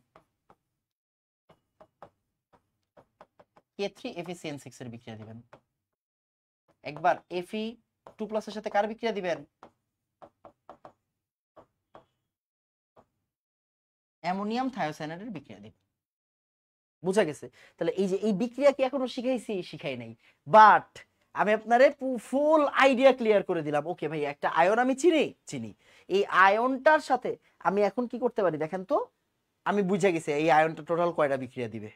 K3 FeCN6 এর বিক্রিয়া দিবেন। একবার Fe2+ এর সাথে কার বিক্রিয়া দিবেন? অ্যামোনিয়াম থায়োসায়ানাইডের বিক্রিয়া দিবেন। বুঝা গেছে? তাহলে এই যে এই বিক্রিয়া কি এখনো শিখাইছি? শিখাই নাই। বাট আমি আপনারে ফুল আইডিয়া ক্লিয়ার করে দিলাম। ওকে ভাই, একটা আয়ন আমি চিনি। এই আয়নটার সাথে আমি এখন কি করতে পারি দেখেন তো? আমি বুঝা গেছি এই আয়নটা টোটাল কয়টা বিক্রিয়া দিবে।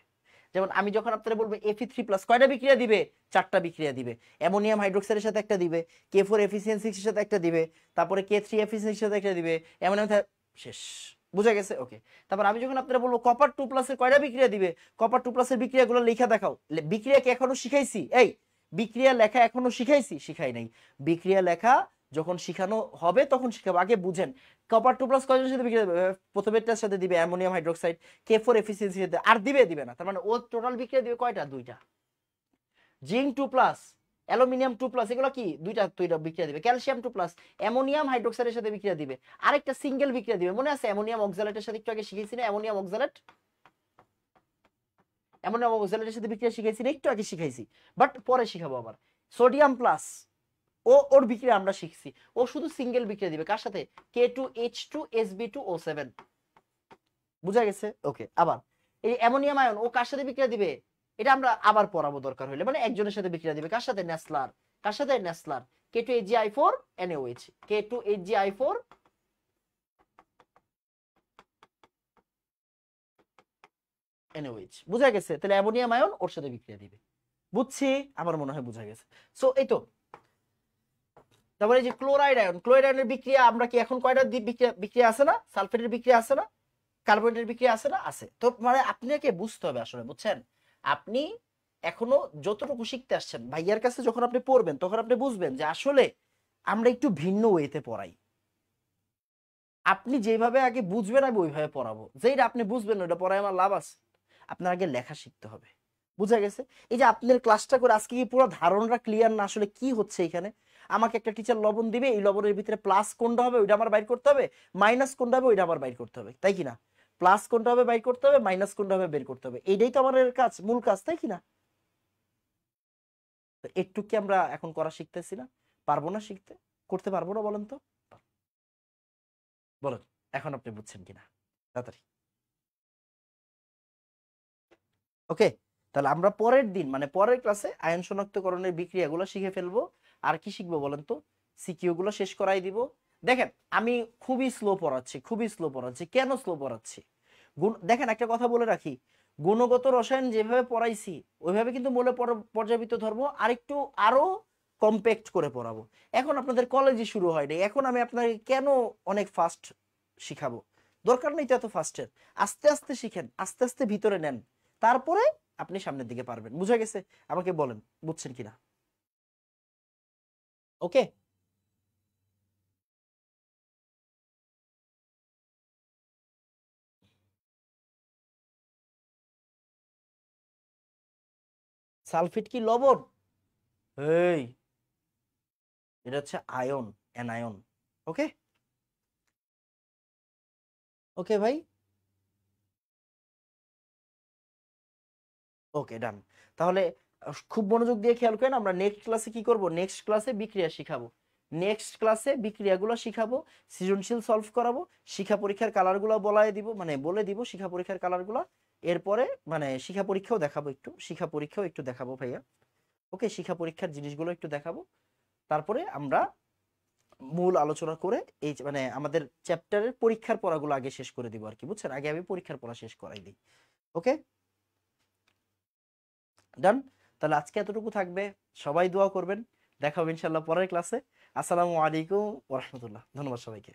যেমন আমি যখন আপনারা বলবো Fe3+ কয়টা বিক্রিয়া দিবে? 4টা বিক্রিয়া দিবে। অ্যামোনিয়াম হাইড্রোক্সাইডের সাথে একটা দিবে, K4 FeCN6 এর সাথে একটা দিবে, তারপরে K3 FeCN6 এর সাথে একটা দিবে, অ্যামোনিয়াম শেষ। বুঝা গেছে? ওকে। তারপর আমি যখন আপনারা বলবো Copper 2+ এর কয়টা বিক্রিয়া দিবে? Copper 2+ এর বিক্রিয়াগুলো লেখা দেখাও। বিক্রিয়া কি এখনো শিখাইছি? এই বিক্রিয়া লেখা এখনো শিখাইছি? শিখাই নাই। বিক্রিয়া লেখা যখন শিখানো হবে তখন শিখাবো, আগে বুঝেন। Copper 2+ কয়জনের সাথে বিক্রিয়া দিবে? প্রথমেরটার সাথে দিবে অ্যামোনিয়াম হাইড্রোক্সাইড, K4 FeCN6 সাথে, আর দিবে না। তার মানে ও টোটাল বিক্রিয়া দিবে কয়টা? 2টা। জিঙ্ক 2+, অ্যালুমিনিয়াম 2+, এগুলো কি দুইটা বিক্রিয়া দিবে। ক্যালসিয়াম 2+, অ্যামোনিয়াম হাইড্রোক্সাইডের সাথে বিক্রিয়া দিবে। আরেকটা সিঙ্গেল বিক্রিয়া দিবে, মনে আছে? অ্যামোনিয়াম অক্সালেটের সাথে একটু আগে শিখেছি না? অ্যামোনিয়াম অক্সালেটের সাথে বিক্রিয়া শিখাইছি না? একটু আগে শিখাইছি, বাট পরে শিখাবো আবার। সোডিয়াম+, ওর বিক্রিয়া আমরা শিখছি। ও শুধু সিঙ্গেল বিক্রিয়া দিবে, কার সাথে? K2H2Sb2O7। বুঝা গেছে? ওকে। আবার এই অ্যামোনিয়াম আয়ন ও কার সাথে বিক্রিয়া দিবে? এটা আমরা আবার পড়াবো দরকার হলে, মানে একজনের সাথে বিক্রিয়া দিবে। কার সাথে? নেসলার। কার সাথে? Nessler. K2HgI4 NaOH, K2HgI4 NaOH। বুঝা গেছে? তাহলে অ্যামোনিয়াম আয়ন ওর সাথে বিক্রিয়া দিবে। বুঝছি? আমার মনে হয় বুঝা গেছে। সো এই তো। তারপরে যে ক্লোরাইড আয়নের বিক্রিয়া আমরা কি এখন কয়টা বিক্রিয়া আছে না? সালফেটের বিক্রিয়া আছে না? কার্বোনেটের বিক্রিয়া আছে না? আছে। তো মানে আপনাকে বুঝতে হবে আসলে, বুঝছেন? আপনি এখনো যতটুকু শিখতে আসছেন, ভাইয়ার কাছে যখন আপনি পড়বেন তখন আপনি বুঝবেন যে আসলে আমরা একটু ভিন্ন ওয়েতে পড়াই। আপনি যেভাবে আগে বুঝবেন আমি ওইভাবে পড়াবো, যেটা আপনি বুঝবেন ওইটা পড়ায় আমার লাভ আছে। আপনার আগে লেখা শিখতে হবে। বুঝা গেছে? এই যে আপনার ক্লাসটা করে আজকে কি পুরো ধারণাটা ক্লিয়ার না আসলে কি হচ্ছে এখানে? আমাকে একটা টিচার লবণ দিবে, এই লবণের ভিতরে প্লাস কোনটা হবে ওইটা আমার বাইর করতে হবে, মাইনাস কোনটা হবে ওইটা আমার বাইর করতে হবে, তাই কি না? প্লাস কোনটা হবে বাইর করতে হবে, মাইনাস কোনটা হবে বের করতে হবে, এইটাই তো আমাদের কাজ, মূল কাজ, তাই কি না? তো একটু কি আমরা এখন করা শিখতেছি না? পারবো না শিখতে? করতে পারবো না বলেন তো? বলেন এখন আপনি বুঝছেন কিনা তাড়াতাড়ি। ওকে, তাহলে আমরা পরের দিন মানে পরের ক্লাসে আয়ন শনাক্তকরণের বিক্রিয়াগুলো শিখে ফেলবো। আর কি শিখবো বলেন তো? সিকিউ গুলো শেষ করাই দিব। দেখেন আমি খুবই স্লো পড়াচ্ছি। কেন স্লো পড়াচ্ছি? দেখেন একটা কথা বলে রাখি, গুণগত রসায়ন যেভাবে পড়াইছি ওইভাবে কিন্তু মূলে পর্যাবৃত্ত ধর্ম আরো কম্প্যাক্ট করে পড়াবো। এখন আপনাদের কলেজে শুরু হয়নি, এখন আমি আপনাকে কেন অনেক ফাস্ট শিখাবো? দরকার নেই তো এত ফাস্টের, আস্তে আস্তে শিখেন, আস্তে আস্তে ভিতরে নেন, তারপরে আপনি সামনের দিকে পারবেন। বুঝা গেছে? আমাকে বলেন বুঝছেন কিনা। ওকে, সালফেট কি লবণ? এই, এটা হচ্ছে আয়ন, অ্যানায়ন। ওকে, ওকে ভাই, ওকে ডান। তাহলে খুব মনোযোগ দিয়ে খেয়াল করেন, আমরা নেক্সট ক্লাসে কি করব, নেক্সট ক্লাসে বিক্রিয়া শিখাবো, নেক্সট ক্লাসে বিক্রিয়াগুলো শিখাবো, সৃজনশীল সলভ করাবো, শিক্ষা পরীক্ষার কালারগুলো বলায় দিব, মানে বলে দিব শিক্ষা পরীক্ষার কালারগুলো। এরপরে মানে শিক্ষা পরীক্ষাও দেখাবো, একটু শিক্ষা পরীক্ষাও একটু দেখাবো ভাইয়া। ওকে, শিক্ষা পরীক্ষার জিনিসগুলো একটু দেখাবো। তারপরে আমরা মূল আলোচনা করে এই মানে আমাদের চ্যাপ্টারের পরীক্ষার পড়াগুলো আগে শেষ করে দিব আর কি, বুঝছেন? আগে আমি পরীক্ষার পড়া শেষ করাই দিই। ওকে ডান। তাহলে আজকে এতটুকু থাকবে, সবাই দোয়া করবেন। দেখা হবে ইনশাল্লাহ পরের ক্লাসে। আসসালামু আলাইকুম ওয়া রাহমাতুল্লাহ। ধন্যবাদ সবাইকে।